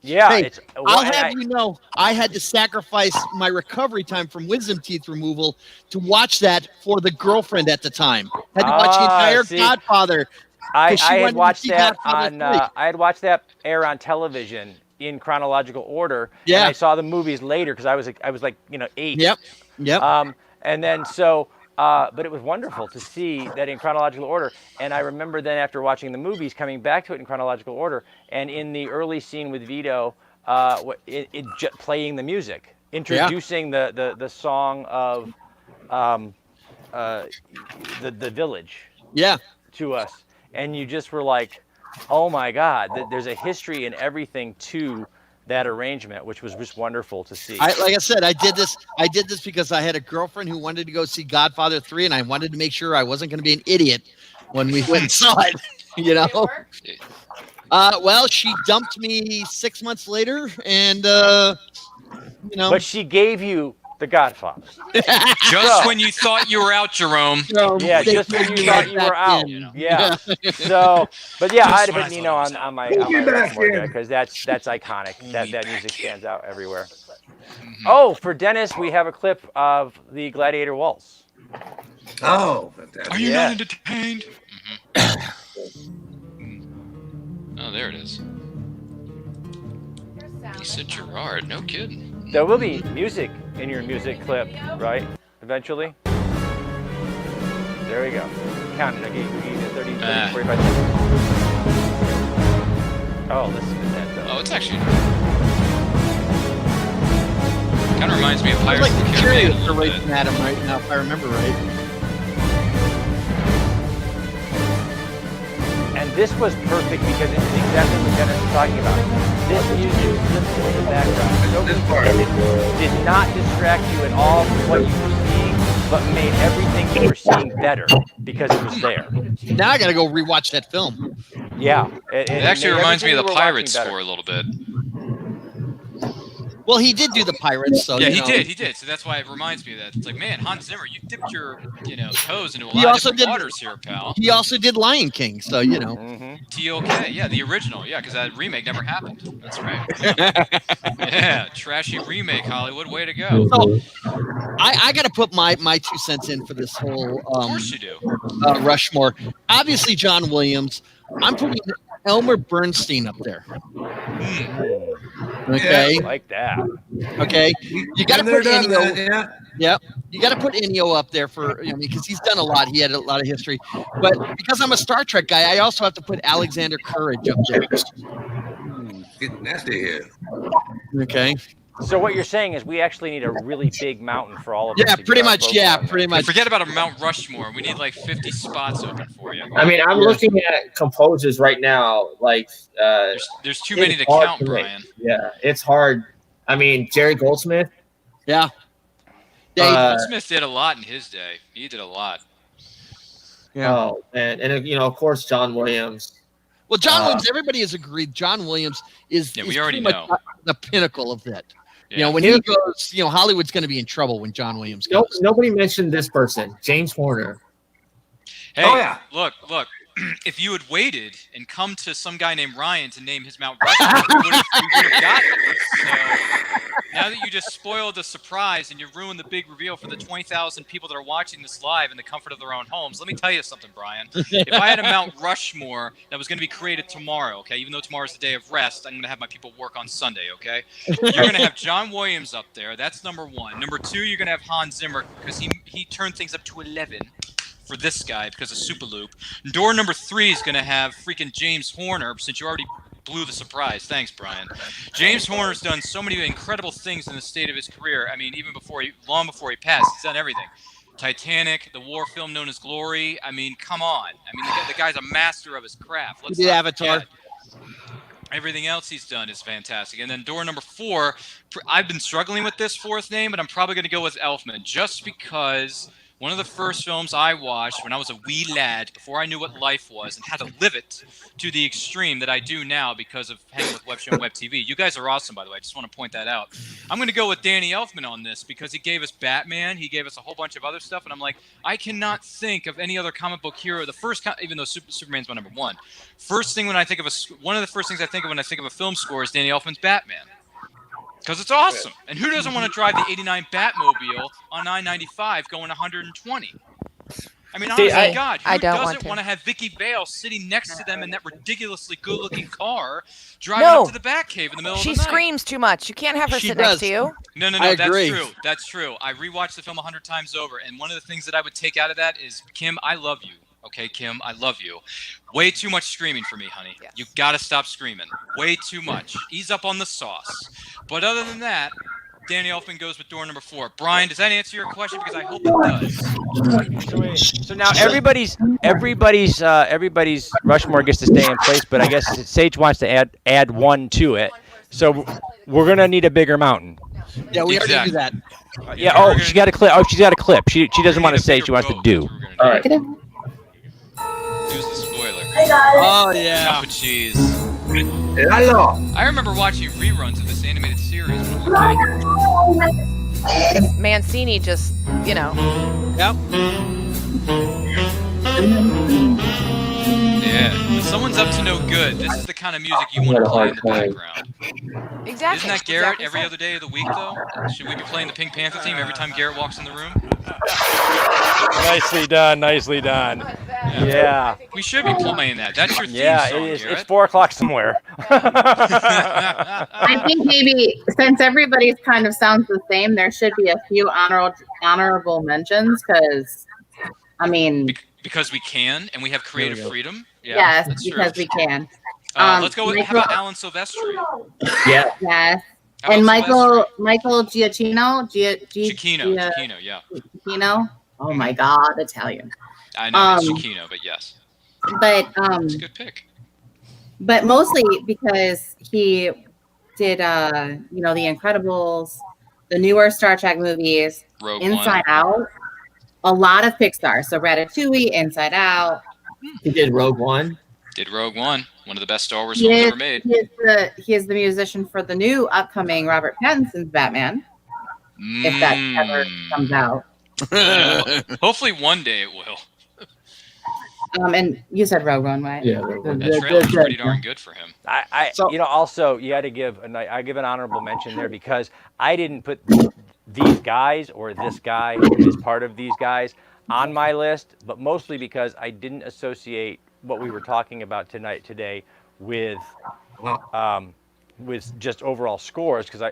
C: Yeah,
E: hey, I'll have you know, I had to sacrifice my recovery time from wisdom teeth removal to watch that for the girlfriend at the time. Had to watch the entire Godfather.
C: I had watched that I had watched that air on television in chronological order.
E: Yeah.
C: And I saw the movies later because I was like 8.
E: Yep.
C: And then but it was wonderful to see that in chronological order. And I remember then after watching the movies, coming back to it in chronological order, and in the early scene with Vito, playing the music, introducing the song of the village to us. And you just were like, oh my God, there's a history and everything to that arrangement, which was just wonderful to see.
E: Like I said, I did this because I had a girlfriend who wanted to go see Godfather 3, and I wanted to make sure I wasn't going to be an idiot when we went and saw it. Well, she dumped me 6 months later, and
C: But she gave you The Godfather.
A: Just when you thought you were out, Jerome.
C: Yeah, just when you thought you were out. Yeah. So, but yeah, I'd have put Nino on my because that's iconic. That music stands out everywhere. Oh, for Dennis, we have a clip of the Gladiator Waltz.
D: Oh, fantastic.
A: Are you not entertained? Oh, there it is. Lisa Gerard, no kidding.
C: There will be music in your music clip, right? Eventually. There we go. Count it. I gave you 30, 45 seconds. Oh, listen to that though.
A: Oh, it's actually kind of reminds me of Pirates
E: like
A: of the
E: the
A: Caribbean.
E: chariots are racing at him right now, if I remember right.
C: And this was perfect because it is exactly what Dennis was talking about. This music listened in the background. And it did not distract you at all from what you were seeing, but made everything you were seeing better because it was there.
E: Now I got to go rewatch that film.
C: Yeah.
A: It actually reminds me of the Pirates score a little bit.
E: Well, he did do the Pirates, so
A: yeah, he did. So that's why it reminds me of that. It's like, man, Hans Zimmer, you dipped your, toes into a lot of different waters here, pal.
E: He also did Lion King, so
A: TOK, yeah, the original, yeah, because that remake never happened. That's right. Yeah, trashy remake, Hollywood, way to go.
E: So, I got to put my 2 cents in for this whole.
A: Of course you do.
E: Rushmore. Obviously, John Williams. I'm putting Elmer Bernstein up there. Okay.
C: Yeah, like that.
E: Okay. You got to put Ennio. Yeah. You got to put Ennio up there for because he's done a lot. He had a lot of history. But because I'm a Star Trek guy, I also have to put Alexander Courage up there.
D: Getting nasty here.
E: Okay.
C: So what you're saying is we actually need a really big mountain for all of us.
E: Yeah,
C: to get
E: pretty
C: our
E: much.
C: votes
E: Yeah,
C: on
E: pretty
C: there.
E: much.
A: Forget about a Mount Rushmore. We need like 50 spots open for you.
B: I mean, I'm looking at composers right now. Like,
A: There's too many to
B: hard
A: count,
B: to make.
A: Brian.
B: Yeah, it's hard. I mean, Jerry Goldsmith.
E: Yeah.
A: Goldsmith did a lot in his day. He did a lot.
E: Yeah.
B: Oh, and of course, John Williams.
E: Well, John Williams, everybody has agreed. John Williams is,
A: Yeah,
E: is
A: we already
E: pretty
A: know.
E: much the pinnacle of that.
A: Yeah.
E: When he goes, Hollywood's going to be in trouble when John Williams goes.
B: Nobody mentioned this person, James Horner.
A: Hey, look. If you had waited and come to some guy named Ryan to name his Mount Rushmore, we would have gotten it. So now that you just spoiled the surprise and you ruined the big reveal for the 20,000 people that are watching this live in the comfort of their own homes, let me tell you something, Brian. If I had a Mount Rushmore that was going to be created tomorrow, okay, even though tomorrow's the day of rest, I'm going to have my people work on Sunday, okay? You're going to have John Williams up there. That's number one. Number two, you're going to have Hans Zimmer because he turned things up to 11. For this guy because of Superloop. Door number 3 is going to have freaking James Horner, since you already blew the surprise. Thanks, Brian. James Horner's done so many incredible things in the state of his career. I mean, even long before he passed, he's done everything. Titanic, the war film known as Glory. I mean, come on. I mean, the guy's a master of his craft.
E: He did Avatar.
A: Everything else he's done is fantastic. And then door number 4, I've been struggling with this fourth name, but I'm probably going to go with Elfman, just because one of the first films I watched when I was a wee lad, before I knew what life was and had to live it to the extreme that I do now because of hanging with Web Show and Web TV. You guys are awesome, by the way. I just want to point that out. I'm going to go with Danny Elfman on this because he gave us Batman. He gave us a whole bunch of other stuff. And I'm like, I cannot think of any other comic book hero. The first, even though Superman's my number 1. First thing when I think of one of the first things I think of when I think of a film score is Danny Elfman's Batman. Because it's awesome. And who doesn't want to drive the 89 Batmobile on 995 going 120? I mean, honestly, God, who doesn't want to have Vicky Vale sitting next to them in that ridiculously good-looking car driving up to the Batcave in the middle of the night?
F: She screams too much. You can't have her sit next to you.
A: No,
E: I
A: that's
E: agree.
A: true. That's true. I rewatched the film 100 times over, and one of the things that I would take out of that is, Kim, I love you. Okay, Kim, I love you. Way too much screaming for me, honey. Yes. You gotta stop screaming. Way too much. Ease up on the sauce. But other than that, Danny Elfman goes with door number 4. Brian, does that answer your question? Because I hope it does.
C: So now everybody's Rushmore gets to stay in place, but I guess Sage wants to add one to it. So we're gonna need a bigger mountain.
E: Yeah, we already do that.
C: Yeah. Oh, she got a clip. Oh, she's got a clip. She doesn't want to say. She wants to do.
B: All right.
A: Here's the spoiler.
E: Oh, yeah.
A: Oh, jeez.
D: Hello.
A: I remember watching reruns of this animated series when I was a kid.
F: Mancini just,
E: Yep.
A: Yeah. When someone's up to no good, this is the kind of music you want to play in the background.
F: Exactly.
A: Isn't that Garrett every other day of the week, though? Should we be playing the Pink Panther theme every time Garrett walks in the room?
C: Nicely done. Nicely done. Yeah.
A: We should be playing that. That's your theme song,
C: it is.
A: Garrett.
C: It's 4:00 somewhere.
H: I think maybe since everybody's kind of sounds the same, there should be a few honorable mentions because, I mean,
A: because we can and we have creative freedom. Yeah,
H: yes,
A: that's
H: because
A: true.
H: we can.
A: Let's go with how about Alan Silvestri?
B: Yeah.
H: Yes.
A: How
H: And
A: about
H: Michael Giacchino.
A: Giacchino, yeah.
H: Giacchino. Oh my God, Italian.
A: I know it's Giacchino, but yes.
H: But
A: It's a good pick.
H: But mostly because he did The Incredibles, the newer Star Trek movies,
A: Rogue
H: Inside Out, a lot of Pixar. So Ratatouille, Inside Out.
B: He did Rogue One.
A: Did Rogue One, one of the best Star Wars films ever made.
H: He is the musician for the new upcoming Robert Pattinson's Batman, if that ever comes out.
A: Hopefully one day it will.
H: And you said Rogue One, right?
B: Yeah, Rogue One.
A: That trailer's pretty darn good for him.
C: Also, you got to give I give an honorable mention there because I didn't put these guys or this guy who is part of these guys on my list, but mostly because I didn't associate what we were talking about today with just overall scores because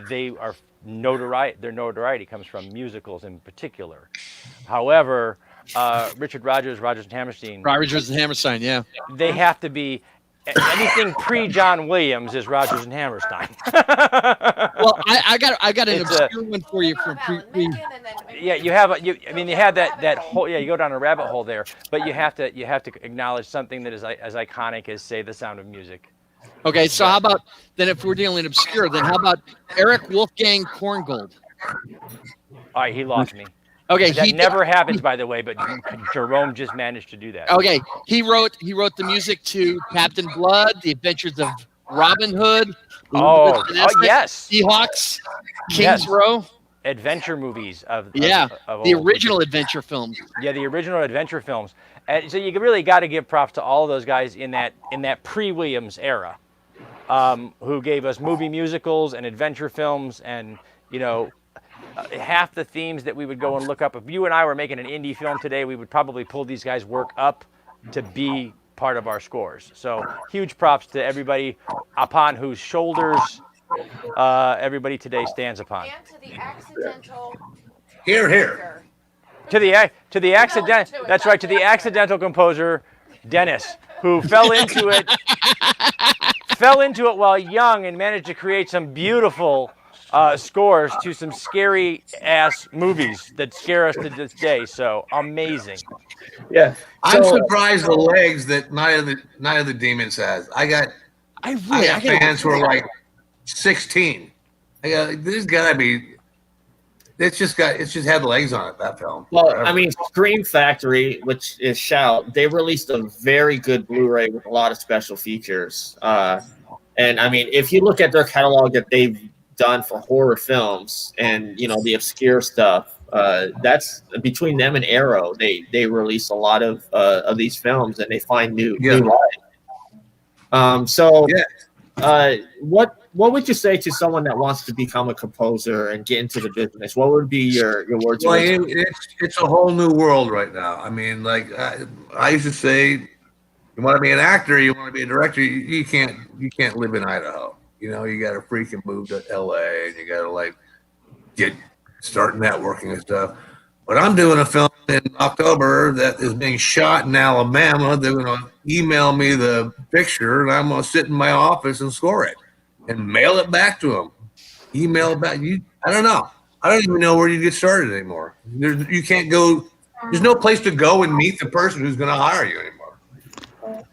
C: they are notoriety. Their notoriety comes from musicals in particular. However, Richard Rodgers and Hammerstein.
E: Rodgers and Hammerstein, yeah.
C: They have to be anything pre-John Williams is Rodgers and Hammerstein.
E: Well, I got an obscure one for you from pre.
C: Yeah, you have you have that whole, you go down a rabbit hole there, but you have to acknowledge something that is as iconic as, say, The Sound of Music.
E: Okay, so how about then, if we're dealing obscure, then how about Eric Wolfgang Korngold?
C: All right, he lost me.
E: Okay,
C: that never happens, by the way, but Jerome just managed to do that.
E: Okay, he wrote the music to Captain Blood, The Adventures of Robin Hood.
C: Yes,
E: Seahawks, Kings Row.
C: Adventure movies of
E: the original adventure films.
C: Yeah, the original adventure films. And so you really got to give props to all of those guys in that pre-Williams era, who gave us movie musicals and adventure films, and half the themes that we would go and look up. If you and I were making an indie film today, we would probably pull these guys' work up to be part of our scores. So huge props to everybody upon whose shoulders everybody today stands upon.
F: And to the accidental.
D: Here.
C: To the accidental. That's right. To the accidental composer, Dennis, who fell into it while young and managed to create some beautiful scores to some scary ass movies that scare us to this day. So amazing.
B: Yeah,
D: I'm surprised the legs that Night of the Demons has. I got fans who are like 16. There's gotta be. It's just had legs on it, that film.
B: Well, I mean, Scream Factory, which is Shout, they released a very good Blu-ray with a lot of special features. And I mean, if you look at their catalog that they've done for horror films and the obscure stuff, that's between them and Arrow. They release a lot of these films, and they find new life. What would you say to someone that wants to become a composer and get into the business? What would be your words?
D: Well, it's a whole new world right now. I mean, like I used to say, you want to be an actor, you want to be a director, you can't live in Idaho. You got to freaking move to LA, and you got to start networking and stuff. But I'm doing a film in October that is being shot in Alabama. They're going to email me the picture, and I'm going to sit in my office and score it and mail it back to them. Email it back. I don't know. I don't even know where you get started anymore. You can't go. There's no place to go and meet the person who's going to hire you anymore.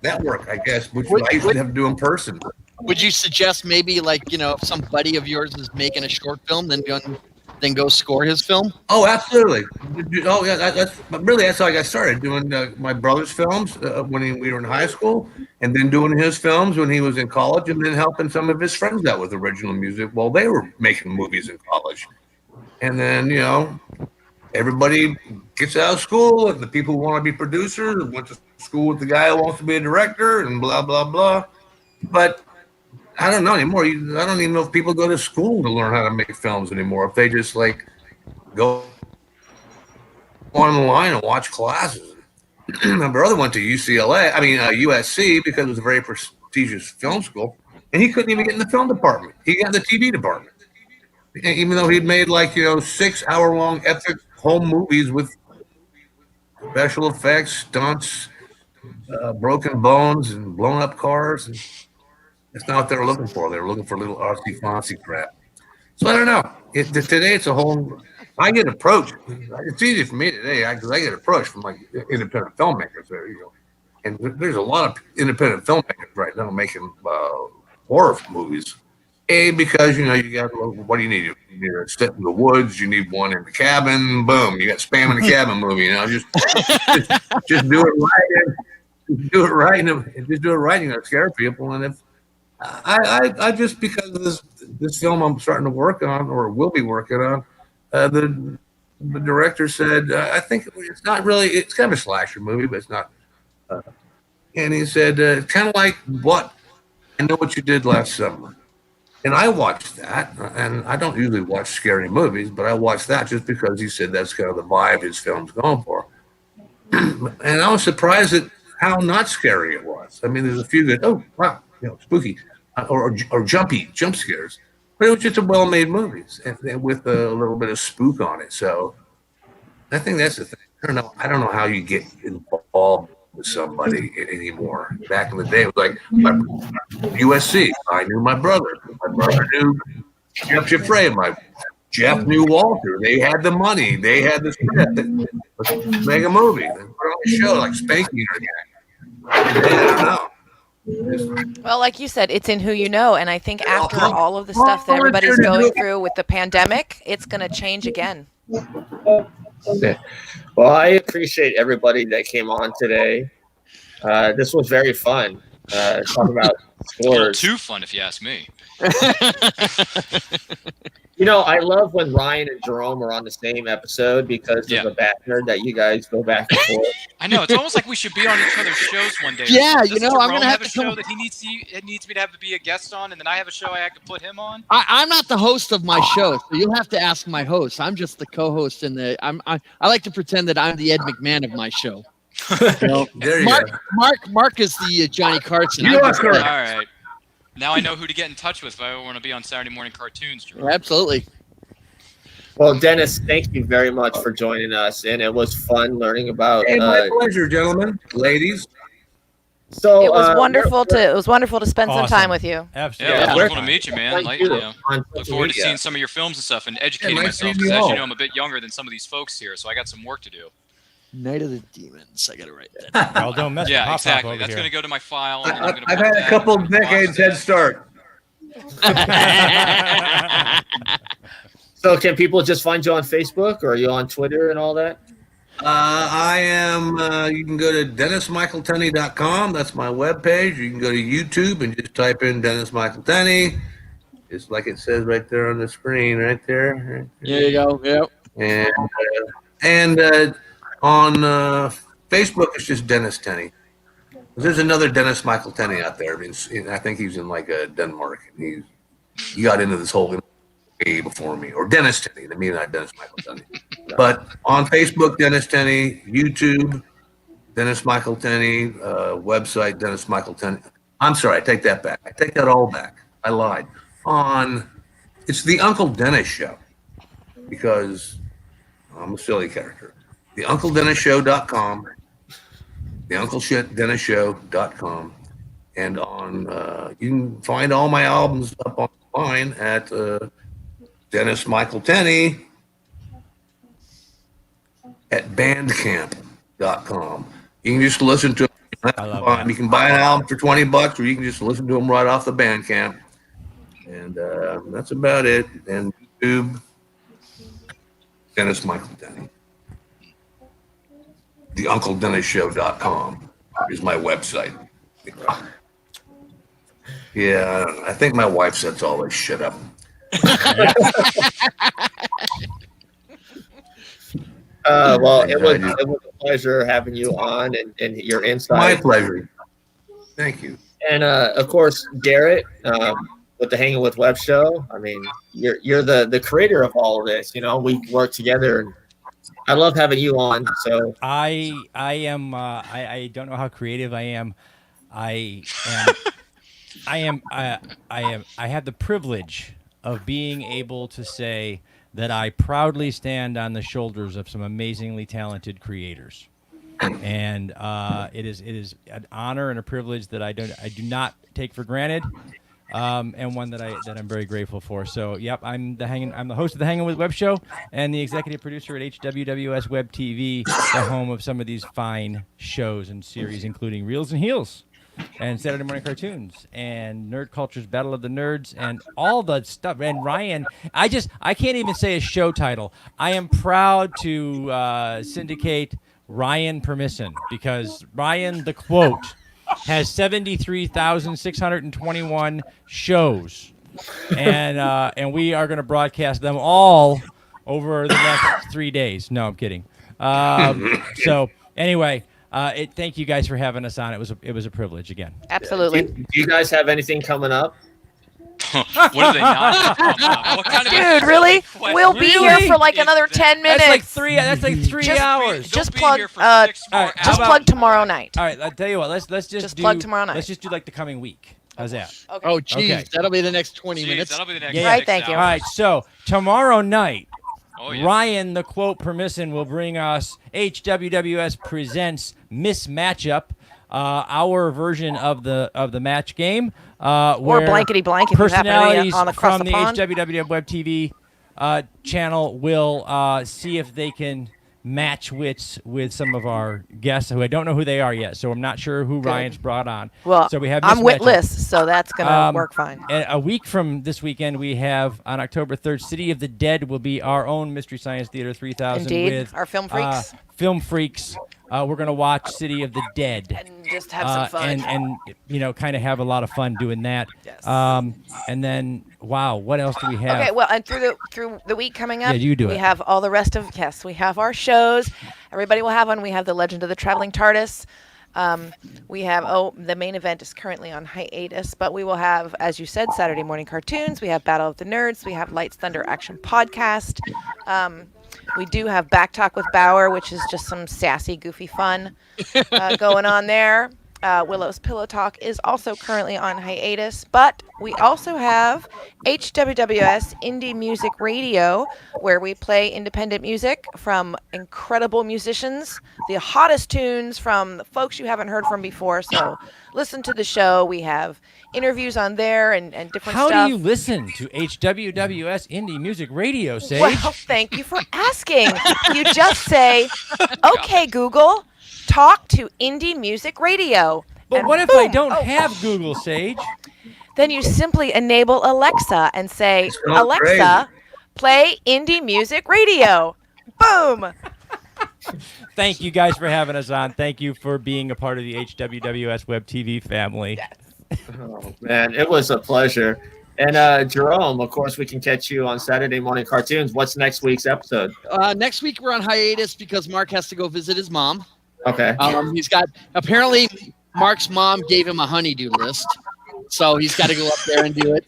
D: Network, I guess, which I used to have to do in person.
E: Would you suggest maybe if some buddy of yours is making a short film, then go score his film?
D: Oh, absolutely. Oh, yeah. That's how I got started doing my brother's films when we were in high school, and then doing his films when he was in college, and then helping some of his friends out with original music while they were making movies in college. And then everybody gets out of school, and the people who want to be producers went to school with the guy who wants to be a director, and blah blah blah. But I don't know anymore. I don't even know if people go to school to learn how to make films anymore. If they just go online and watch classes. My brother went to USC, because it was a very prestigious film school, and he couldn't even get in the film department. He got in the TV department, even though he'd made 6-hour-long epic home movies with special effects, stunts, broken bones, and blown up cars. And that's not what they were looking for. They were looking for a little artsy-fancy crap. So I don't know. Today it's a whole. I get approached. It's easy for me today because I get approached from independent filmmakers. There you go. And there's a lot of independent filmmakers right now making horror movies. Because you got, what do you need? You need a set in the woods. You need one in the cabin. Boom, you got Spam in the Cabin movie. Just do it right. Do it right, and just do it right. Scare people. And if I just, because of this film I'm starting to work on, or will be working on, the director said, I think it's not really. It's kind of a slasher movie, but it's not. And he said, kind of like I Know What You Did Last Summer. And I watched that, and I don't usually watch scary movies, but I watched that just because he said that's kind of the vibe his film's going for. And I was surprised at how not scary it was. I mean, there's a few good, oh, wow, spooky, or jump scares. But it was just a well-made movie with a little bit of spook on it. So I think that's the thing. I don't know how you get involved with somebody anymore. Back in the day, it was like my USC. I knew my brother. My brother knew Jeff Giuffre. Jeff knew Walter. They had the money. They had the script. Let's make a movie. Let's put on a show like Spanky or I don't know.
F: Well, like you said, it's in who you know, and I think after all of the stuff that everybody's going through with the pandemic, it's going to change again.
B: Okay. Well, I appreciate everybody that came on today. This was very fun. Talking about
A: A little
B: scores.
A: too fun, if you ask me.
B: You know, I love when Ryan and Jerome are on the same episode because of the banter that you guys go back and forth.
A: I know, it's almost like we should be on each other's shows one day.
E: Yeah,
A: Does
E: you know, I'm
A: Jerome
E: gonna have
A: a
E: to
A: show
E: come.
A: that he needs me to have to be a guest on, and then I have a show I have to put him on.
E: I'm not the host of my show, so you'll have to ask my host. I'm just the co-host, and I like to pretend that I'm the Ed McMahon of my show.
D: There you go.
E: Mark is the Johnny Carson.
D: You
E: I'm
D: are
E: just
D: correct.
A: All right. Now I know who to get in touch with if I want to be on Saturday morning cartoons. Jerome.
E: Absolutely.
B: Well, Dennis, thank you very much for joining us, and it was fun learning about.
D: Hey, my pleasure, gentlemen, ladies.
B: So
F: It was wonderful to spend some time with you.
A: Absolutely. Yeah, wonderful to meet you, man.
B: Thank you.
A: Look forward to seeing some of your films and stuff and educating
D: nice
A: myself
D: meeting
A: because,
D: you
A: as
D: all.
A: you know, I'm a bit younger than some of these folks here, so I got some work to do.
E: Night of the Demons. I got to write that down.
O: Well, don't mess with
A: Yeah,
O: Pop
A: exactly.
O: over
A: That's
O: here.
A: going to go to my file. And then I'm gonna
D: I've
A: put
D: had a
A: that
D: couple
A: and
D: decades
A: watch
D: head
A: that.
D: start.
B: So, can people just find you on Facebook, or are you on Twitter and all that?
D: I am. You can go to DennisMichaelTenney.com. That's my webpage. You can go to YouTube and just type in Dennis Michael Tenney. Just like it says right there on the screen, right there.
E: There you go. Yep.
D: And on Facebook, it's just Dennis Tenney. There's another Dennis Michael Tenney out there. I mean, I think he's in like Denmark, and he got into this whole way before me, or Dennis Tenney. I mean, not Dennis Michael Tenney. But on Facebook, Dennis Tenney, YouTube, Dennis Michael Tenney, website, Dennis Michael Tenney. I'm sorry, I take that back. I take that all back. I lied. It's the Uncle Dennis Show, because I'm a silly character. The UncleDennisShow.com, the UncleDennisShow.com, and on you can find all my albums up online at Dennis Michael Tenney at Bandcamp.com. You can just listen to them. You can buy an album for $20, or you can just listen to them right off the Bandcamp. And that's about it. And YouTube, Dennis Michael Tenney. The UncleDennisShow.com is my website. Yeah, I think my wife sets all this shit up.
B: Well, it was a pleasure having you on and your insight.
D: My pleasure. Thank you.
B: And of course, Garrett, with the Hanging with Web show. I mean, you're the creator of all of this. You know, we work together, and I love having you on. So
O: I am. I don't know how creative I am. I have the privilege of being able to say that I proudly stand on the shoulders of some amazingly talented creators, and it is an honor and a privilege that I do not take for granted, and one that I'm very grateful for. So, yep, I'm the host of the Hanging with Web show and the executive producer at HWWS Web TV, the home of some of these fine shows and series, including Reels and Heels, and Saturday Morning Cartoons, and Nerd Culture's Battle of the Nerds, and all the stuff. And Ryan, I can't even say a show title. I am proud to syndicate Ryan Permission, because Ryan the Quote has 73,621 shows, and we are going to broadcast them all over the next 3 days. No, I'm kidding. So anyway. Thank you guys for having us on. It was a privilege again.
F: Absolutely.
B: Do you guys have anything coming up?
A: What do they not? What kind of
F: Dude, really? We'll be here for like another 10 minutes.
O: That's like three hours.
F: Just plug. Just plug tomorrow night.
O: All right, I'll tell you what. Let's just
F: plug tomorrow night.
O: Let's just do like the coming week. How's that?
F: Okay.
E: Oh, geez, that'll be the next 20 minutes.
A: That'll be the next.
O: Yeah.
F: Right, thank you.
O: All right, so tomorrow night
A: Oh, yeah.
O: Ryan, the quote permission, will bring us HWWS Presents Miss Matchup, our version of the match game.
F: Or blankety blank if you happen to
O: personalities
F: be across
O: from
F: the pond.
O: HWWF Web TV channel will see if they can match wits with some of our guests who I don't know who they are yet, so I'm not sure who Ryan's brought on.
F: Well,
O: so we have
F: I'm
O: Miss Matchup.
F: witless, so that's going to work fine.
O: A week from this weekend, we have on October 3rd, City of the Dead will be our own Mystery Science Theater 3000
F: Indeed,
O: with
F: our film freaks.
O: Film freaks. We're going to watch City of the Dead.
F: And just have some fun.
O: And you know, kind of have a lot of fun doing that.
F: Yes.
O: And then, wow, what else do we have?
F: Okay, well, and through the week coming up,
O: Yeah, you do
F: we
O: it.
F: have all the rest of, we have our shows. Everybody will have one. We have The Legend of the Traveling TARDIS. We have, the main event is currently on hiatus, but we will have, as you said, Saturday morning cartoons. We have Battle of the Nerds. We have Lights, Thunder, Action Podcast. We do have Back Talk with Bauer, which is just some sassy, goofy fun going on there. Willow's Pillow Talk is also currently on hiatus, but we also have HWWS Indie Music Radio, where we play independent music from incredible musicians, the hottest tunes from the folks you haven't heard from before. So listen to the show. We have interviews on there and different
O: How
F: stuff.
O: do you listen to HWWS Indie Music Radio, Sage?
F: Well, thank you for asking. You just say, okay, Google, talk to Indie Music Radio.
O: But
F: And
O: what if
F: boom.
O: I don't have Google, Sage?
F: Then you simply enable Alexa and say,
D: not
F: Alexa, play Indie Music Radio. Boom.
O: Thank you guys for having us on. Thank you for being a part of the HWWS Web TV family.
B: Oh, man, it was a pleasure. And Jerome, of course, we can catch you on Saturday morning cartoons. What's next week's episode?
E: Next week we're on hiatus because Mark has to go visit his mom.
B: Okay.
E: He's got, apparently Mark's mom gave him a honeydew list, so he's got to go up there and do it.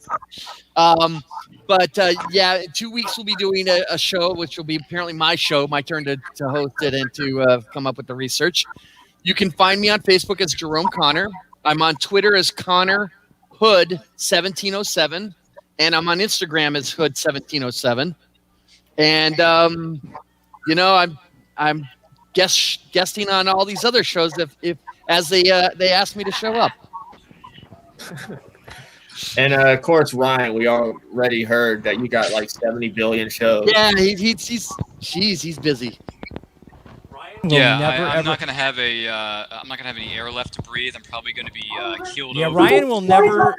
E: Yeah, in 2 weeks we'll be doing a show, which will be apparently my show, my turn to host it and to come up with the research. You can find me on Facebook as Jerome Connor. I'm on Twitter as Connor Hood 1707, and I'm on Instagram as Hood 1707. And I'm guesting on all these other shows if as they ask me to show up.
B: And of course, Ryan, we already heard that you got like 70 billion shows.
E: Yeah, he's busy.
A: I'm not gonna have any air left to breathe. I'm probably gonna be killed.
O: Yeah,
A: over.
O: Ryan will never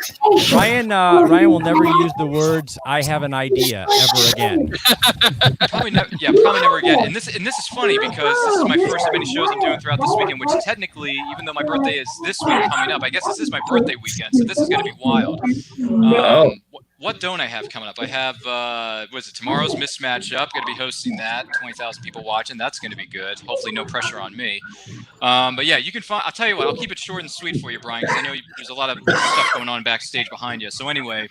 O: use the words "I have an idea" ever again.
A: Probably never again. And this is funny because this is my first of many shows I'm doing throughout this weekend, which technically, even though my birthday is this week coming up, I guess this is my birthday weekend, so this is gonna be wild. What don't I have coming up? I have tomorrow's Mismatch Up. Going to be hosting that. 20,000 people watching. That's going to be good. Hopefully, no pressure on me. But yeah, you can find. I'll tell you what. I'll keep it short and sweet for you, Brian, because I know there's a lot of stuff going on backstage behind you. So anyway,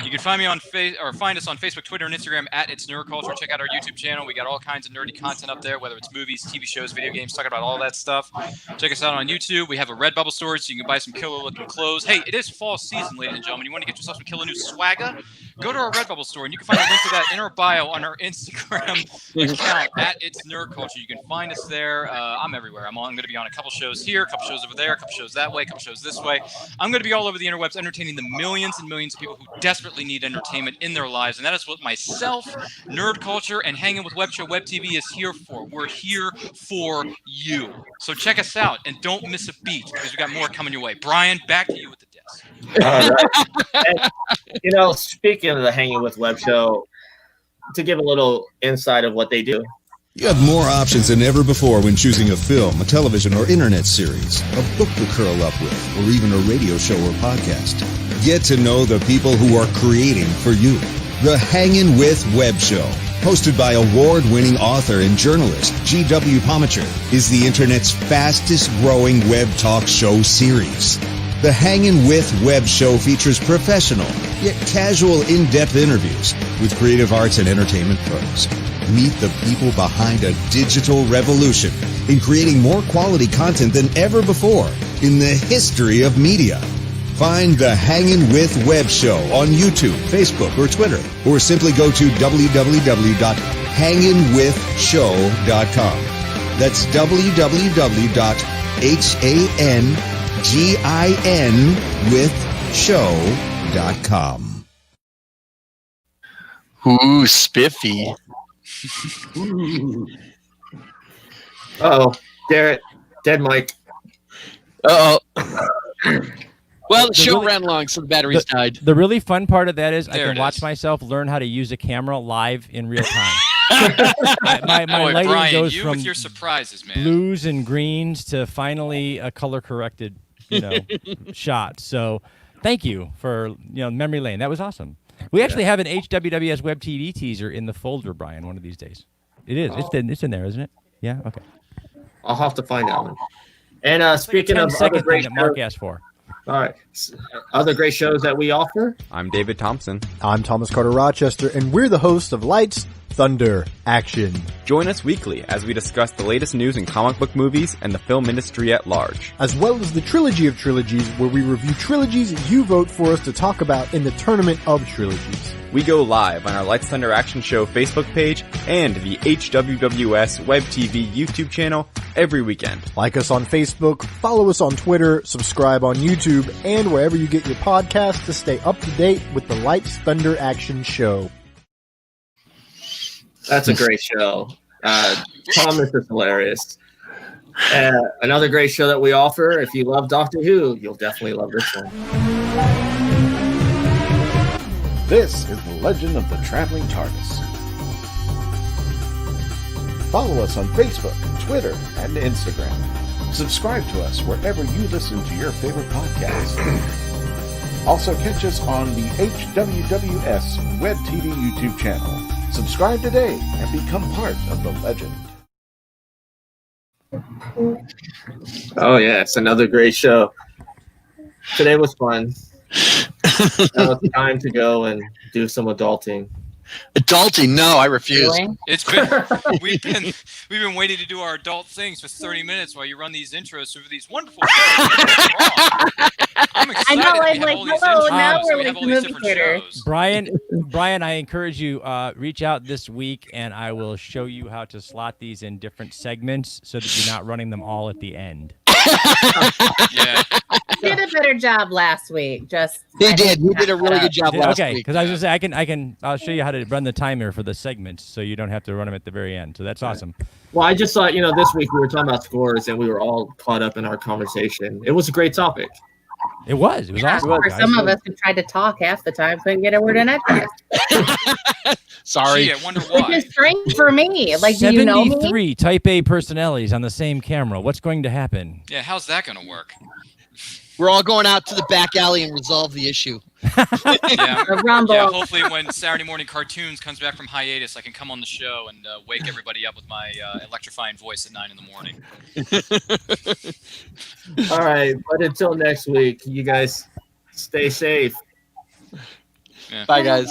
A: you can find me on find us on Facebook, Twitter, and Instagram at It's Nerd Culture. Check out our YouTube channel. We got all kinds of nerdy content up there, whether it's movies, TV shows, video games, talking about all that stuff. Check us out on YouTube. We have a Redbubble store, so you can buy some killer-looking clothes. Hey, it is fall season, ladies and gentlemen. You want to get yourself some killer new swagger? Go to our Redbubble store, and you can find a link to that in our bio on our Instagram account at It's Nerd Culture. You can find us there. I'm everywhere. I'm going to be on a couple shows here, a couple shows over there, a couple shows that way, a couple shows this way. I'm going to be all over the interwebs, entertaining the millions and millions of people who desperately need entertainment in their lives, and that is what myself, Nerd Culture, and Hanging with Web Show Web TV is here for. We're here for you. So check us out, and don't miss a beat, because we got more coming your way. Brian, back to you at the desk.
B: All right. And, speaking of the Hanging with Web Show, to give a little insight of what they do.
P: You have more options than ever before when choosing a film, a television or internet series, a book to curl up with, or even a radio show or podcast. Get to know the people who are creating for you. The Hanging with Web Show, hosted by award-winning author and journalist G.W. Pomacher, is the internet's fastest-growing web talk show series. The Hangin' With Web Show features professional, yet casual, in-depth interviews with creative arts and entertainment pros. Meet the people behind a digital revolution in creating more quality content than ever before in the history of media. Find The Hangin' With Web Show on YouTube, Facebook, or Twitter, or simply go to www.hangingwithwebshow.com. hanginwithshow.com. That's www.hanginwithshow.com.
E: Ooh, spiffy.
B: Uh-oh. Garrett, dead Mike.
E: Uh-oh. Well, the show
O: really-
E: ran long, so the batteries died.
O: The really fun part of that is I
A: There
O: can
A: it
O: watch
A: is.
O: myself learn how to use a camera live in real time. my
A: Boy,
O: lighting
A: Brian,
O: goes
A: you
O: from
A: with your surprises, man.
O: blues and greens to finally a color corrected, shot. So thank you for memory lane. That was awesome. We actually have an HWWS web TV teaser in the folder, Brian. One of these days, it is.
B: Oh.
O: It's in there, isn't it? Yeah. Okay.
B: I'll have to find out. And speaking of other
O: 10-second
B: great
O: thing that Mark
B: shows,
O: asked for.
B: all right, other great shows that we offer.
Q: I'm David Thompson.
R: I'm Thomas Carter Rochester, and we're the hosts of Lights, Thunder, Action.
Q: Join us weekly as we discuss the latest news in comic book movies and the film industry at large.
R: As well as the Trilogy of Trilogies, where we review trilogies you vote for us to talk about in the Tournament of Trilogies.
Q: We go live on our Lights Thunder Action Show Facebook page and the HWWS Web TV YouTube channel every weekend.
R: Like us on Facebook, follow us on Twitter, subscribe on YouTube, and wherever you get your podcasts to stay up to date with the Lights Thunder Action Show.
B: That's a great show. Thomas is hilarious. Another great show that we offer. If you love Doctor Who, you'll definitely love this one.
S: This is the Legend of the Traveling TARDIS. Follow us on Facebook, Twitter, and Instagram. Subscribe to us wherever you listen to your favorite podcasts. Also catch us on the HWWS Web TV YouTube channel. Subscribe today and become part of the legend.
B: Oh yeah, it's another great show. Today was fun. Now it's time to go and do some adulting.
E: Adulting? No, I refuse.
A: It's been we've been waiting to do our adult things for 30 minutes while you run these intros through these wonderful shows. I'm excited.
T: I know,
A: we
T: I'm
A: have
T: like,
A: all these
T: hello,
A: intros,
T: now we're
A: we have
T: like
A: all these
T: movie
A: different
T: theater.
A: shows.
O: Brian, I encourage you reach out this week, and I will show you how to slot these in different segments so that you're not running them all at the end.
A: Yeah.
T: You did a better job last week.
E: He did. You did a really good job last
O: Okay,
E: week.
O: because I was gonna say I'll show you how to run the timer for the segments, so you don't have to run them at the very end. So that's awesome.
B: Well, I just thought, this week we were talking about scores and we were all caught up in our conversation. It was a great topic.
O: It was awesome.
T: For
O: guys.
T: some of us who tried to talk half the time, couldn't get a word in edgewise.
E: Sorry.
A: Gee, I wonder why.
T: Which is strange for me. Like, do you know me?
O: 73 Type A personalities on the same camera. What's going to happen?
A: Yeah, how's that going to work?
E: We're all going out to the back alley and resolve the issue.
A: Yeah.
T: A rumble.
A: Yeah, hopefully when Saturday Morning Cartoons comes back from hiatus, I can come on the show and wake everybody up with my electrifying voice at 9 in the morning.
B: All right, but until next week, you guys stay safe.
A: Yeah.
E: Bye, guys.